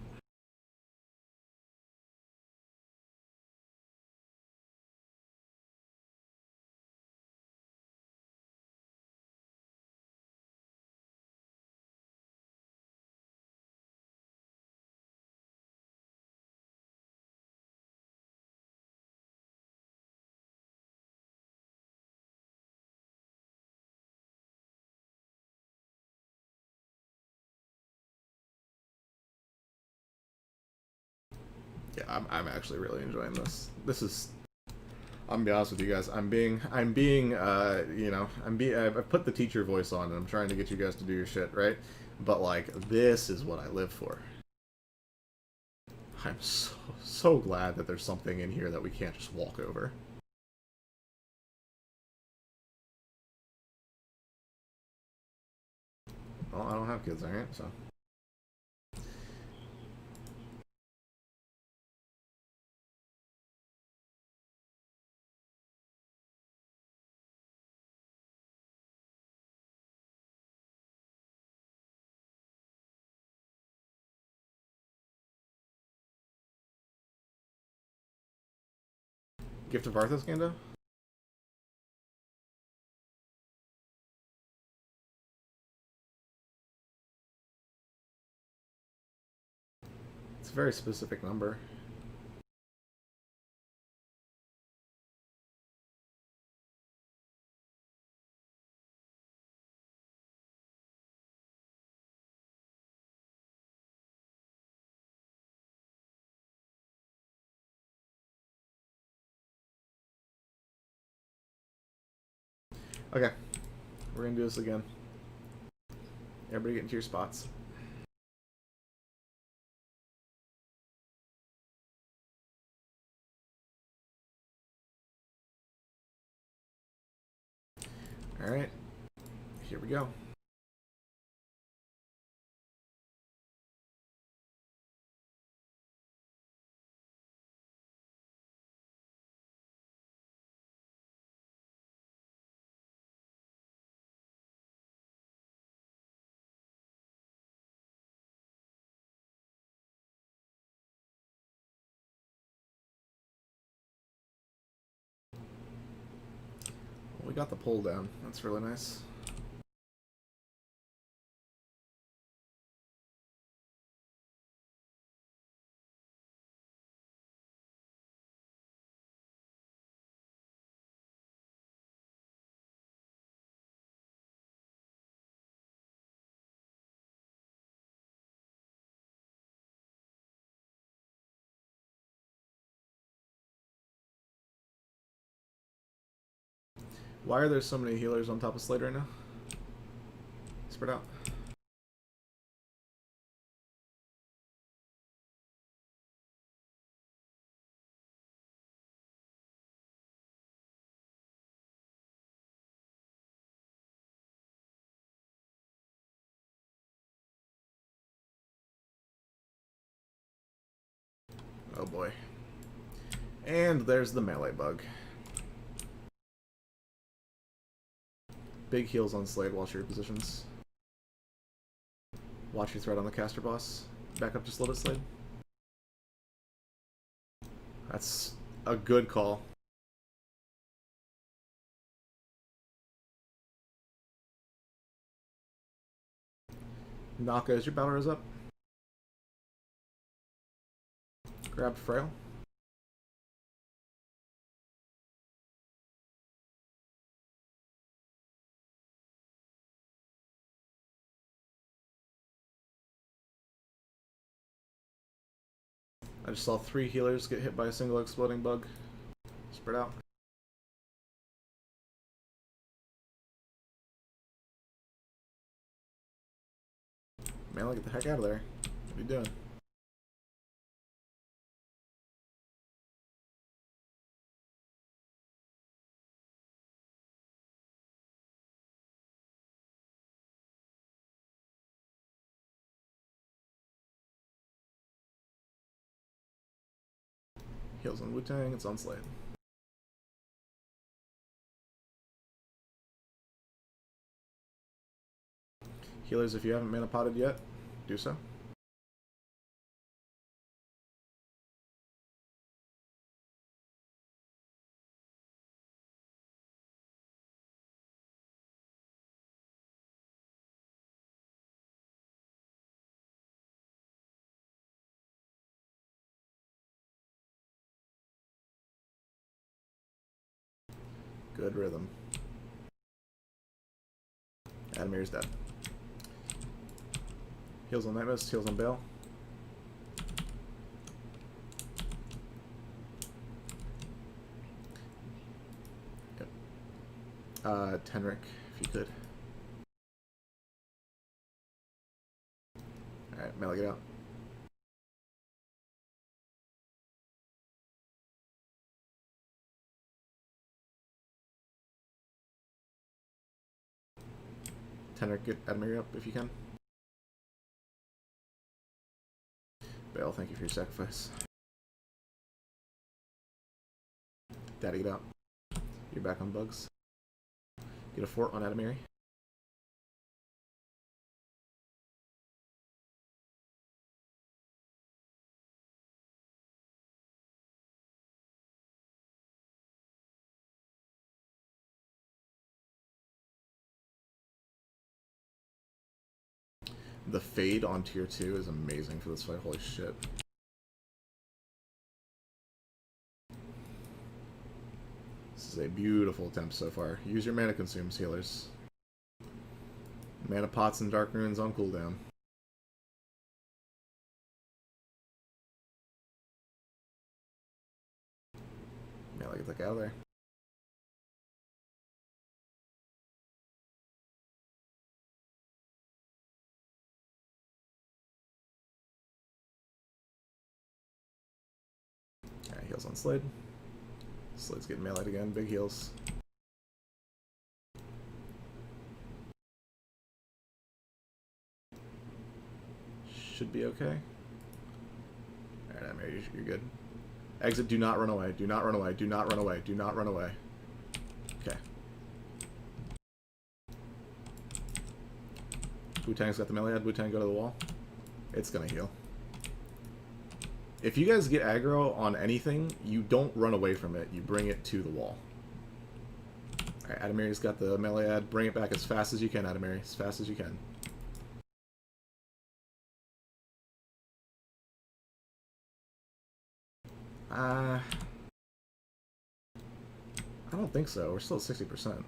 Yeah, I'm actually really enjoying this. This is, I'm gonna be honest with you guys. I've put the teacher voice on, and I'm trying to get you guys to do your shit, right? But like, this is what I live for. I'm so glad that there's something in here that we can't just walk over. Well, I don't have kids, alright, so. Gift of Arthas, Gando? It's a very specific number. Okay, we're gonna do this again. Everybody get into your spots. Alright, here we go. We got the pull down. That's really nice. Why are there so many healers on top of Slade right now? Spread out. Oh boy. And there's the melee bug. Big heals on Slade, watch your positions. Watch your threat on the caster boss. Back up just a little bit, Slade. That's a good call. Naka, is your battle res up? Grab Frail. I just saw 3 healers get hit by a single exploding bug. Spread out. Melee, get the heck out of there. What are you doing? Heals on Wu-Tang, it's on Slade. Healers, if you haven't mana potted yet, do so. Good rhythm. Adamir's dead. Heals on Night Mist, heals on Bale. Yep. Tenric, if you could. Alright, Melee, get out. Tenric, get Adamir up if you can. Bale, thank you for your sacrifice. Daddy, get out. You're back on bugs. Get a fort on Adamiri. The fade on tier 2 is amazing for this fight. Holy shit. This is a beautiful attempt so far. Use your mana consumes, healers. Mana pots and dark runes on cooldown. Yeah, get the heck out of there. Alright, heals on Slade. Slade's getting meleeed again. Big heals. Should be okay. Alright, Mary, you're good. Exit, do not run away. Do not run away. Do not run away. Do not run away. Okay. Wu-Tang's got the melee. Wu-Tang, go to the wall. It's gonna heal. If you guys get aggro on anything, you don't run away from it. You bring it to the wall. Alright, Adamiri's got the melee ad. Bring it back as fast as you can, Adamiri. As fast as you can. I don't think so. We're still at 60%.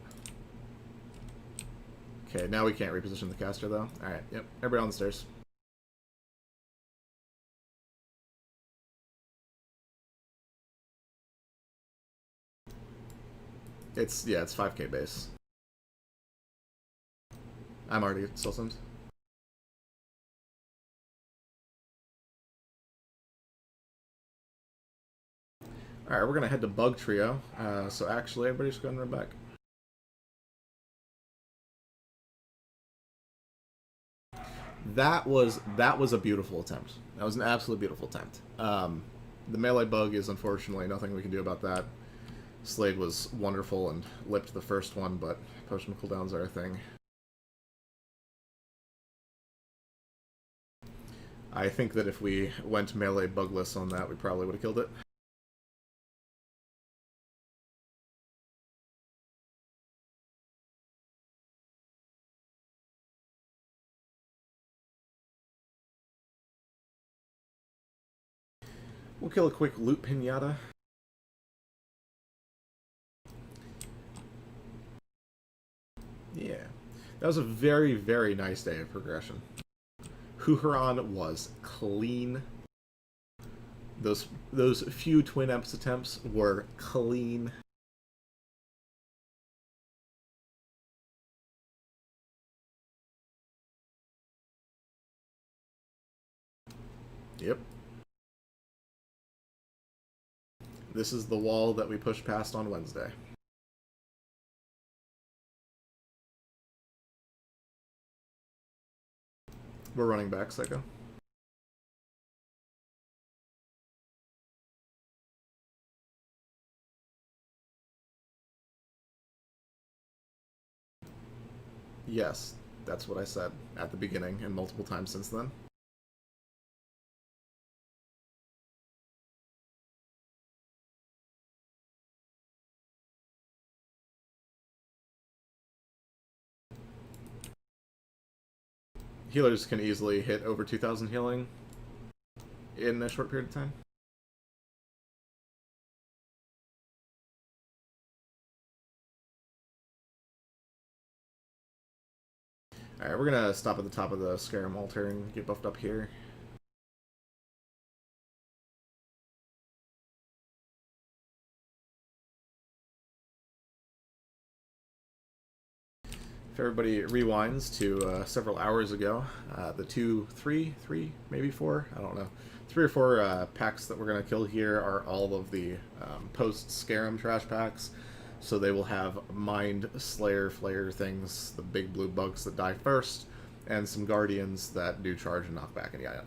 Okay, now we can't reposition the caster, though. Alright, yep. Everybody on the stairs. It's 5k base. I'm already still simmed. Alright, we're gonna head to Bug Trio. So actually, everybody's going to run back. That was a beautiful attempt. That was an absolute beautiful attempt. The melee bug is unfortunately nothing we can do about that. Slade was wonderful and lipped the first one, but potion cooldowns are a thing. I think that if we went melee bugless on that, we probably would have killed it. We'll kill a quick loot pinata. Yeah. That was a very, very nice day of progression. Huhuran was clean. Those few Twin Emps attempts were clean. Yep. This is the wall that we pushed past on Wednesday. We're running back, Psycho. Yes, that's what I said at the beginning and multiple times since then. Healers can easily hit over 2,000 healing in a short period of time. Alright, we're gonna stop at the top of the Scarum altar and get buffed up here. If everybody rewinds to several hours ago, the three, maybe four, I don't know, 3 or 4 packs that we're going to kill here are all of the post-Scarum trash packs. So they will have Mind Slayer Flayer things, the big blue bugs that die first, and some Guardians that do charge and knock back, and yada.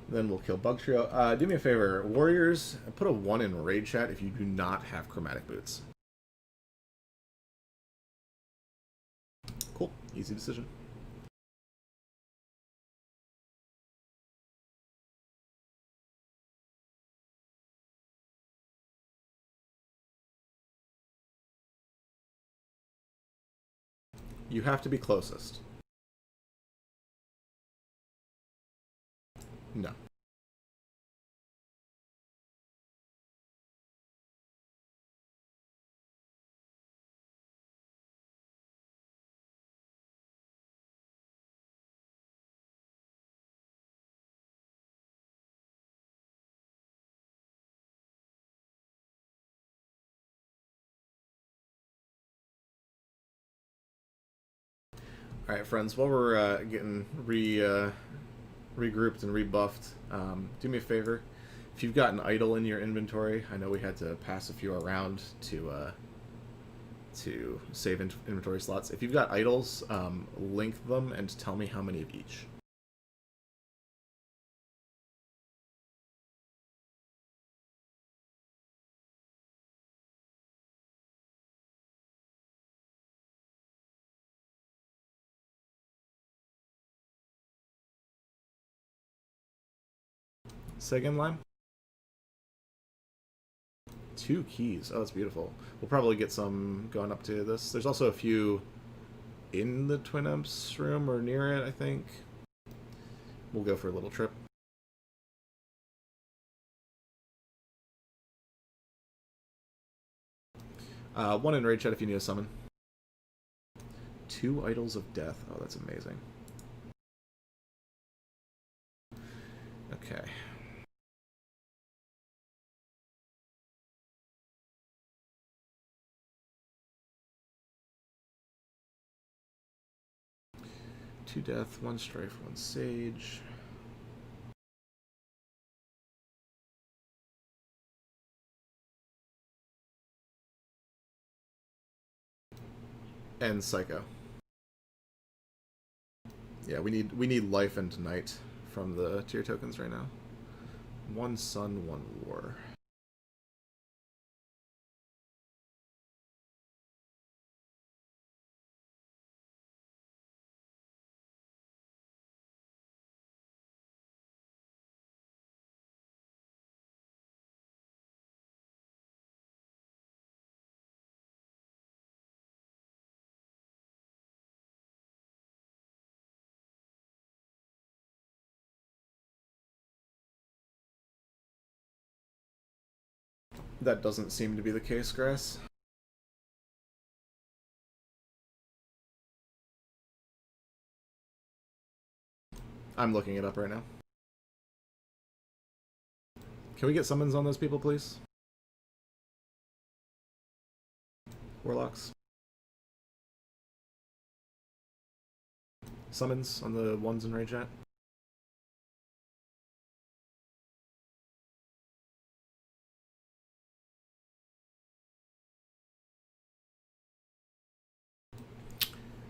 Then we'll kill Bug Trio. Do me a favor, Warriors, put a 1 in Raid Chat if you do not have Chromatic Boots. Cool. Easy decision. You have to be closest. No. Alright, friends, while we're getting regrouped and rebuffed, do me a favor. If you've got an idol in your inventory, I know we had to pass a few around to save inventory slots. If you've got idols, link them and tell me how many of each. Say again, Lime? 2 keys. Oh, that's beautiful. We'll probably get some going up to this. There's also a few in the Twin Imps room or near it, I think. We'll go for a little trip. One in Raid Chat if you need a summon. 2 Idols of Death. Oh, that's amazing. Okay. Two death, 1 strife, 1 sage. And Psycho. Yeah, we need life and night from the tier tokens right now. 1 sun, 1 war. That doesn't seem to be the case, Grass. I'm looking it up right now. Can we get summons on those people, please? Warlocks. Summons on the ones in rage at.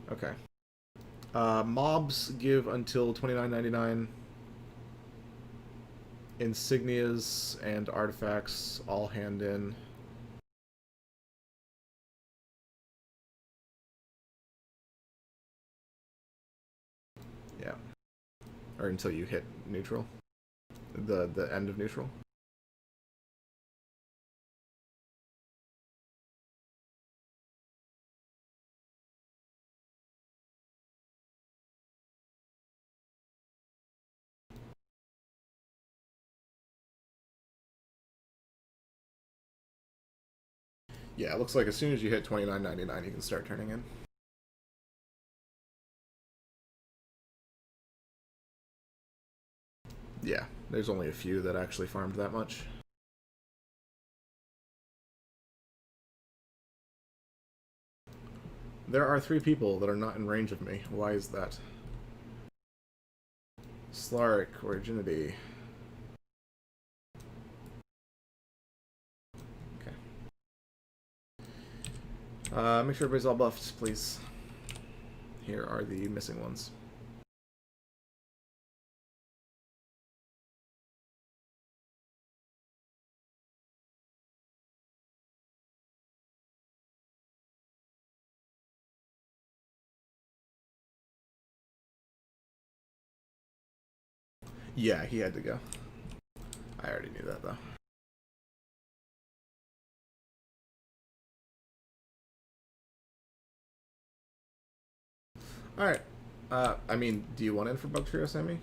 Okay. Mobs give until 29.99. Insignias and artifacts all hand in. Yeah. Or until you hit neutral. The end of neutral. Yeah, it looks like as soon as you hit 29.99, you can start turning in. Yeah, there's only a few that actually farmed that much. There are 3 people that are not in range of me. Why is that? Slark, Originity. Okay. Make sure everybody's all buffed, please. Here are the missing ones. Yeah, he had to go. I already knew that, though. Alright. I mean, do you want in for Bug Trio, Sammy?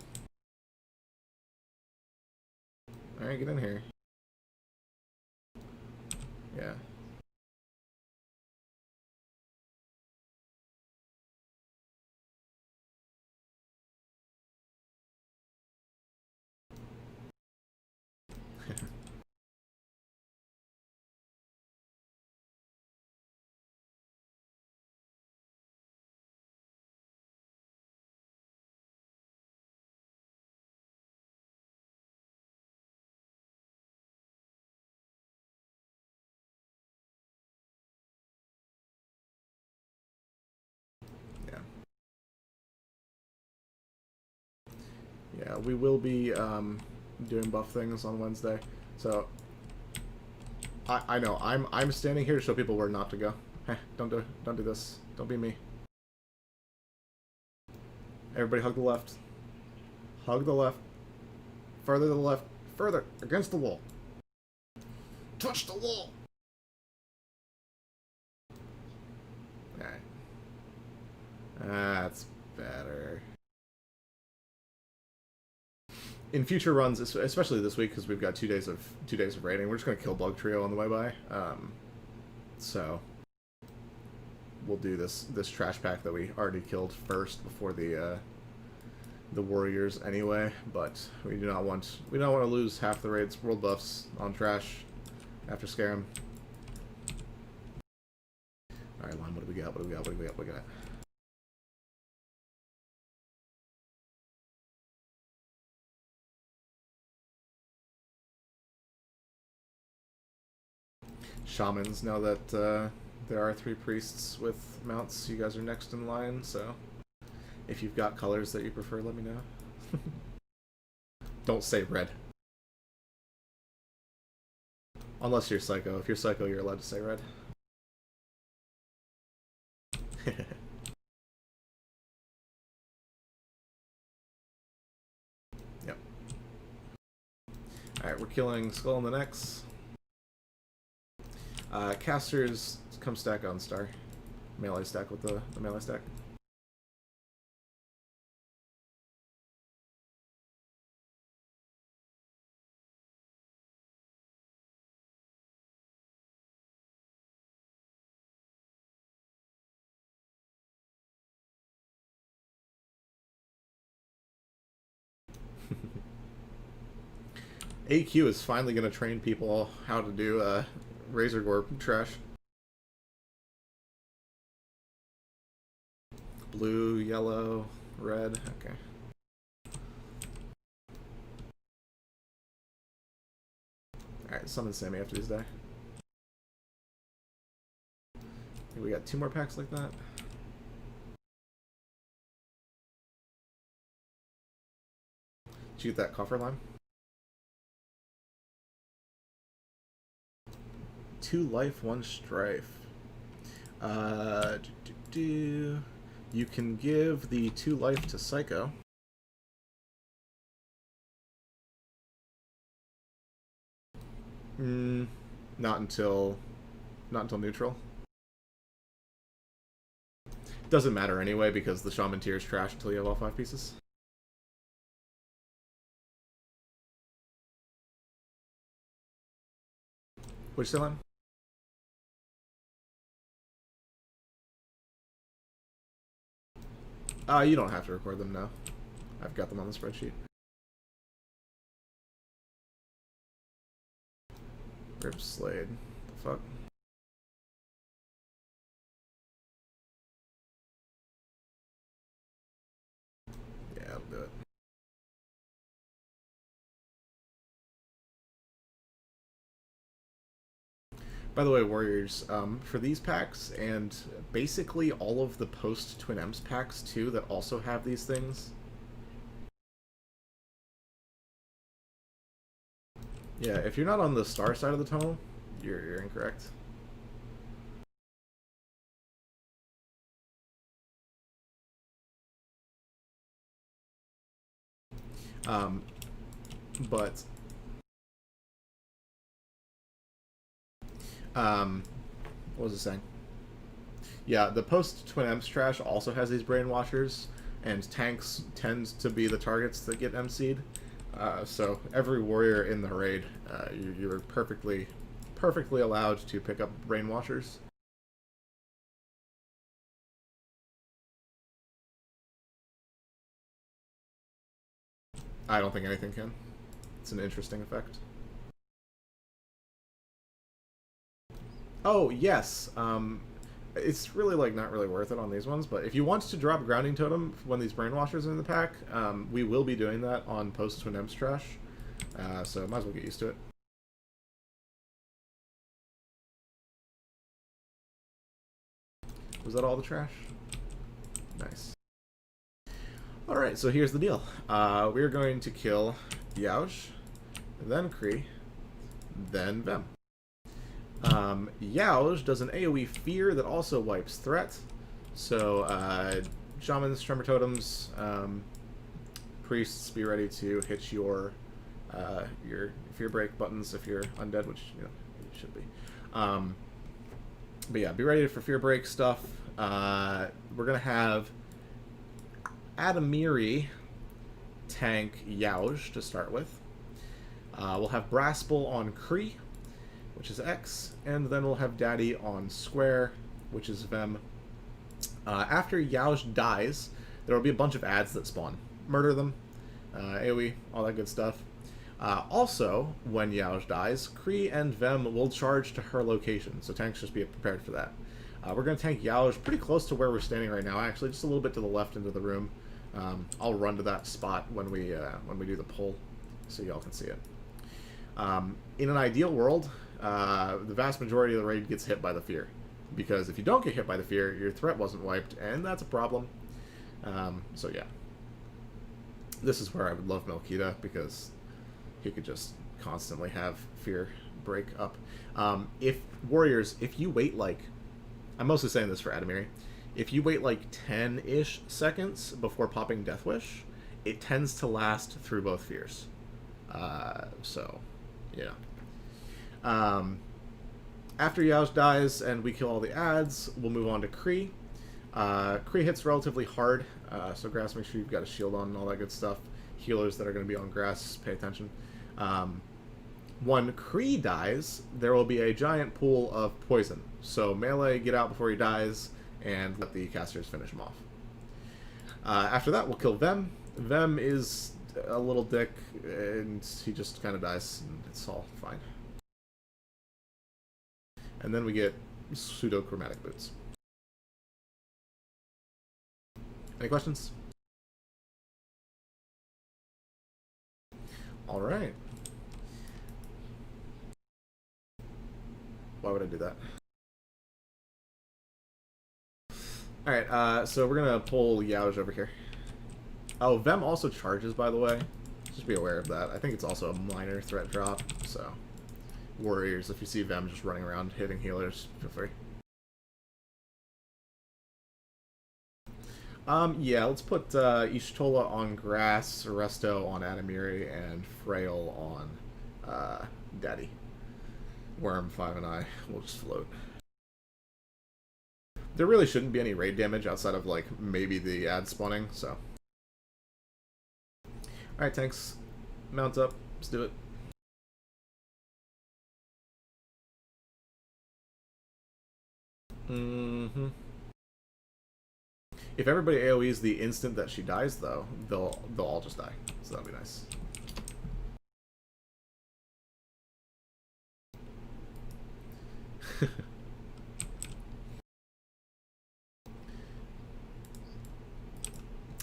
Alright, get in here. Yeah. Yeah. Yeah, we will be doing buff things on Wednesday. So I know I'm standing here to show people where not to go. Hey, don't do this. Don't be me. Everybody hug the left. Hug the left. Further to the left. Further against the wall. Touch the wall. Alright. That's better. In future runs, especially this week, because we've got 2 days of raiding, we're just gonna kill Bug Trio on the way by. So we'll do this trash pack that we already killed first before the warriors anyway. But we don't want to lose half the raids world buffs on trash after Scarum. All right, Lime, what do we got? What do we got? What do we got? What do we got? Shamans, now that there are 3 priests with mounts, you guys are next in line, so if you've got colors that you prefer, let me know. Don't say red. Unless you're Psycho. If you're Psycho, you're allowed to say red. Yep. Alright, we're killing Skull in the Necks. Casters, come stack on Star. Melee stack with the melee stack. AQ is finally going to train people how to do Razor Gore trash. Blue, yellow, red. Okay. Alright, summon Sammy after these die. We got 2 more packs like that. Did you get that coffer lime? 2 life, 1 strife. You can give the 2 life to Psycho. Not until neutral. Doesn't matter anyway because the Shaman tier is trash until you have all 5 pieces. Which still on? You don't have to record them now. I've got them on the spreadsheet. Rip Slade. The fuck? Yeah, I'll do it. By the way, Warriors, for these packs, and basically all of the post-Twin M's packs, too, that also have these things... Yeah, if you're not on the star side of the tunnel, you're incorrect. But... what was I saying? Yeah, the post-Twin M's trash also has these Brainwashers, and tanks tend to be the targets that get MC'd. So every warrior in the raid, you're perfectly allowed to pick up Brainwashers. I don't think anything can. It's an interesting effect. Oh, yes. It's really, like, not really worth it on these ones, but if you want to drop Grounding Totem when these Brainwashers are in the pack, we will be doing that on post-Twin M's trash, so might as well get used to it. Was that all the trash? Nice. Alright, so here's the deal. We're going to kill Yauj, then Kree, then Vem. Yauj does an AoE Fear that also wipes Threat. So, Shamans, Tremor Totems, Priests, be ready to hit your Fear Break buttons if you're undead, which, you know, you should be. But yeah, be ready for Fear Break stuff. We're going to have Adamiri tank Yauj to start with. We'll have Braspel on Kree, which is X, and then we'll have Daddy on Square, which is Vem. After Yauj dies, there will be a bunch of ads that spawn. Murder them, AoE, all that good stuff. Also, when Yauj dies, Kree and Vem will charge to her location, so tanks just be prepared for that. We're going to tank Yauj pretty close to where we're standing right now, actually, just a little bit to the left into the room. I'll run to that spot when we do the pull, so y'all can see it. In an ideal world, the vast majority of the raid gets hit by the Fear, because if you don't get hit by the Fear, your threat wasn't wiped, and that's a problem. So yeah. This is where I would love Melkita, because he could just constantly have Fear break up. If Warriors, if you wait like... I'm mostly saying this for Adamiri. If you wait like 10-ish seconds before popping Death Wish, it tends to last through both Fears. So, yeah. After Yauj dies and we kill all the ads, we'll move on to Kree. Kree hits relatively hard, so Grass, make sure you've got a shield on and all that good stuff. Healers that are going to be on Grass, pay attention. When Kree dies, there will be a giant pool of poison. So melee, get out before he dies, and let the casters finish him off. After that, we'll kill Vem. Vem is a little dick, and he just kind of dies, and it's all fine. And then we get pseudo-chromatic boots. Any questions? All right. Why would I do that? All right. So we're gonna pull Yauj over here. Oh, Vem also charges, by the way. Just be aware of that. I think it's also a minor threat drop. So, warriors, if you see Vem just running around hitting healers, feel free. Yeah, let's put Ishtola on grass, Resto on Adamiri, and Frail on Daddy. Worm, 5 and I will just float. There really shouldn't be any raid damage outside of, like, maybe the ad spawning, so. Alright, tanks. Mount up. Let's do it. Mm-hmm. If everybody AoEs the instant that she dies, though, they'll all just die. So that'll be nice.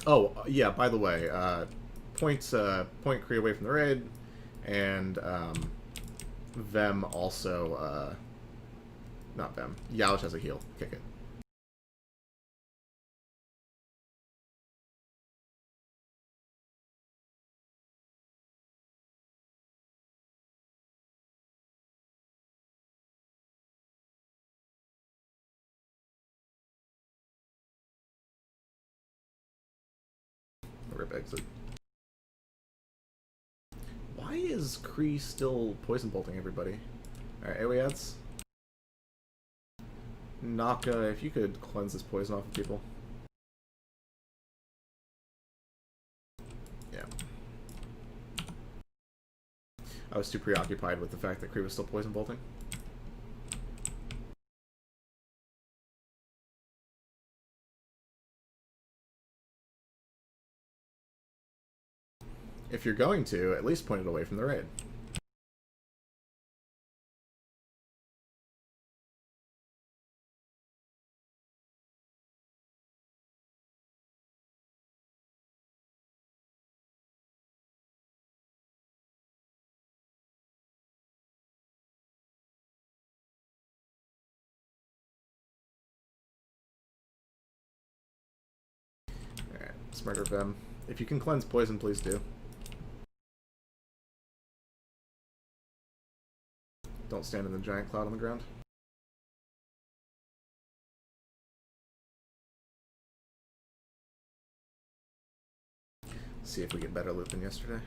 Oh, yeah, by the way, point Kree away from the raid, and Vem also, not Vem, Yauj has a heal. Kick it. Rip exit. Why is Kree still poison bolting everybody? Alright, AoE ads. Naka, if you could cleanse this poison off of people. Yeah. I was too preoccupied with the fact that Kree was still poison bolting. If you're going to, at least point it away from the raid. Alright, let's murder Vem. If you can cleanse poison, please do. Don't stand in the giant cloud on the ground. See if we get better loot than yesterday.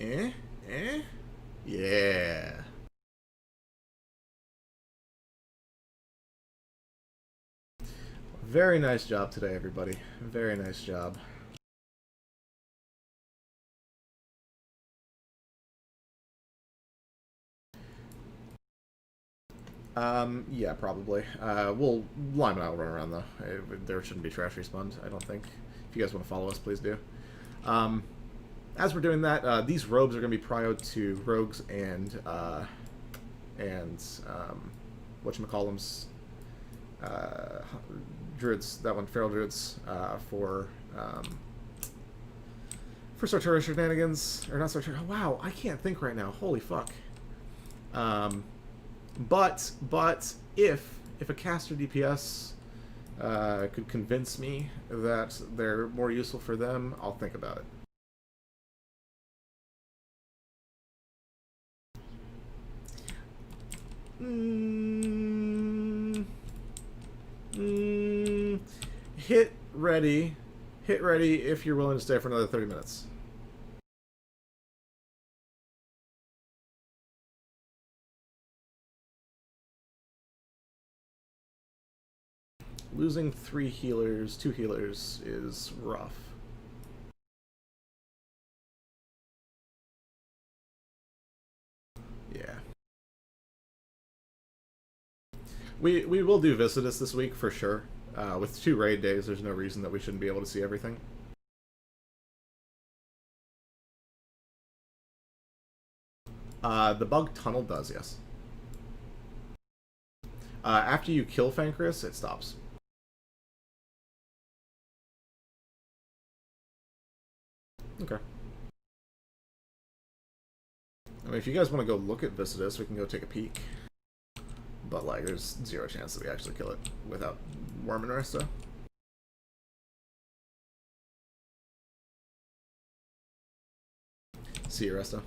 Eh? Eh? Yeah. Very nice job today, everybody. Very nice job. Yeah, probably. We'll Lyman and I will run around, though. There shouldn't be trash respawned, I don't think. If you guys want to follow us, please do. As we're doing that, these robes are going to be prio to rogues and whatchamacallums, druids, that one, feral druids, for Sartorial shenanigans, or not Sartorial, oh, wow, I can't think right now, holy fuck. But if a caster DPS could convince me that they're more useful for them, I'll think about it. Hit ready. Hit ready if you're willing to stay for another 30 minutes. Losing 3 healers, 2 healers is rough. Yeah. We will do Visitus this week for sure. With 2 raid days, there's no reason that we shouldn't be able to see everything. The bug tunnel does, yes. After you kill Fankris, it stops. Okay. I mean, if you guys want to go look at Visitus, we can go take a peek. But, like, there's 0 chance that we actually kill it without Worm and Resto. See you, Resto.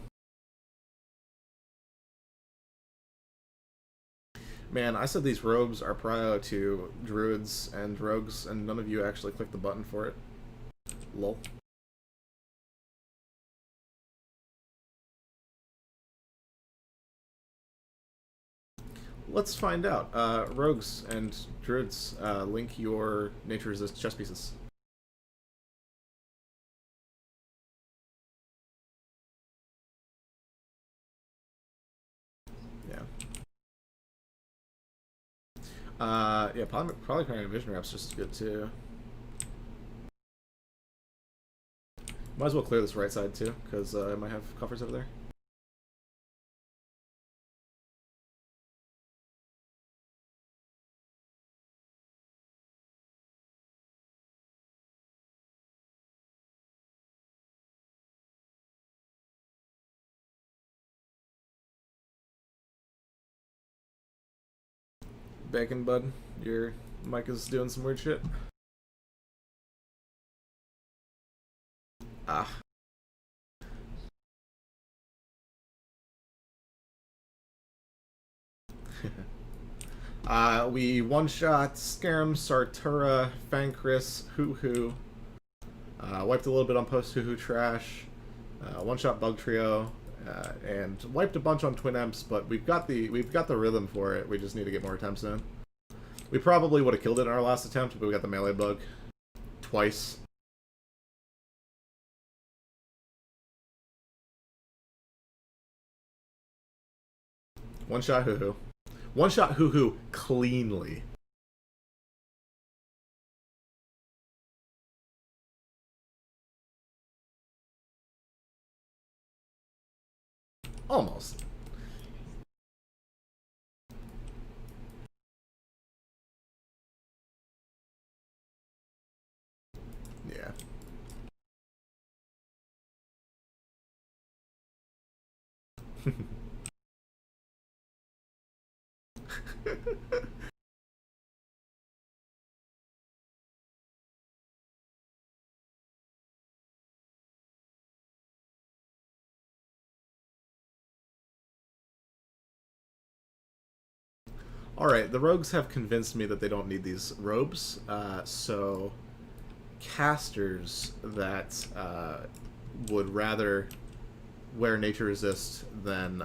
Man, I said these robes are prio to druids and rogues, and none of you actually clicked the button for it. Lol. Let's find out. Rogues and druids, link your nature resist chess pieces. Yeah. Yeah, probably carrying vision wraps just as good too. Might as well clear this right side too, because I might have coffers over there. Bacon Bud, your mic is doing some weird shit. Ah. We one-shot Scarum, Sartura, Fankris, Hoo-Hoo. Wiped a little bit on post-Hoo-Hoo trash. One-shot Bug Trio. And wiped a bunch on Twin Emps, but we've got the rhythm for it. We just need to get more attempts in. We probably would have killed it in our last attempt, but we got the melee bug twice. One shot Hoo-Hoo. One shot Hoo-Hoo cleanly. Almost. Yeah. Alright, the rogues have convinced me that they don't need these robes, so casters that would rather wear nature resist than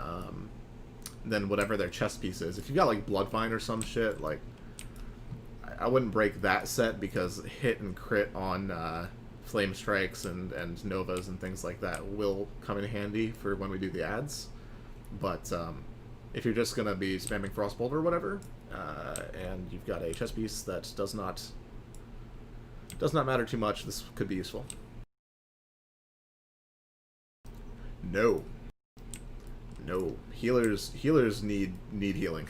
whatever their chest piece is. If you've got like Bloodvine or some shit, like I wouldn't break that set because hit and crit on flame strikes and novas and things like that will come in handy for when we do the ads. But if you're just gonna be spamming Frostbolt or whatever, and you've got a chest piece that does not matter too much, this could be useful. No. No. Healers need healing.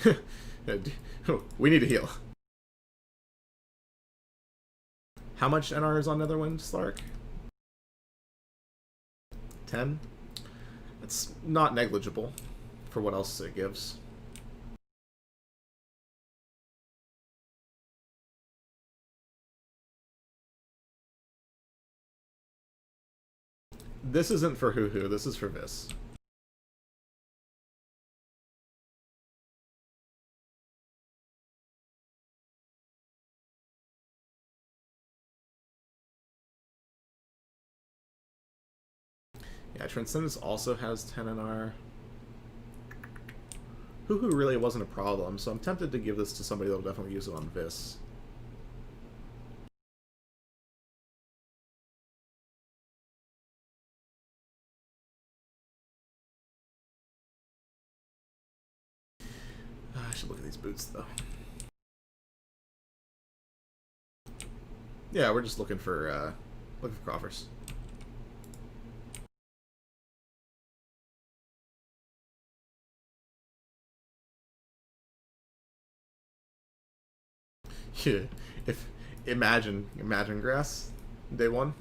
We need to heal. How much NR is on Netherwind, Slark? 10? It's not negligible for what else it gives. This isn't for Hoo-Hoo, this is for Vis. Yeah, Transcendence also has 10 NR. Hoo-Hoo really wasn't a problem, so I'm tempted to give this to somebody that'll definitely use it on Vis. should look at these boots, though. Yeah, we're just looking for coffers. Yeah, if imagine grass, day one.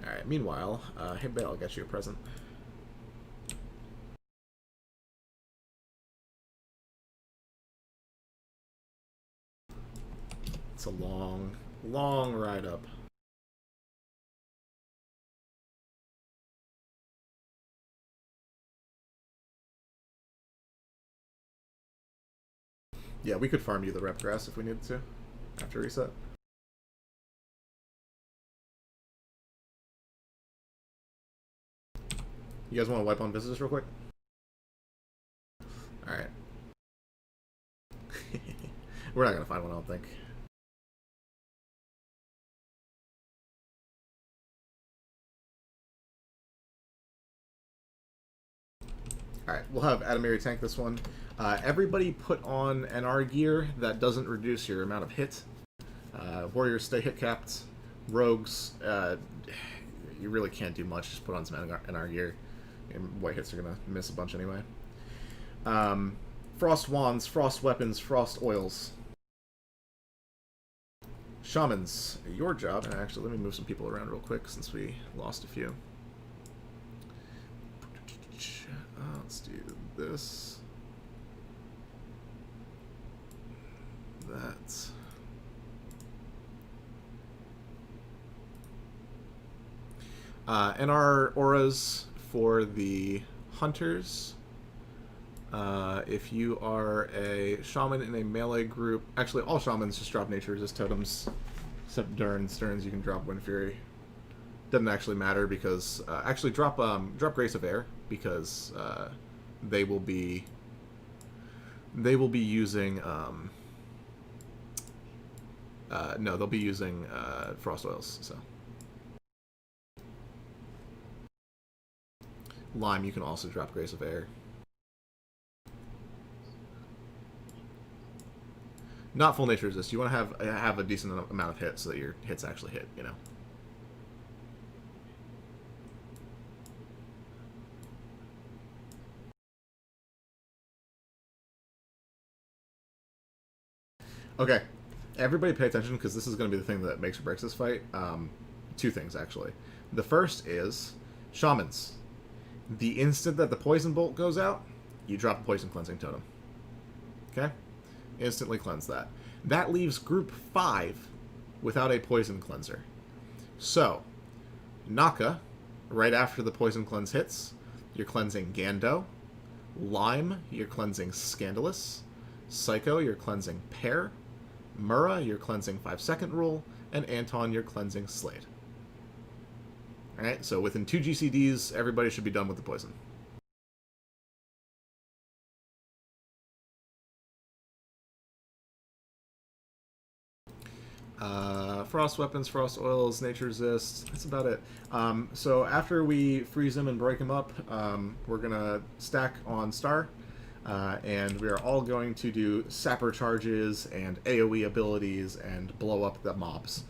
All right. Meanwhile, hey Bale, I'll get you a present. It's a long, long ride up. Yeah, we could farm you the rep grass if we needed to after reset. You guys want to wipe on visitors real quick? Alright. We're not going to find one, I don't think. Alright, we'll have Adamiri tank this one. Everybody put on NR gear that doesn't reduce your amount of hit. Warriors stay hit capped. Rogues, you really can't do much. Just put on some NR gear. And white hits are going to miss a bunch anyway. Frost wands, frost weapons, frost oils. Shamans, your job. And actually, let me move some people around real quick since we lost a few. Let's do this. That. And our auras for the hunters. If you are a shaman in a melee group, actually all shamans just drop nature resist totems, except during Stearns you can drop Wind Fury. Doesn't actually matter because actually drop Grace of Air because they will be using no, they'll be using frost oils. So Lime, you can also drop Grace of Air. Not full nature resist. You want to have a decent amount of hits so that your hits actually hit, you know. Okay, everybody pay attention because this is going to be the thing that makes or breaks this fight. Two things, actually. The first is Shamans. The instant that the Poison Bolt goes out, you drop a Poison Cleansing Totem. Okay? Instantly cleanse that. That leaves Group 5 without a Poison Cleanser. So, Naka, right after the Poison Cleanse hits, you're cleansing Gando. Lime, you're cleansing Scandalous. Psycho, you're cleansing Pear. Mura, you're cleansing 5-second rule. And Anton, you're cleansing Slade. Alright, so within 2 GCDs, everybody should be done with the poison. Frost weapons, frost oils, nature resist. That's about it. So after we freeze him and break him up, we're going to stack on Star. And we are all going to do Sapper charges and AoE abilities and blow up the mobs.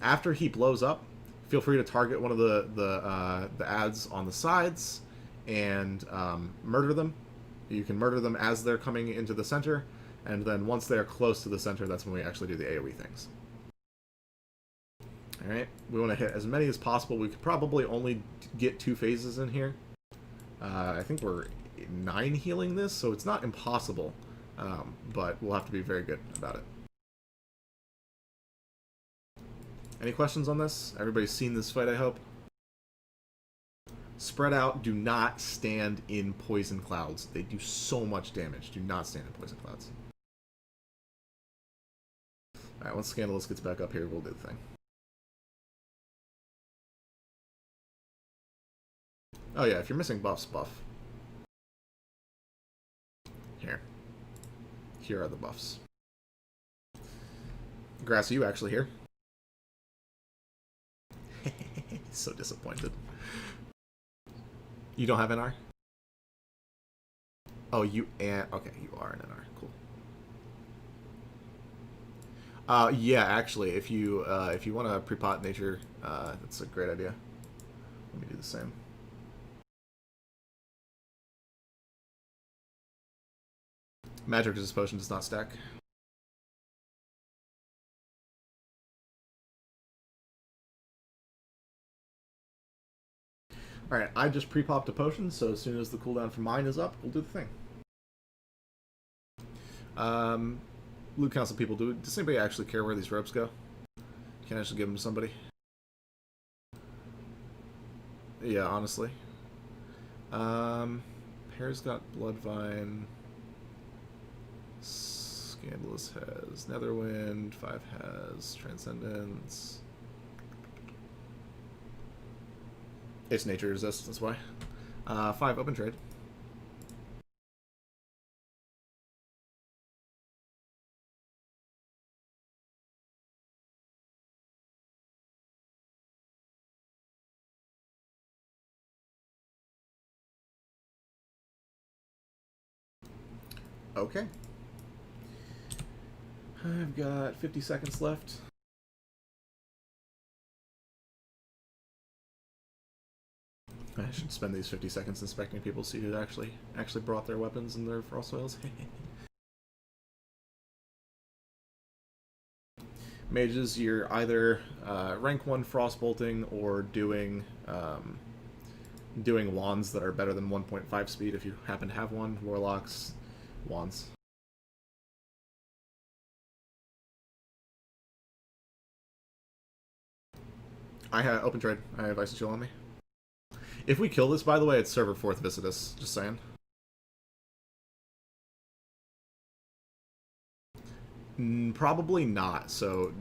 After he blows up, feel free to target one of the ads on the sides and murder them. You can murder them as they're coming into the center, and then once they're close to the center, that's when we actually do the AoE things. Alright, we want to hit as many as possible. We could probably only get 2 phases in here. I think we're 9 healing this, so it's not impossible, but we'll have to be very good about it. Any questions on this? Everybody's seen this fight, I hope. Spread out. Do not stand in poison clouds. They do so much damage. Do not stand in poison clouds. Alright, once Scandalous gets back up here, we'll do the thing. Oh yeah, if you're missing buffs, buff. Here are the buffs. Grass, are you actually here? He's so disappointed. You don't have NR? Oh, you and okay, you are an NR. Cool. Yeah, actually, if you want to pre-pot nature, that's a great idea. Let me do the same. Magic resist potion does not stack. Alright, I just pre-popped a potion, so as soon as the cooldown for mine is up, we'll do the thing. Loot Council people, does anybody actually care where these ropes go? Can I actually give them to somebody? Yeah, honestly. Pear's got Bloodvine. Scandalous has Netherwind. 5 has Transcendence. It's nature resist, that's why. 5 open trade. Okay. I've got 50 seconds left. I should spend these 50 seconds inspecting people, see who actually brought their weapons and their frost oils. Mages, you're either rank 1 frostbolting or doing wands that are better than 1.5 speed if you happen to have one. Warlocks, wands. I have open trade. I have Ice Chill on me. If we kill this, by the way, it's server 4th Visitus. Just saying. Probably not. So,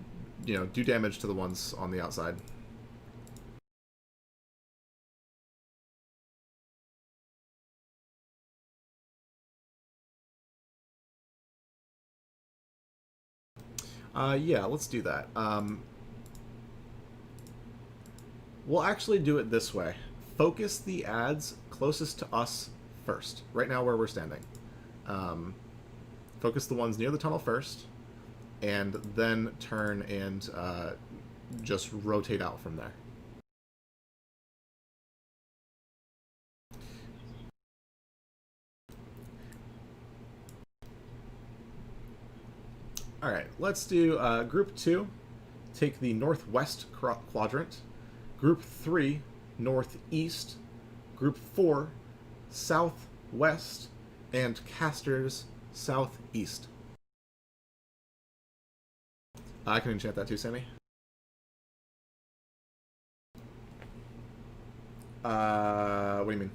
do damage to the ones on the outside. Yeah, let's do that. We'll actually do it this way. Focus the ads closest to us first. Right now where we're standing. Focus the ones near the tunnel first, and then turn and just rotate out from there. Alright, let's do Group 2, take the northwest quadrant. Group 3, northeast. Group 4, southwest. And casters, southeast. I can enchant that too, Sammy. What do you mean?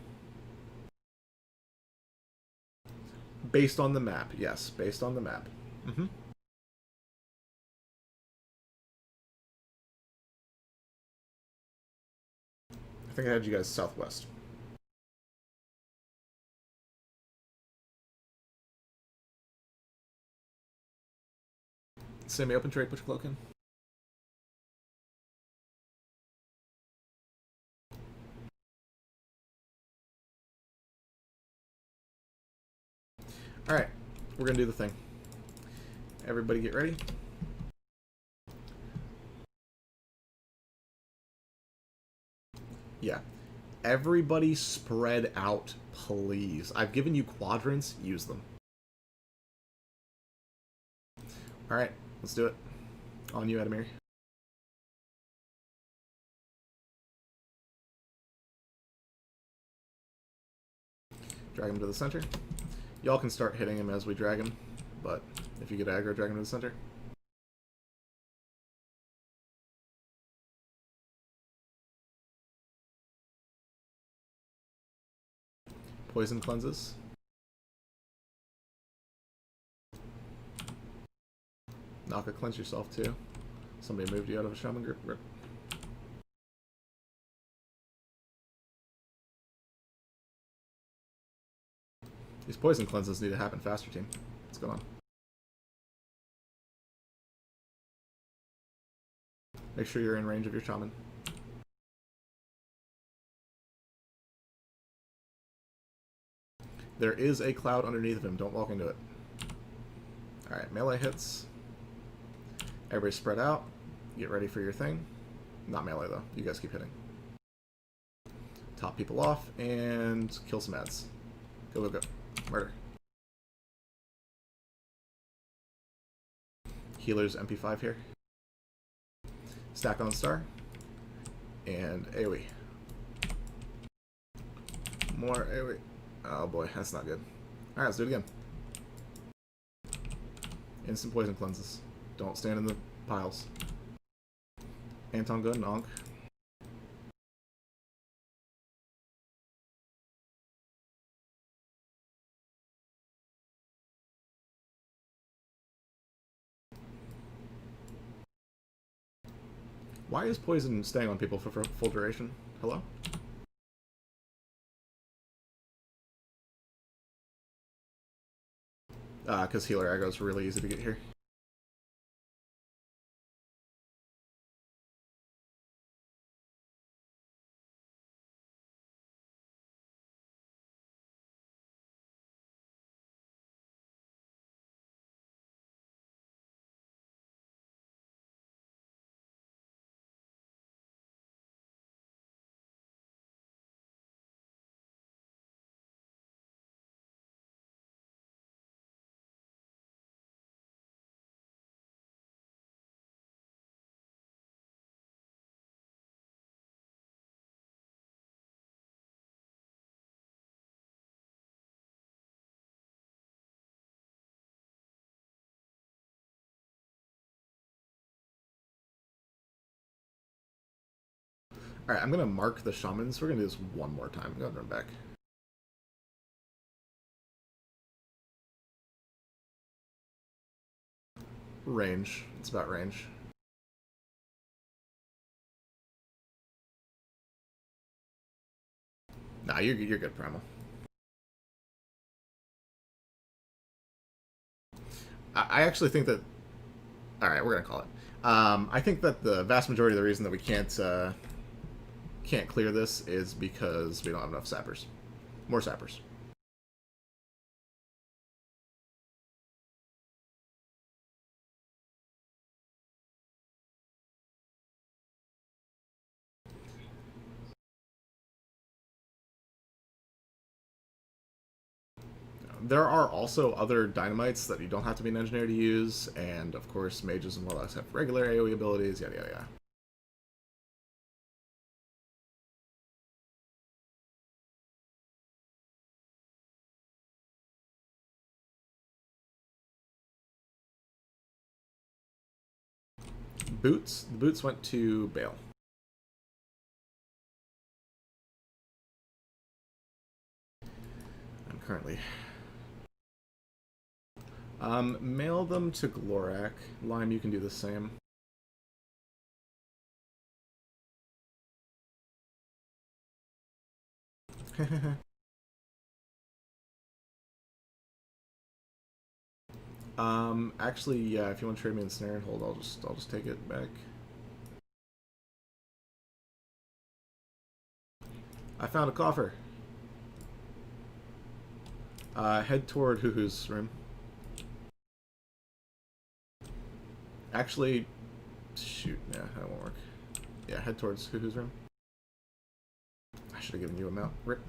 Based on the map, yes. Based on the map. Mm-hmm. I think I had you guys southwest. Sammy, open trade, put your cloak in. Alright, we're gonna do the thing. Everybody get ready. Yeah. Everybody spread out, please. I've given you quadrants, use them. Alright, let's do it. On you, Adamir. Drag him to the center. Y'all can start hitting him as we drag him, but if you get aggro, drag him to the center. Poison cleanses. Naka, cleanse yourself too. Somebody moved you out of a shaman group. Rip. These poison cleanses need to happen faster, team. What's going on? Make sure you're in range of your shaman. There is a cloud underneath of him. Don't walk into it. Alright, melee hits. Everybody spread out. Get ready for your thing. Not melee, though. You guys keep hitting. Top people off and kill some ads. Go, go, go. Murder. Healer's MP5 here. Stack on star. And AoE. More AoE. Oh boy, that's not good. Alright, let's do it again. Instant poison cleanses. Don't stand in the piles. Anton, go and Onk. Why is poison staying on people for full duration? Hello? Because healer aggro is really easy to get here. Alright, I'm gonna mark the shamans. We're gonna do this one more time. Go ahead and run back. Range. It's about range. Nah, you're good, Primal. I actually think that... Alright, we're gonna call it. I think that the vast majority of the reason that we can't clear this is because we don't have enough sappers. More sappers. There are also other dynamites that you don't have to be an engineer to use, and of course mages and warlocks have regular AoE abilities, yada yada yada. Boots? The boots went to Bale. I'm currently... mail them to Glorak. Lime, you can do the same. Actually, yeah, if you want to trade me in Snare and Hold, I'll just take it back. I found a coffer. Head toward Hoo-Hoo's room. Actually, shoot, yeah, that won't work. Yeah, head towards Hoo-Hoo's room. I should have given you a mount. Rip.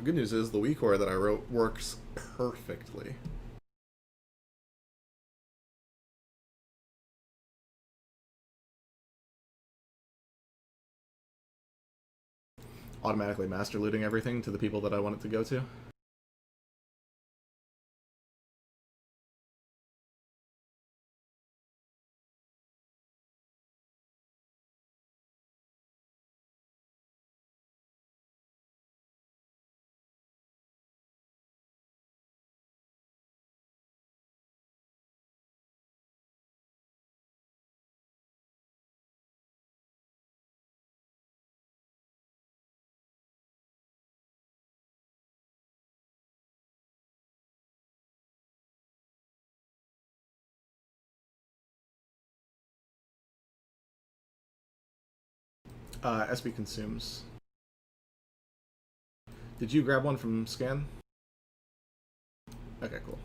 Good news is the WeCore that I wrote works perfectly. Automatically master looting everything to the people that I want it to go to. SB consumes. Did you grab one from Scan? Okay, cool.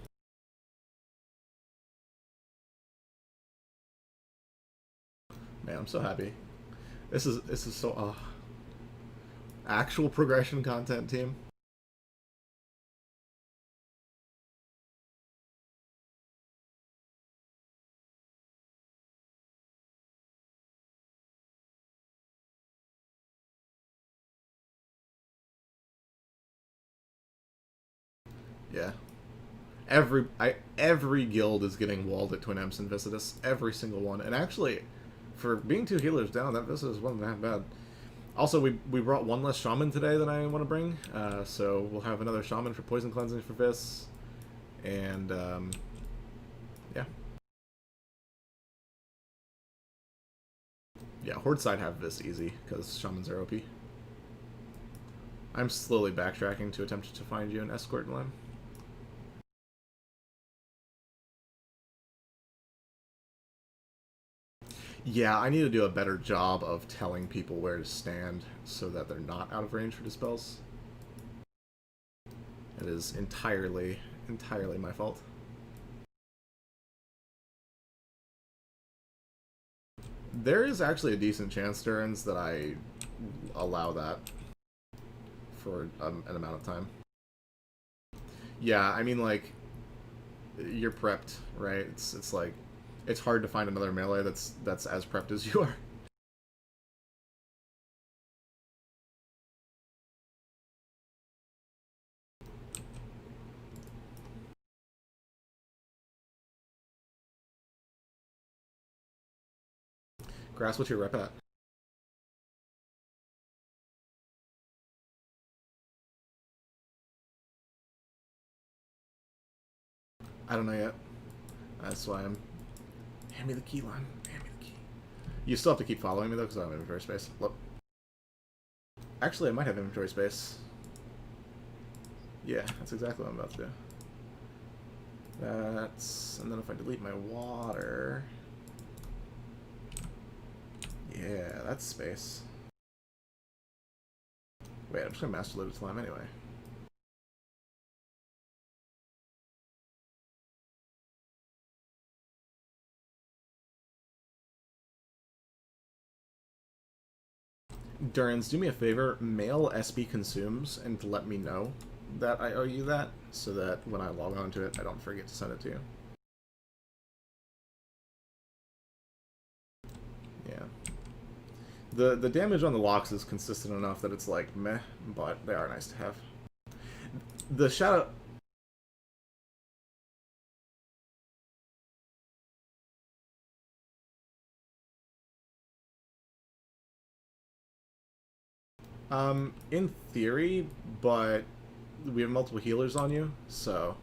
Man, I'm so happy. This is so actual progression content, team. Yeah. Every guild is getting walled at Twin Imps and Visitus. Every single one. And actually, for being 2 healers down, that Visitus wasn't that bad. Also, we brought one less Shaman today than I want to bring. So we'll have another Shaman for Poison Cleansing for Vis. And, yeah. Yeah, Horde side have Vis easy, because Shamans are OP. I'm slowly backtracking to attempt to find you an escort line. Yeah, I need to do a better job of telling people where to stand so that they're not out of range for dispels. It is entirely my fault. There is actually a decent chance, Durans, that I allow that for an amount of time. Yeah, I mean, like, you're prepped, right? It's like, it's hard to find another melee that's as prepped as you are. Grass, what's your rep at? I don't know yet. That's why I'm... Hand me the key line. Hand me the key. You still have to keep following me, though, because I don't have inventory space. Look. Actually, I might have inventory space. Yeah, that's exactly what I'm about to do. That's... And then if I delete my water... Yeah, that's space. Wait, I'm just gonna master load slime anyway. Durans, do me a favor, mail SB consumes and let me know that I owe you that, so that when I log on to it, I don't forget to send it to you. Yeah. The damage on the locks is consistent enough that it's like meh, but they are nice to have. The shadow... in theory, but we have multiple healers on you, so...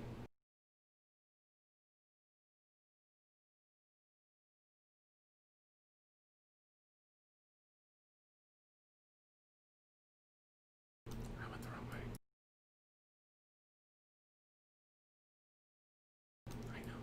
I went the wrong way. I know.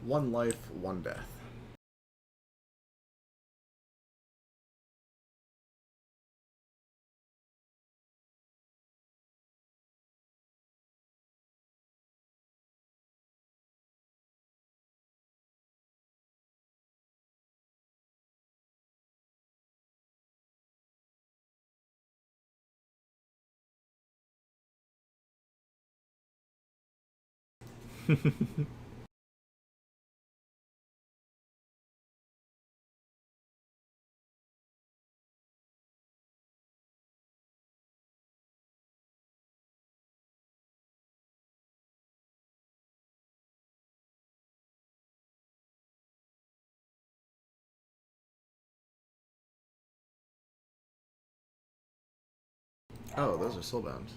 One life, one death. Oh, those are soulbound.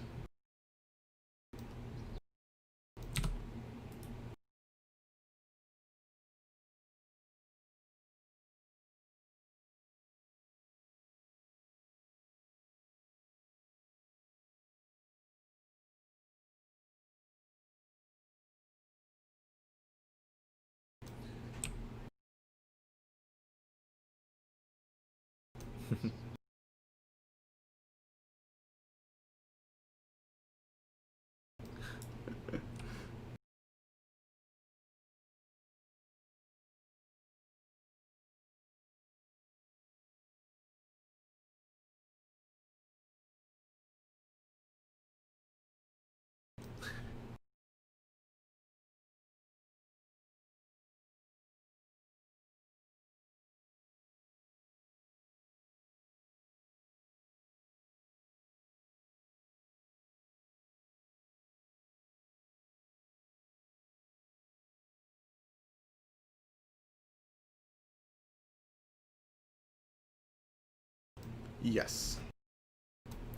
Yes.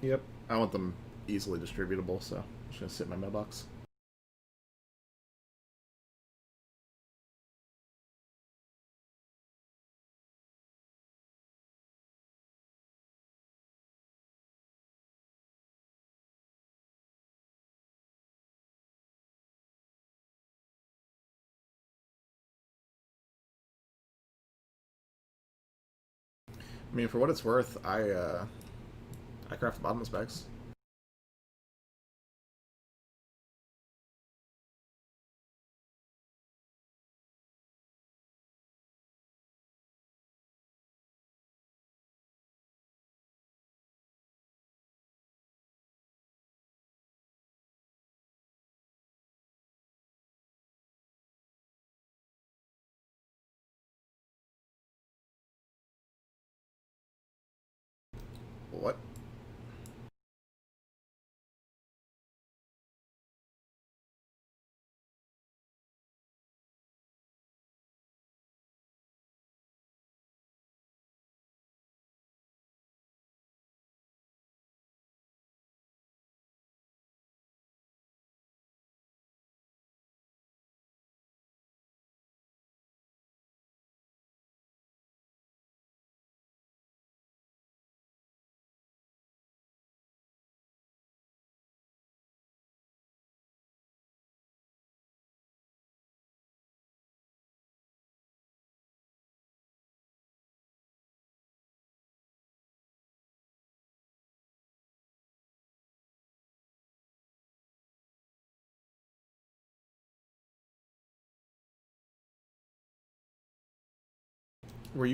Yep. I want them easily distributable, so I'm just gonna sit in my mailbox. I mean, for what it's worth, I craft the bottomless bags.